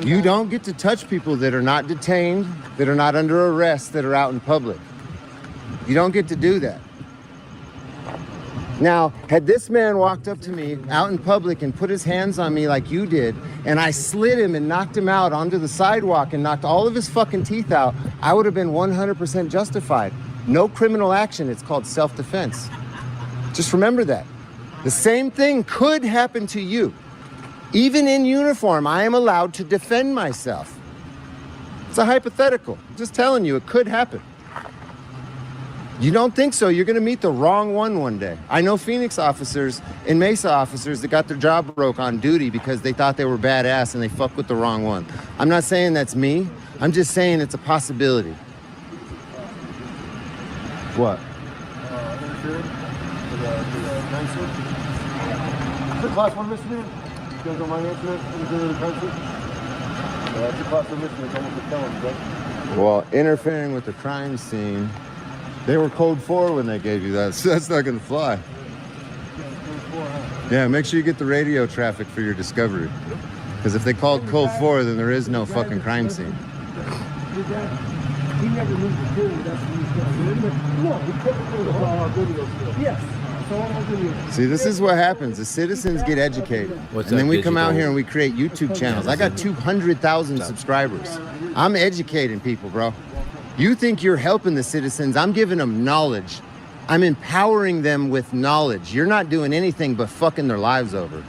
You don't get to touch people that are not detained, that are not under arrest, that are out in public. You don't get to do that. Now, had this man walked up to me out in public and put his hands on me like you did, and I slid him and knocked him out onto the sidewalk and knocked all of his fucking teeth out, I would have been 100% justified. No criminal action. It's called self-defense. Just remember that. The same thing could happen to you. Even in uniform, I am allowed to defend myself. It's a hypothetical. I'm just telling you, it could happen. You don't think so? You're going to meet the wrong one day. I know Phoenix officers and Mesa officers that got their job broke on duty because they thought they were badass and they fucked with the wrong one. I'm not saying that's me. I'm just saying it's a possibility. What? Interference with the crime scene. It's a class 1 misdemeanor. You guys don't mind answering that? Interfering with the crime scene? It's a class 1 misdemeanor. It's almost a felony, right? Well, interfering with the crime scene. They were code 4 when they gave you that, so that's not going to fly. Yeah, make sure you get the radio traffic for your discovery. Because if they called code 4, then there is no fucking crime scene. He never moved the tool. That's what he's done. No, he kept it for the whole video. Yes. See, this is what happens. The citizens get educated. What's and then that we come out digital- here and we create YouTube channels. I got 200,000 subscribers. I'm educating people, bro. You think you're helping the citizens. I'm giving them knowledge. I'm empowering them with knowledge. You're not doing anything but fucking their lives over.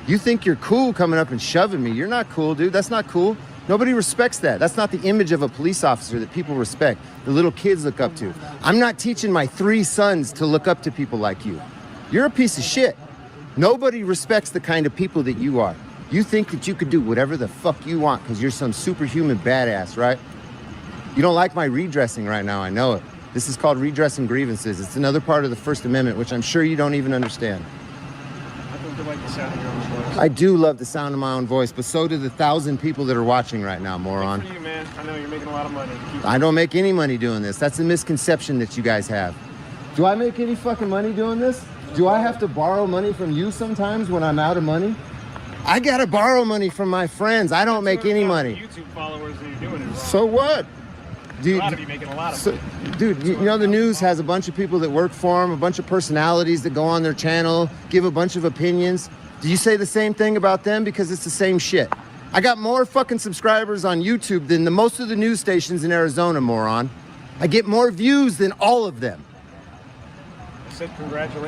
You think you're cool coming up and shoving me. You're not cool, dude. That's not cool. Nobody respects that. That's not the image of a police officer that people respect, the little kids look up to. I'm not teaching my 3 sons to look up to people like you. You're a piece of shit. Nobody respects the kind of people that you are. You think that you could do whatever the fuck you want because you're some superhuman badass, right? You don't like my redressing right now, I know it. This is called redressing grievances. It's another part of the First Amendment, which I'm sure you don't even understand. I don't like the sound of your own voice. I do love the sound of my own voice, but so do the 1,000 people that are watching right now, moron. Good for you, man. I know you're making a lot of money. I don't make any money doing this. That's a misconception that you guys have. Do I make any fucking money doing this? Do I have to borrow money from you sometimes when I'm out of money? I gotta borrow money from my friends. I don't make any money. YouTube followers and you're doing it wrong. So what? You ought to be making a lot of money. Dude, you know the news has a bunch of people that work for them, a bunch of personalities that go on their channel, give a bunch of opinions. Do you say the same thing about them? Because it's the same shit. I got more fucking subscribers on YouTube than most of the news stations in Arizona, moron. I get more views than all of them. I said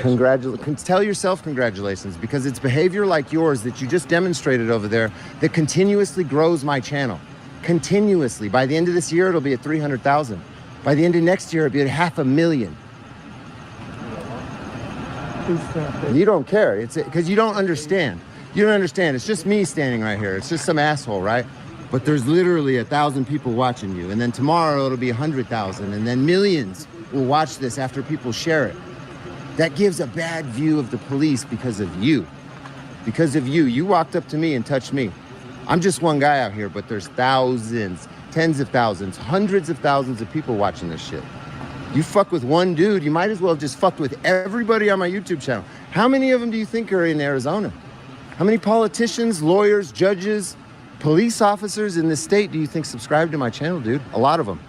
congratulations. Tell yourself congratulations, because it's behavior like yours that you just demonstrated over there that continuously grows my channel. Continuously. By the end of this year, it'll be at 300,000. By the end of next year, it'll be at 500,000. You don't care. It's because you don't understand. You don't understand. It's just me standing right here. It's just some asshole, right? But there's literally 1,000 people watching you. And then tomorrow it'll be 100,000. And then millions will watch this after people share it. That gives a bad view of the police because of you. Because of you. You walked up to me and touched me. I'm just one guy out here, but there's thousands, tens of thousands, hundreds of thousands of people watching this shit. You fuck with one dude, you might as well have just fucked with everybody on my YouTube channel. How many of them do you think are in Arizona? How many politicians, lawyers, judges, police officers in this state do you think subscribe to my channel, dude? A lot of them.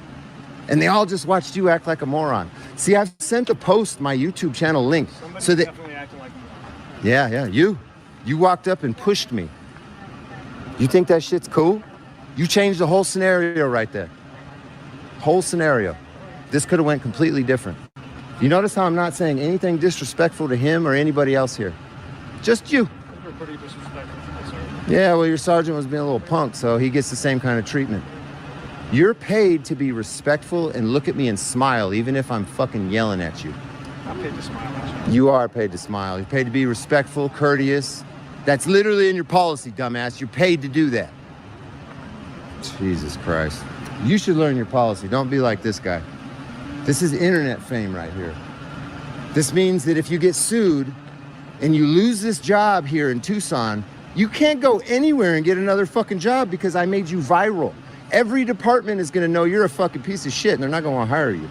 And they all just watched you act like a moron. See, I've sent a post my YouTube channel link. Somebody's so that definitely acting like a moron. Yeah, you walked up and pushed me. You think that shit's cool? You changed the whole scenario right there. Whole scenario. This could have went completely different. You notice how I'm not saying anything disrespectful to him or anybody else here. Just you. You're pretty disrespectful to my sergeant. Yeah, well, your sergeant was being a little punk, so he gets the same kind of treatment. You're paid to be respectful and look at me and smile, even if I'm fucking yelling at you. I'm paid to smile at you. You are paid to smile. You're paid to be respectful, courteous. That's literally in your policy, dumbass. You're paid to do that. Jesus Christ. You should learn your policy. Don't be like this guy. This is internet fame right here. This means that if you get sued and you lose this job here in Tucson, you can't go anywhere and get another fucking job because I made you viral. Every department is gonna know you're a fucking piece of shit and they're not gonna wanna hire you.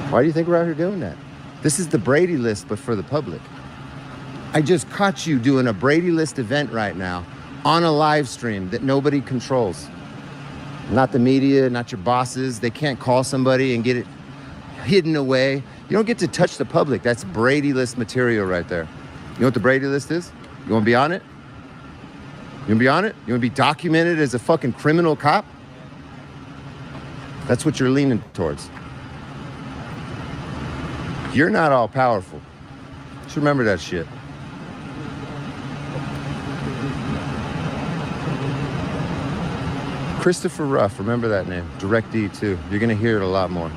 Why do you think we're out here doing that? This is the Brady List, but for the public. I just caught you doing a Brady List event right now on a live stream that nobody controls. Not the media, not your bosses. They can't call somebody and get it hidden away. You don't get to touch the public. That's Brady List material right there. You know what the Brady List is? You wanna be on it? You wanna be on it? You wanna be documented as a fucking criminal cop? That's what you're leaning towards. You're not all powerful. Just remember that shit. Christopher Ruff, remember that name. Direct D too. You're gonna hear it a lot more.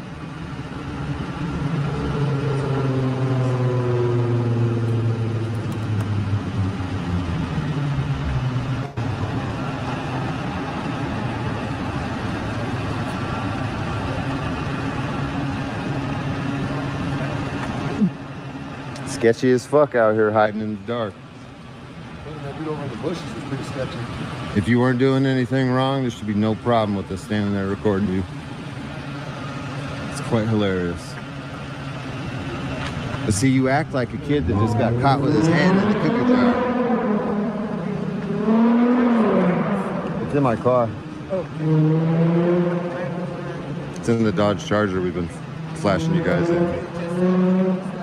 Sketchy as fuck out here hiding in the dark. That dude over in the bushes was pretty sketchy. If you weren't doing anything wrong, there should be no problem with us standing there recording you. It's quite hilarious. But see, you act like a kid that just got caught with his hand in the cookie jar. It's in my car. It's in the Dodge Charger we've been flashing you guys in.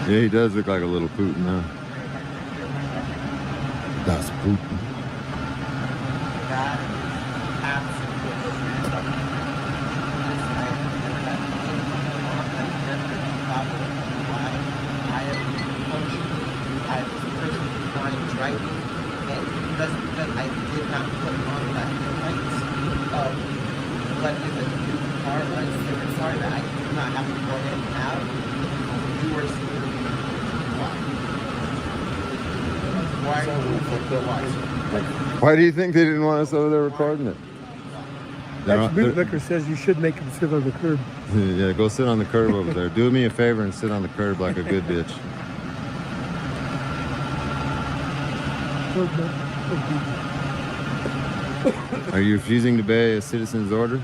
Yeah, he does look like a little Putin, huh? That's Putin. Because I did not put on that lights of what is a new car, like a different car that I did not have to go ahead and have. You were seeing why? Why do you think they didn't want us over there recording it? That bootlicker says you should make him sit on the curb. Yeah, go sit on the curb over there. Do me a favor and sit on the curb like a good bitch. Are you refusing to obey a citizen's order?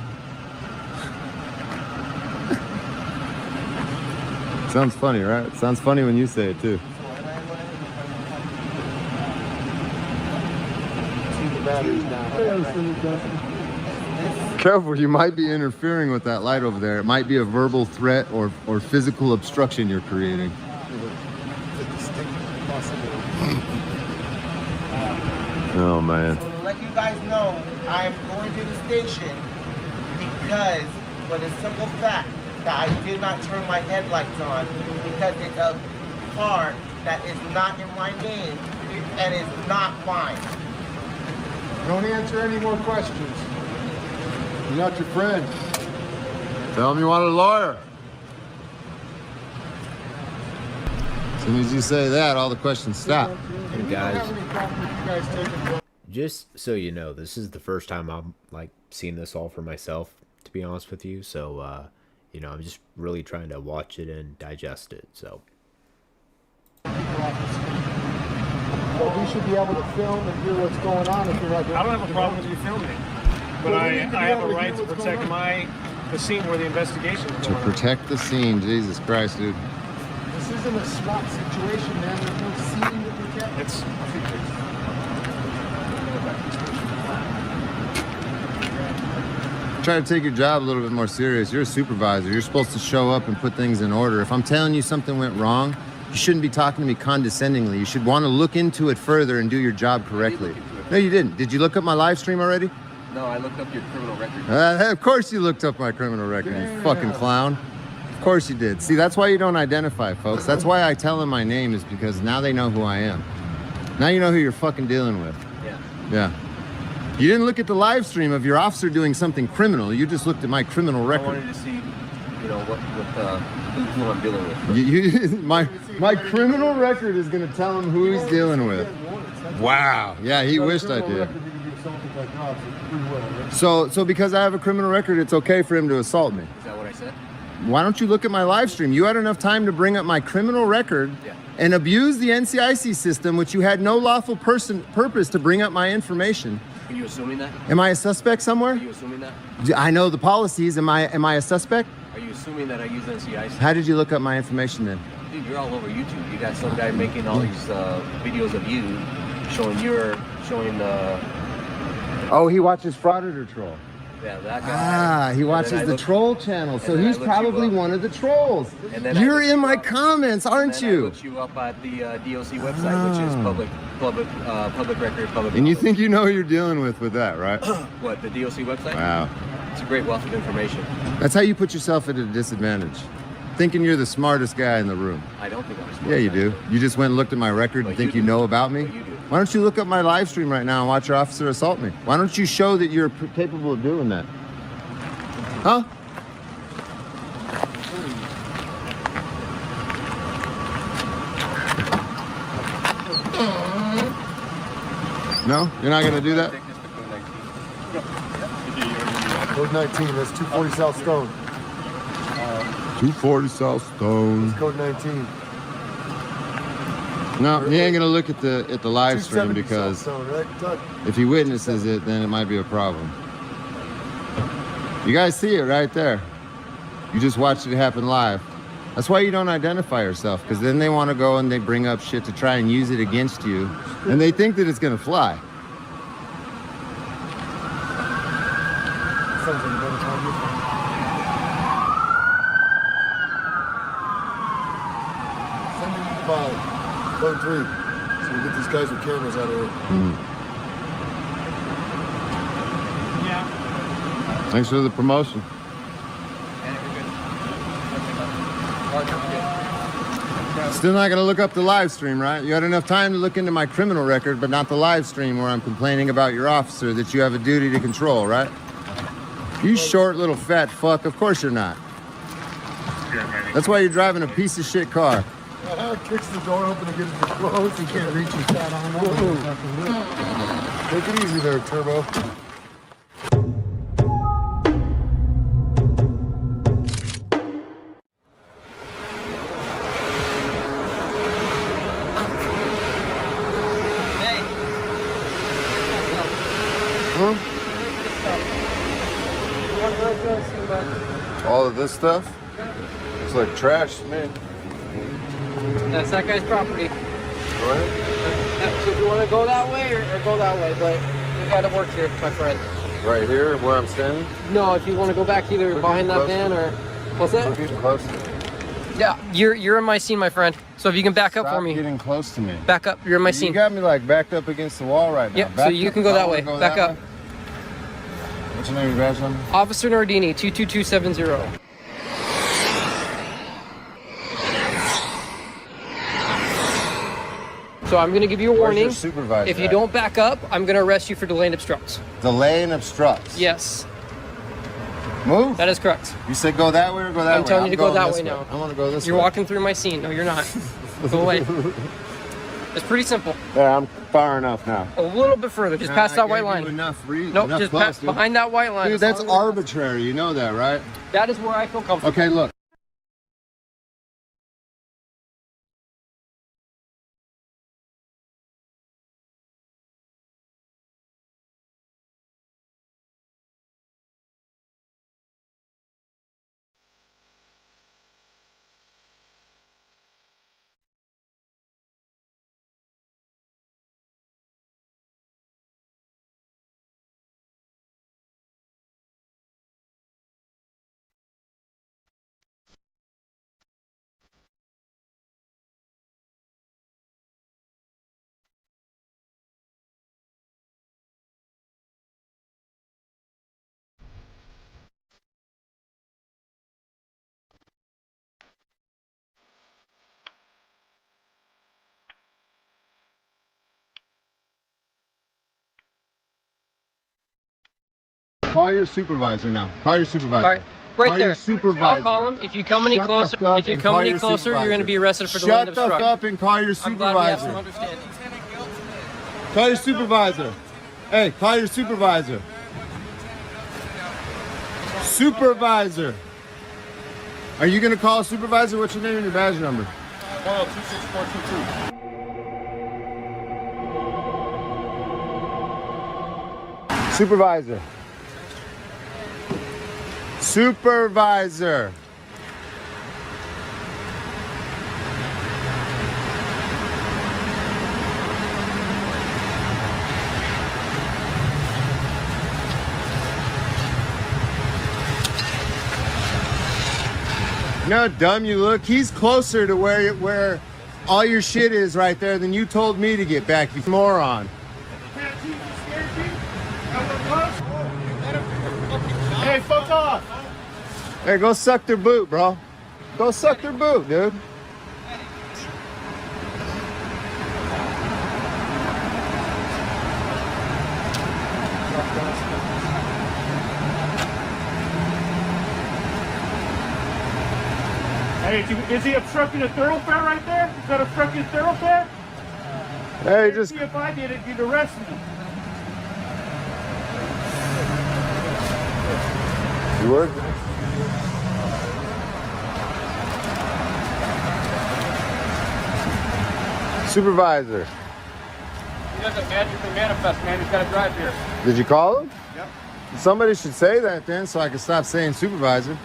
Sounds funny, right? Sounds funny when you say it too. Careful, you might be interfering with that light over there. It might be a verbal threat or physical obstruction you're creating. Oh man. So to let you guys know, I am going to the station because for the simple fact that I did not turn my headlights on because it's a car that is not in my name and is not mine. Don't answer any more questions. You're not your friend. Tell him you want a lawyer. As soon as you say that, all the questions stop. Hey guys, just so you know, this is the first time I'm like seeing this all for myself, to be honest with you. So, you know, I'm just really trying to watch it and digest it. So. Well, we should be able to film and hear what's going on if you're like. I don't have a problem with you filming, but I have a right to protect the scene where the investigation is To going on. protect the scene, Jesus Christ, dude. This isn't a SWAT situation, man. There's no scene to protect. It's Try to take your job a little bit more serious. You're a supervisor. You're supposed to show up and put things in order. If I'm telling you something went wrong, you shouldn't be talking to me condescendingly. You should want to look into it further and do your job correctly. No, you didn't. Did you look up my live stream already? No, I looked up your criminal record. Of course you looked up my criminal record, you fucking clown. Of course you did. See, that's why you don't identify, folks. That's why I tell them my name, is because now they know who I am. Now you know who you're fucking dealing with. Yeah. Yeah. You didn't look at the live stream of your officer doing something criminal. You just looked at my criminal record. I wanted to see, you know, who I'm dealing with. My criminal record is going to tell him who he's dealing with. Wow. Yeah, he wished I did. So because I have a criminal record, it's okay for him to assault me. Is that what I said? Why don't you look at my live stream? You had enough time to bring up my criminal record and abuse the NCIC system, which you had no lawful purpose to bring up my information. Are you assuming that? Am I a suspect somewhere? Are you assuming that? I know the policies. Am I a suspect? Are you assuming that I use NCIC? How did you look up my information then? Dude, you're all over YouTube. You got some guy making all these videos of you showing Oh, he watches Frauditor Troll. Yeah, that guy. He watches the troll channel, so he's probably one of the trolls. You're in my comments, aren't you? I looked you up at the DOC website, which is public record. And you think you know who you're dealing with that, right? What, the DOC website? Wow. It's a great wealth of information. That's how you put yourself at a disadvantage. Thinking you're the smartest guy in the room. I don't think I'm smart. Yeah, you do. You just went and looked at my record and think you know about me? Why don't you look up my live stream right now and watch your officer assault me? Why don't you show that you're capable of doing that? Huh? No? You're not going to do that? Code 19, that's 240 South Stone. 240 South Stone. Code 19. No, he ain't gonna look at the live stream because if he witnesses it, then it might be a problem. You guys see it right there. You just watched it happen live. That's why you don't identify yourself, because then they want to go and they bring up shit to try and use it against you, and they think that it's gonna fly. 5. Code 3. So we get these guys with cameras out of here. Yeah. Thanks for the promotion. Still not gonna look up the live stream, right? You had enough time to look into my criminal record, but not the live stream where I'm complaining about your officer that you have a duty to control, right? You short little fat fuck, of course you're not. That's why you're driving a piece of shit car. Kicks the door open to get it to close. He can't reach his fat arm over. Take it easy there, Turbo. All of this stuff? It's like trash to me. That's that guy's property. Go ahead. So if you want to go that way or go that way, but you got to work here, my friend. Right here, where I'm standing? No, if you want to go back either behind that van or... What's that? Close. Yeah, you're in my scene, my friend. So if you can back up for me. Stop getting close to me. Back up, you're in my scene. You got me like backed up against the wall right now. Yeah, so you can go that way. Back up. What's your name, your badge number? Officer Nardini, 22270. So I'm going to give you a warning. Where's your supervisor if you at? don't back up, I'm going to arrest you for delay and obstructs. Delay and obstructs? Yes. Move? That is correct. You said go that way or go that way? I'm telling you to go that way now. I want to go this way. You're walking through my scene. No, you're not. Go away. It's pretty simple. Yeah, I'm far enough now. A little bit further. Just past that white line. Nope, just close, behind that white line. Dude, that's arbitrary. You know that, right? That is where I feel comfortable. Okay, look. Call your supervisor now. Call your supervisor. All right, right call there. Your supervisor. I'll call him. If you come any closer, you're going to be arrested for delay and obstruct. Shut the fuck up and call your I'm glad we have some supervisor. understanding. Call your supervisor. Hey, call your supervisor. Supervisor. Are you going to call a supervisor? What's your name and your badge number? 26422. Supervisor. Supervisor. You know how dumb you look? He's closer to where all your shit is right there than you told me to get back, you moron. Hey, fuck off! Hey, go suck their boot, bro. Go suck their boot, dude. Hey, is he obstructing a thoroughfare right there? Is that obstructing a thoroughfare? Hey, just... See, if I did it, you'd arrest me. You work? Supervisor. He doesn't magically manifest, man. He's got to drive here. Did you call him? Yep. Somebody should say that then so I can stop saying supervisor.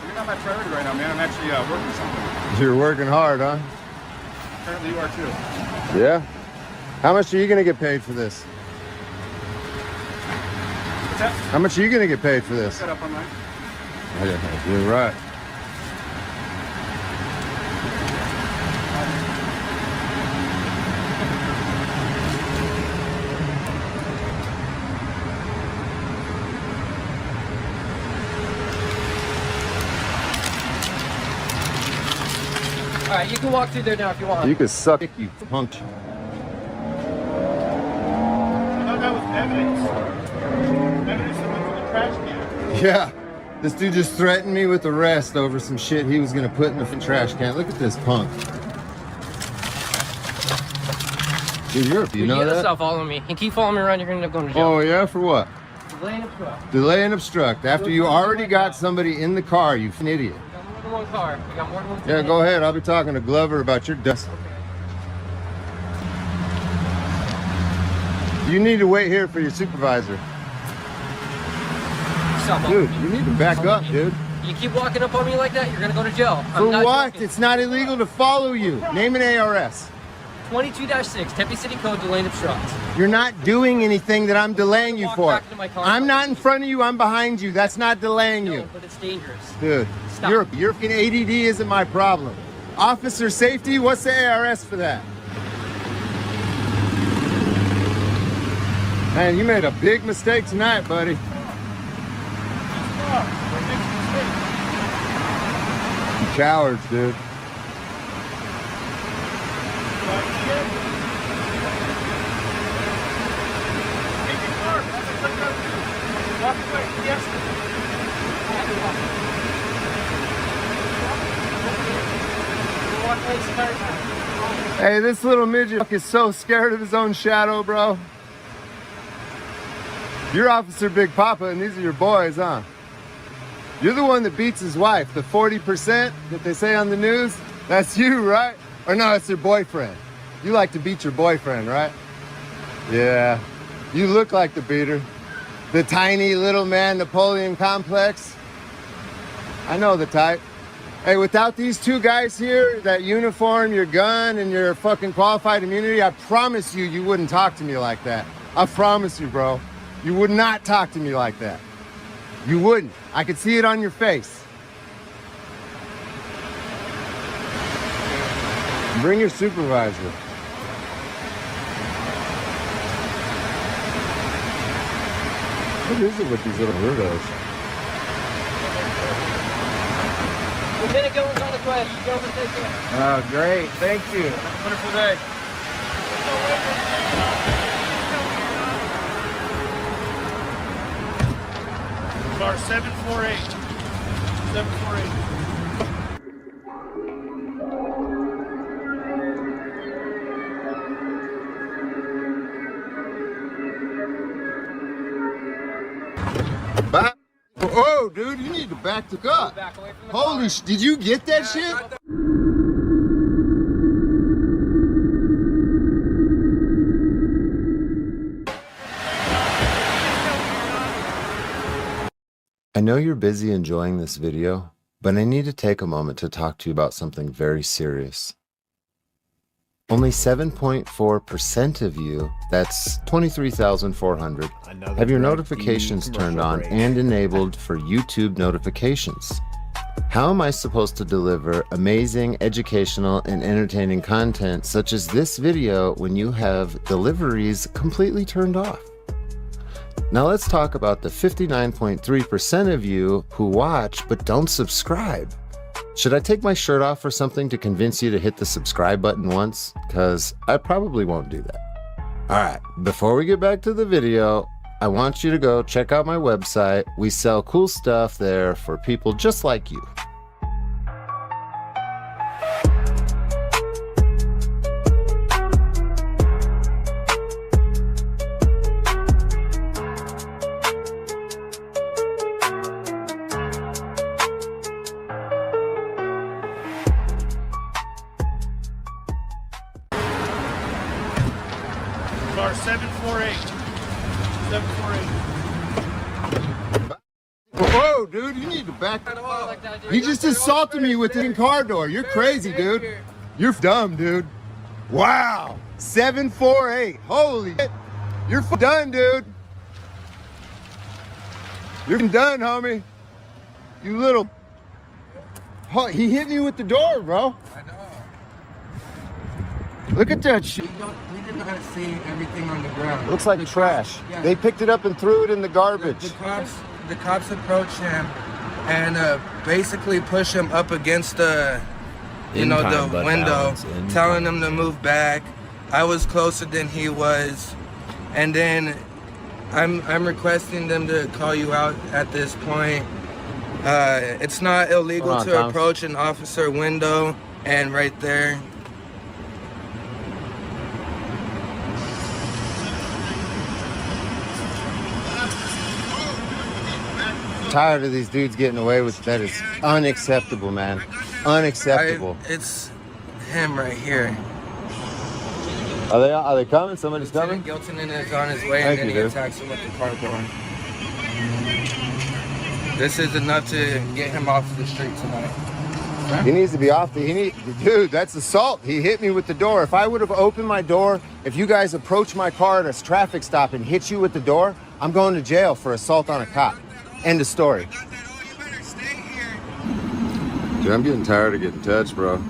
You're not my priority right now, man. I'm actually working something. You're working hard, huh? Apparently you are too. Yeah. How much are you going to get paid for this? What's that? How much are you going to get paid for this? Set up online. Yeah, you're right. All right, you can walk through there now if you want. You can suck it, you punk. I thought that was evidence. Evidence that went to the trash can. Yeah. This dude just threatened me with arrest over some shit he was gonna put in the trash can. Look at this punk. Dude, you know gotta that? stop following me. And keep following me around, you're gonna end up going to jail. Oh yeah, for what? Delay and obstruct. Delay and obstruct. After you already got somebody in the car, you f***ing idiot. We got more than one car. We got more than one. Yeah, go ahead. I'll be talking to Glover about your dust. You need to wait here for your supervisor. Dude, you need to back up, dude. You keep walking up on me like that, you're gonna go to jail. For what? It's not illegal to follow you. Name an ARS. 22-6, Tempe City Code, delay and obstruct. You're not doing anything that I'm delaying you for. back into my car. I'm not in front of you, I'm behind you. That's not delaying you. But it's dangerous. Dude, Stop. your fucking ADD isn't my problem. Officer safety, what's the ARS for that? Man, you made a big mistake tonight, buddy. You cowards, dude. Hey, this little midget is so scared of his own shadow, bro. You're Officer Big Papa, and these are your boys, huh? You're the one that beats his wife. The 40% that they say on the news, that's you, right? Or no, it's your boyfriend. You like to beat your boyfriend, right? Yeah, you look like the beater. The tiny little man Napoleon complex. I know the type. Hey, without these two guys here, that uniform, your gun, and your fucking qualified immunity, I promise you, you wouldn't talk to me like that. I promise you, bro. You would not talk to me like that. You wouldn't. I could see it on your face. Bring your supervisor. What is it with these little weirdos? Lieutenant Gilman's on his way. Gilman, take care. Oh, great. Thank you. Wonderful day. Car 748. 748. Back. Oh, dude, you need to back the up. Holy sh! Did you get that shit? I know you're busy enjoying this video, but I need to take a moment to talk to you about something very serious. Only 7.4% of you, that's 23,400, have your notifications turned on and enabled for YouTube notifications. How am I supposed to deliver amazing, educational, and entertaining content such as this video when you have deliveries completely turned off? Now let's talk about the 59.3% of you who watch but don't subscribe. Should I take my shirt off or something to convince you to hit the subscribe button once? Because I probably won't do that. Alright, before we get back to the video, I want you to go check out my website. We sell cool stuff there for people just like you. Car 748. 748. Whoa, dude, you need to back up. He just assaulted me with the car door. You're crazy, dude. You're dumb, dude. Wow. 748. Holy shit. You're done, dude. You're done, homie. You little... He hit me with the door, bro. I know. Look at that shit. We didn't know how to see everything on the ground. Looks like trash. Yeah. They picked it up and threw it in the garbage. The cops approached him and basically pushed him up against the the window, telling him to move back. I was closer than he was, and then I'm requesting them to call you out at this point. It's not illegal to approach an officer window, and right there. Tired of these dudes getting away with that. Is unacceptable, man. Unacceptable. It's him right here. Are they coming? Somebody's coming? Gilton is on his way, and then he attacks him with the car door. This is enough to get him off the street tonight. He needs to be off dude, that's assault. He hit me with the door. If I would have opened my door, if you guys approach my car at a traffic stop and hit you with the door, I'm going to jail for assault on a cop. End of story. Dude, I'm getting tired of getting touched, bro.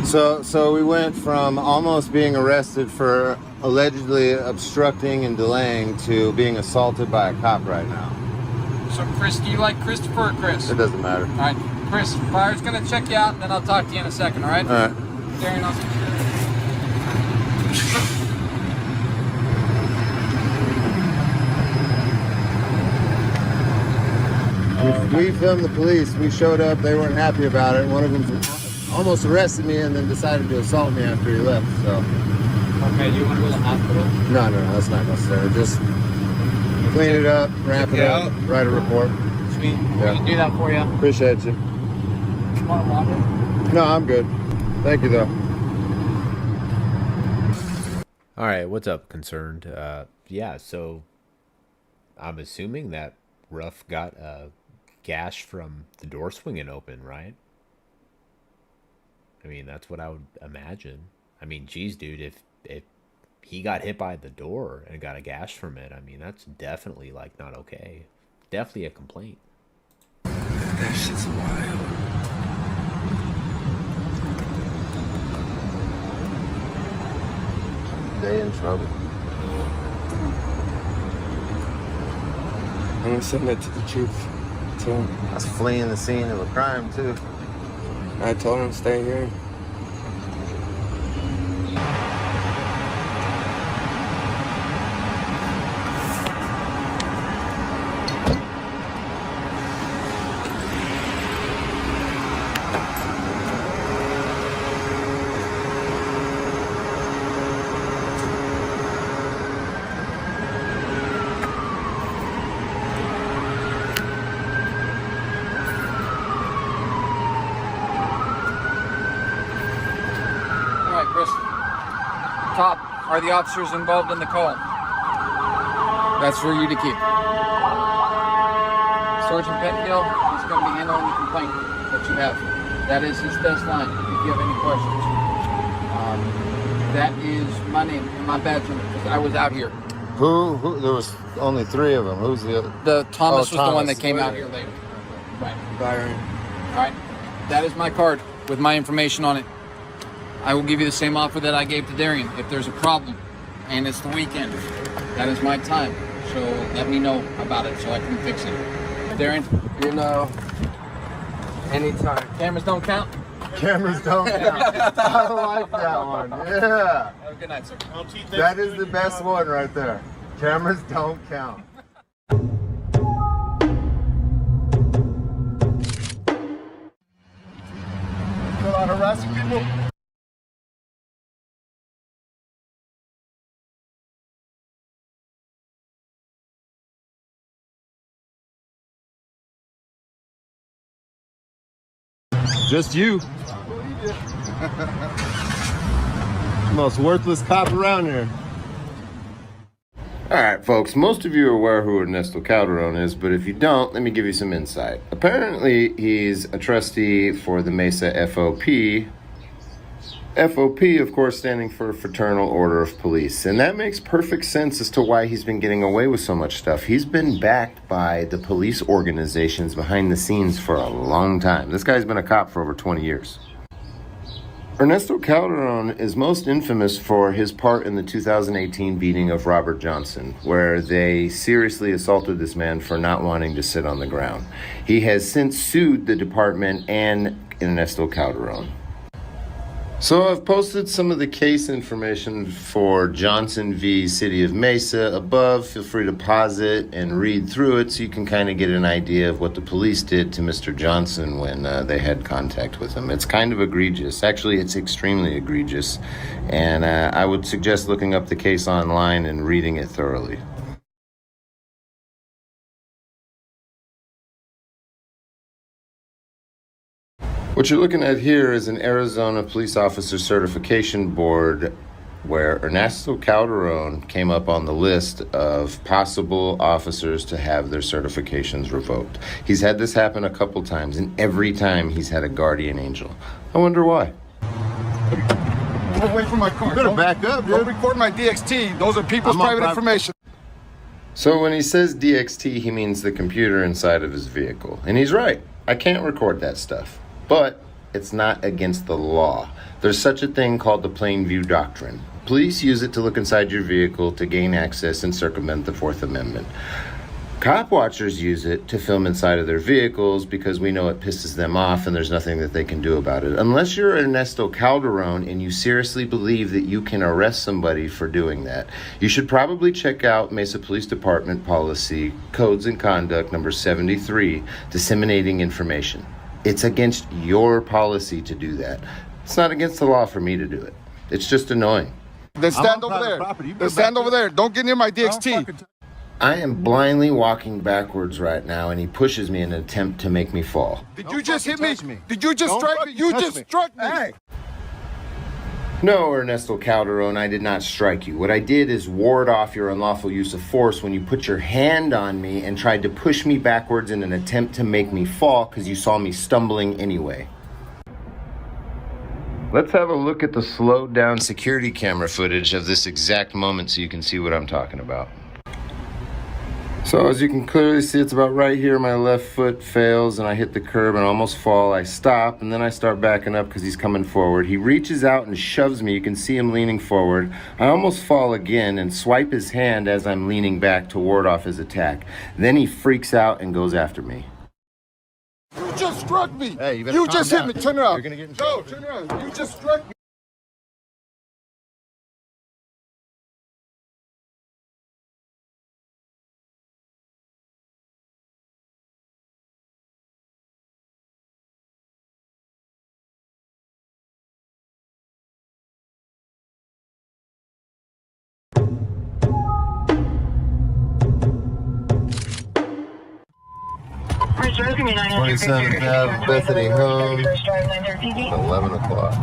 So we went from almost being arrested for allegedly obstructing and delaying to being assaulted by a cop right now. So, Chris, do you like Christopher or Chris? It doesn't matter. All right, Chris, Fire's going to check you out, and then I'll talk to you in a second, all right? All right. Darian, I'll see you. We filmed the police. We showed up. They weren't happy about it. One of them almost arrested me and then decided to assault me after he left. So. Okay, do you want to go to the hospital? No, that's not necessary. Just clean it up, wrap it up, write a report. Sweet. Yeah. We can do that for you. Appreciate you. Want water? No, I'm good. Thank you, though. All right, what's up, Concerned? Yeah, so I'm assuming that Ruff got a gash from the door swinging open, right? I mean, that's what I would imagine. I mean, geez, dude, if he got hit by the door and got a gash from it, I mean, that's definitely, like, not okay. Definitely a complaint. That shit's wild. They in trouble. I'm gonna send that to the chief. That's fleeing the scene of a crime, too. I told him to stay here. Top, are the officers involved in the call? That's for you to keep. Sergeant Pettengill is going to be handling the complaint that you have. That is his desk line if you have any questions. That is my name and my badge number because I was out here. Who? There was only 3 of them. Who's the other? Thomas was the one that came out here later. Right. Byron. All right. That is my card with my information on it. I will give you the same offer that I gave to Darian. If there's a problem and it's the weekend, that is my time. So let me know about it so I can fix it. Darian? You know, anytime. Cameras don't count? Cameras don't count. I like that one. Yeah. Have a good night, sir. That is the best one right there. Cameras don't count. Go out harassing people. Just you. Most worthless cop around here. Alright folks, most of you are aware who Ernesto Calderon is, but if you don't, let me give you some insight. Apparently, he's a trustee for the Mesa FOP. FOP, of course, standing for Fraternal Order of Police. And that makes perfect sense as to why he's been getting away with so much stuff. He's been backed by the police organizations behind the scenes for a long time. This guy's been a cop for over 20 years. Ernesto Calderon is most infamous for his part in the 2018 beating of Robert Johnson, where they seriously assaulted this man for not wanting to sit on the ground. He has since sued the department and Ernesto Calderon. So I've posted some of the case information for Johnson v. City of Mesa above. Feel free to pause it and read through it so you can kind of get an idea of what the police did to Mr. Johnson when they had contact with him. It's kind of egregious. Actually, it's extremely egregious. And I would suggest looking up the case online and reading it thoroughly. What you're looking at here is an Arizona Police Officer Certification Board where Ernesto Calderon came up on the list of possible officers to have their certifications revoked. He's had this happen a couple times, and every time he's had a guardian angel. I wonder why. Get away from my car. You better back up, dude. Don't record my DXT. Those are people's private information. So when he says DXT, he means the computer inside of his vehicle. And he's right. I can't record that stuff. But it's not against the law. There's such a thing called the plain view doctrine. Police use it to look inside your vehicle to gain access and circumvent the Fourth Amendment. Cop watchers use it to film inside of their vehicles because we know it pisses them off and there's nothing that they can do about it. Unless you're Ernesto Calderon and you seriously believe that you can arrest somebody for doing that, you should probably check out Mesa Police Department Policy Codes and Conduct number 73, disseminating information. It's against your policy to do that. It's not against the law for me to do it. It's just annoying. Then stand over there. Then stand over there. Don't get near my DXT. I am blindly walking backwards right now, and he pushes me in an attempt to make me fall. Did you just hit me? Did you just strike me? You just struck me. Hey. No, Ernesto Calderon, I did not strike you. What I did is ward off your unlawful use of force when you put your hand on me and tried to push me backwards in an attempt to make me fall because you saw me stumbling anyway. Let's have a look at the slowed down security camera footage of this exact moment so you can see what I'm talking about. So as you can clearly see, it's about right here. My left foot fails and I hit the curb and almost fall. I stop and then I start backing up because he's coming forward. He reaches out and shoves me. You can see him leaning forward. I almost fall again and swipe his hand as I'm leaning back to ward off his attack. Then he freaks out and goes after me. You just struck me. Hey, you just hit me. Turn around. You're gonna get in trouble. No, turn around. You just struck me. Reserve me 27th Ave, Bethany home, 11 o'clock.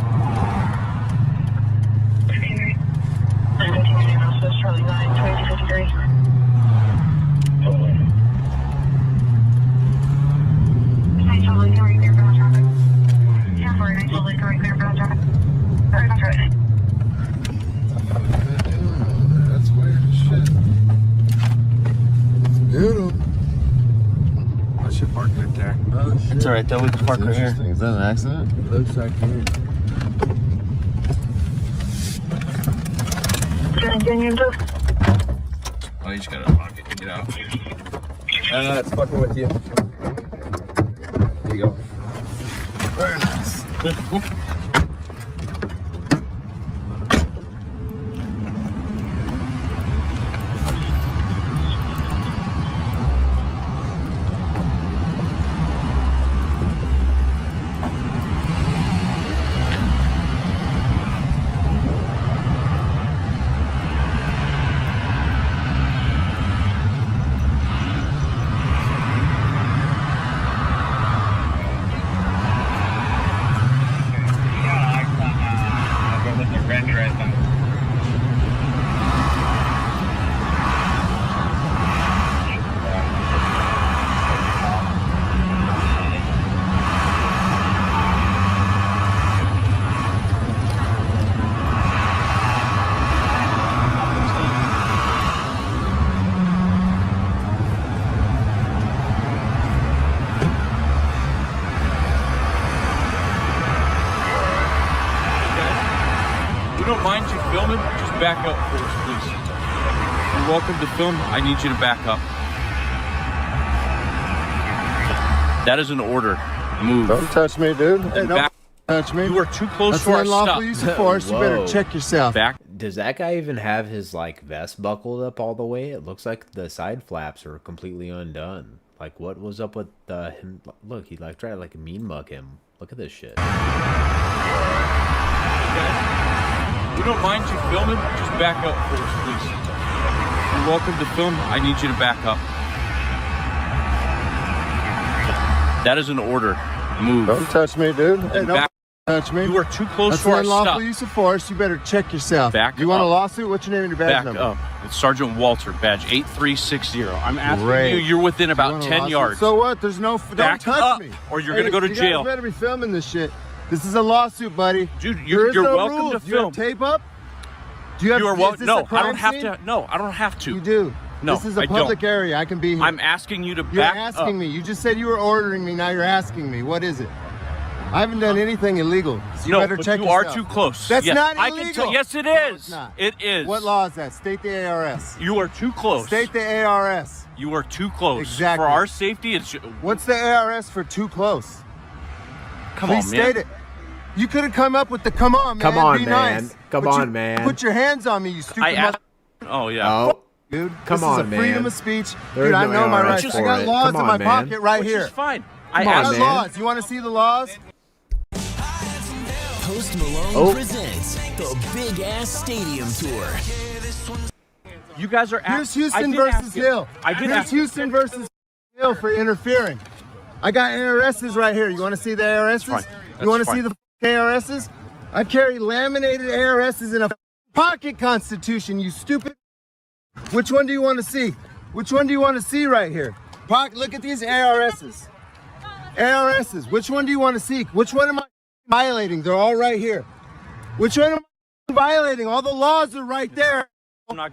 That's weird as shit. Beautiful. I should park right there. Oh, shit. It's alright though, we can park right here. Is that an accident? Looks like it. Oh, you just gotta lock it to get out. It's fucking with you. There you go. Very nice. mind you filming? Just back up for us, please. You're welcome to film. I need you to back up. That is an order. Move. Don't touch me, dude. Hey, don't touch me. You are too close That's to our unlawful stuff. use of force. You better Whoa. check yourself. Back. Does that guy even have his like vest buckled up all the way? It looks like the side flaps are completely undone. Like, what was up with him? Look, he like tried to like mean mug him. Look at this shit. We don't mind you filming. Just back up for us, please. You're welcome to film. I need you to back up. That is an order. Move. Don't touch me, dude. Hey, don't touch me. You are too close That's to our unlawful stuff. use of force. You better check yourself. Back You want a up. lawsuit? What's your name and your badge Back number? up. It's Sergeant Walter, badge 8360. I'm asking Great. you. You're within You about want a 10 lawsuit? yards. So what? There's no. Don't Back touch up, me. or you're gonna go to you jail. guys better be filming this shit. This is a lawsuit, buddy. Dude, There you're is no welcome rules. to Do you have film. tape up? Do you have? You are is welcome. this No, a crime I don't have scene? to. No, I don't have to. You do. No, This is a I public don't. area. I can be here. I'm asking you to You're back asking up. me. You just said you were ordering me. Now you're asking me. What is it? I haven't done anything illegal. So you No, better but check you are yourself. too close. That's Yes, not I illegal. can tell. Yes, it No, is. it's not. It is. What law is that? State the ARS. You are too close. State the ARS. You are too close. Exactly. For our safety, it's. What's the ARS for too close? Come Please on, man. state it. You could have come up with the come on, man. Come on, Be man. nice. Come But on, you man. Put your hands on me, you stupid I asked. mother. Oh yeah. Oh, Dude, come this on, is a freedom man. of speech. There's Dude, I no know my ARS rights. for I got it. laws Come in my on, man. pocket right Which here. is fine. I I got asked. man. laws. You want to see the laws? Post Malone presents the Big Ass Stadium Tour. You guys are. Here's Houston versus Hill. Here's Houston versus Hill for interfering. I got ARSs right here. You want to see the ARSs? fine. You want to That's see the ARSs? I carry laminated ARSs in a pocket constitution, you stupid. Which one do you want to see? Which one do you want to see right here? Look at these ARSs. ARSs. Which one do you want to see? Which one am I violating? They're all right here. Which one am I violating? All the laws are right there. I'm not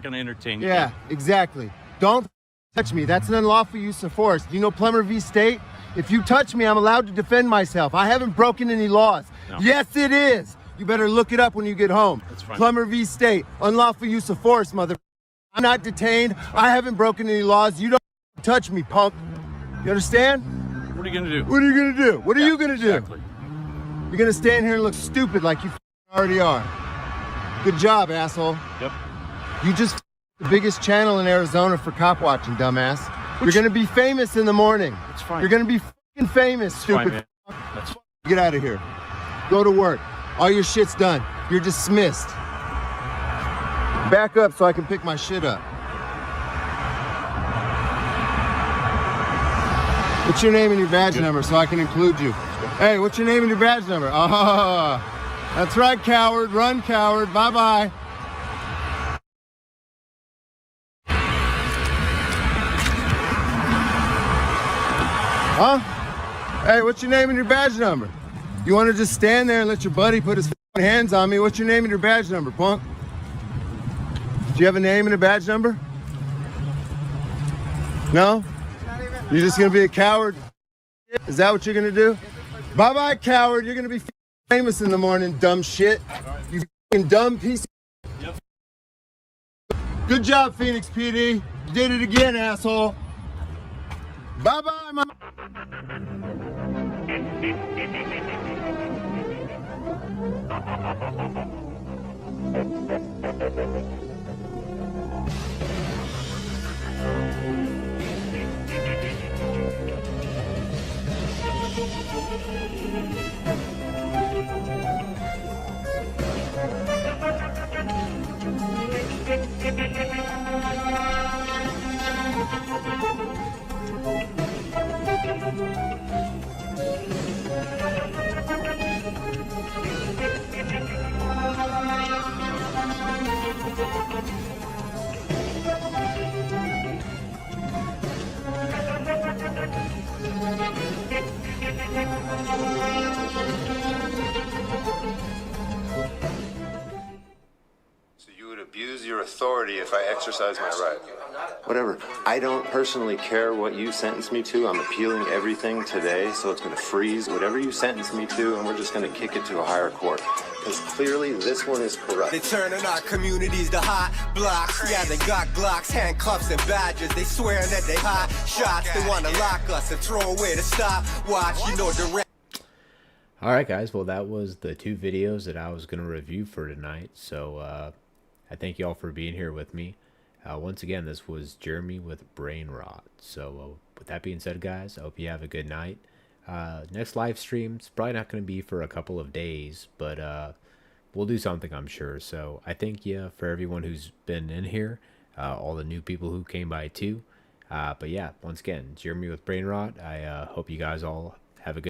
gonna entertain you. Yeah, exactly. Don't touch me. That's an unlawful use of force. Do you know Plummer v. State? If you touch me, I'm allowed to defend myself. I haven't broken any laws. No. Yes, it is. You better look it up when you get home. That's fine. Plummer v. State. Unlawful use of force, mother. I'm not detained. I haven't broken any laws. You don't touch me, punk. You understand? What are you gonna do? What are you gonna do? What are you gonna do? Exactly. You're gonna stand here and look stupid like you already are. Good job, asshole. Yep. You just the biggest channel in Arizona for cop watching, dumbass. You're gonna be famous in the morning. It's fine. You're gonna be fucking famous, It's stupid. fine, man. That's fine. Get out of here. Go to work. All your shit's done. You're dismissed. Back up so I can pick my shit up. What's your name and your badge number so I can include you? Hey, what's your name and your badge number? Oh, that's right, coward. Run, coward. Bye-bye. Huh? Hey, what's your name and your badge number? You want to just stand there and let your buddy put his hands on me? What's your name and your badge number, punk? Do you have a name and a badge number? No? You're just gonna be a coward? Is that what you're gonna do? Bye-bye, coward. You're gonna be famous in the morning, dumb shit. You fucking dumb piece of... Good job, Phoenix PD. You did it again, asshole. Bye-bye, mama. So you would abuse your authority if I exercise my right. Whatever. I don't personally care what you sentence me to. I'm appealing everything today, so it's going to freeze whatever you sentence me to, and we're just going to kick it to a higher court. Because clearly this one is corrupt. They turning our communities to hot blocks. Yeah, they got Glocks, handcuffs, and badges. They swear that they hot shots. They want to lock us and throw away the stopwatch. You know, direct. Alright guys, well that was the 2 videos that I was going to review for tonight. So I thank you all for being here with me. Once again, this was Jeremy with Brain Rot. So with that being said guys, I hope you have a good night. Next live stream's probably not going to be for a couple of days, but we'll do something, I'm sure. So I thank you for everyone who's been in here, all the new people who came by too. But yeah, once again, Jeremy with Brain Rot. I hope you guys all have a good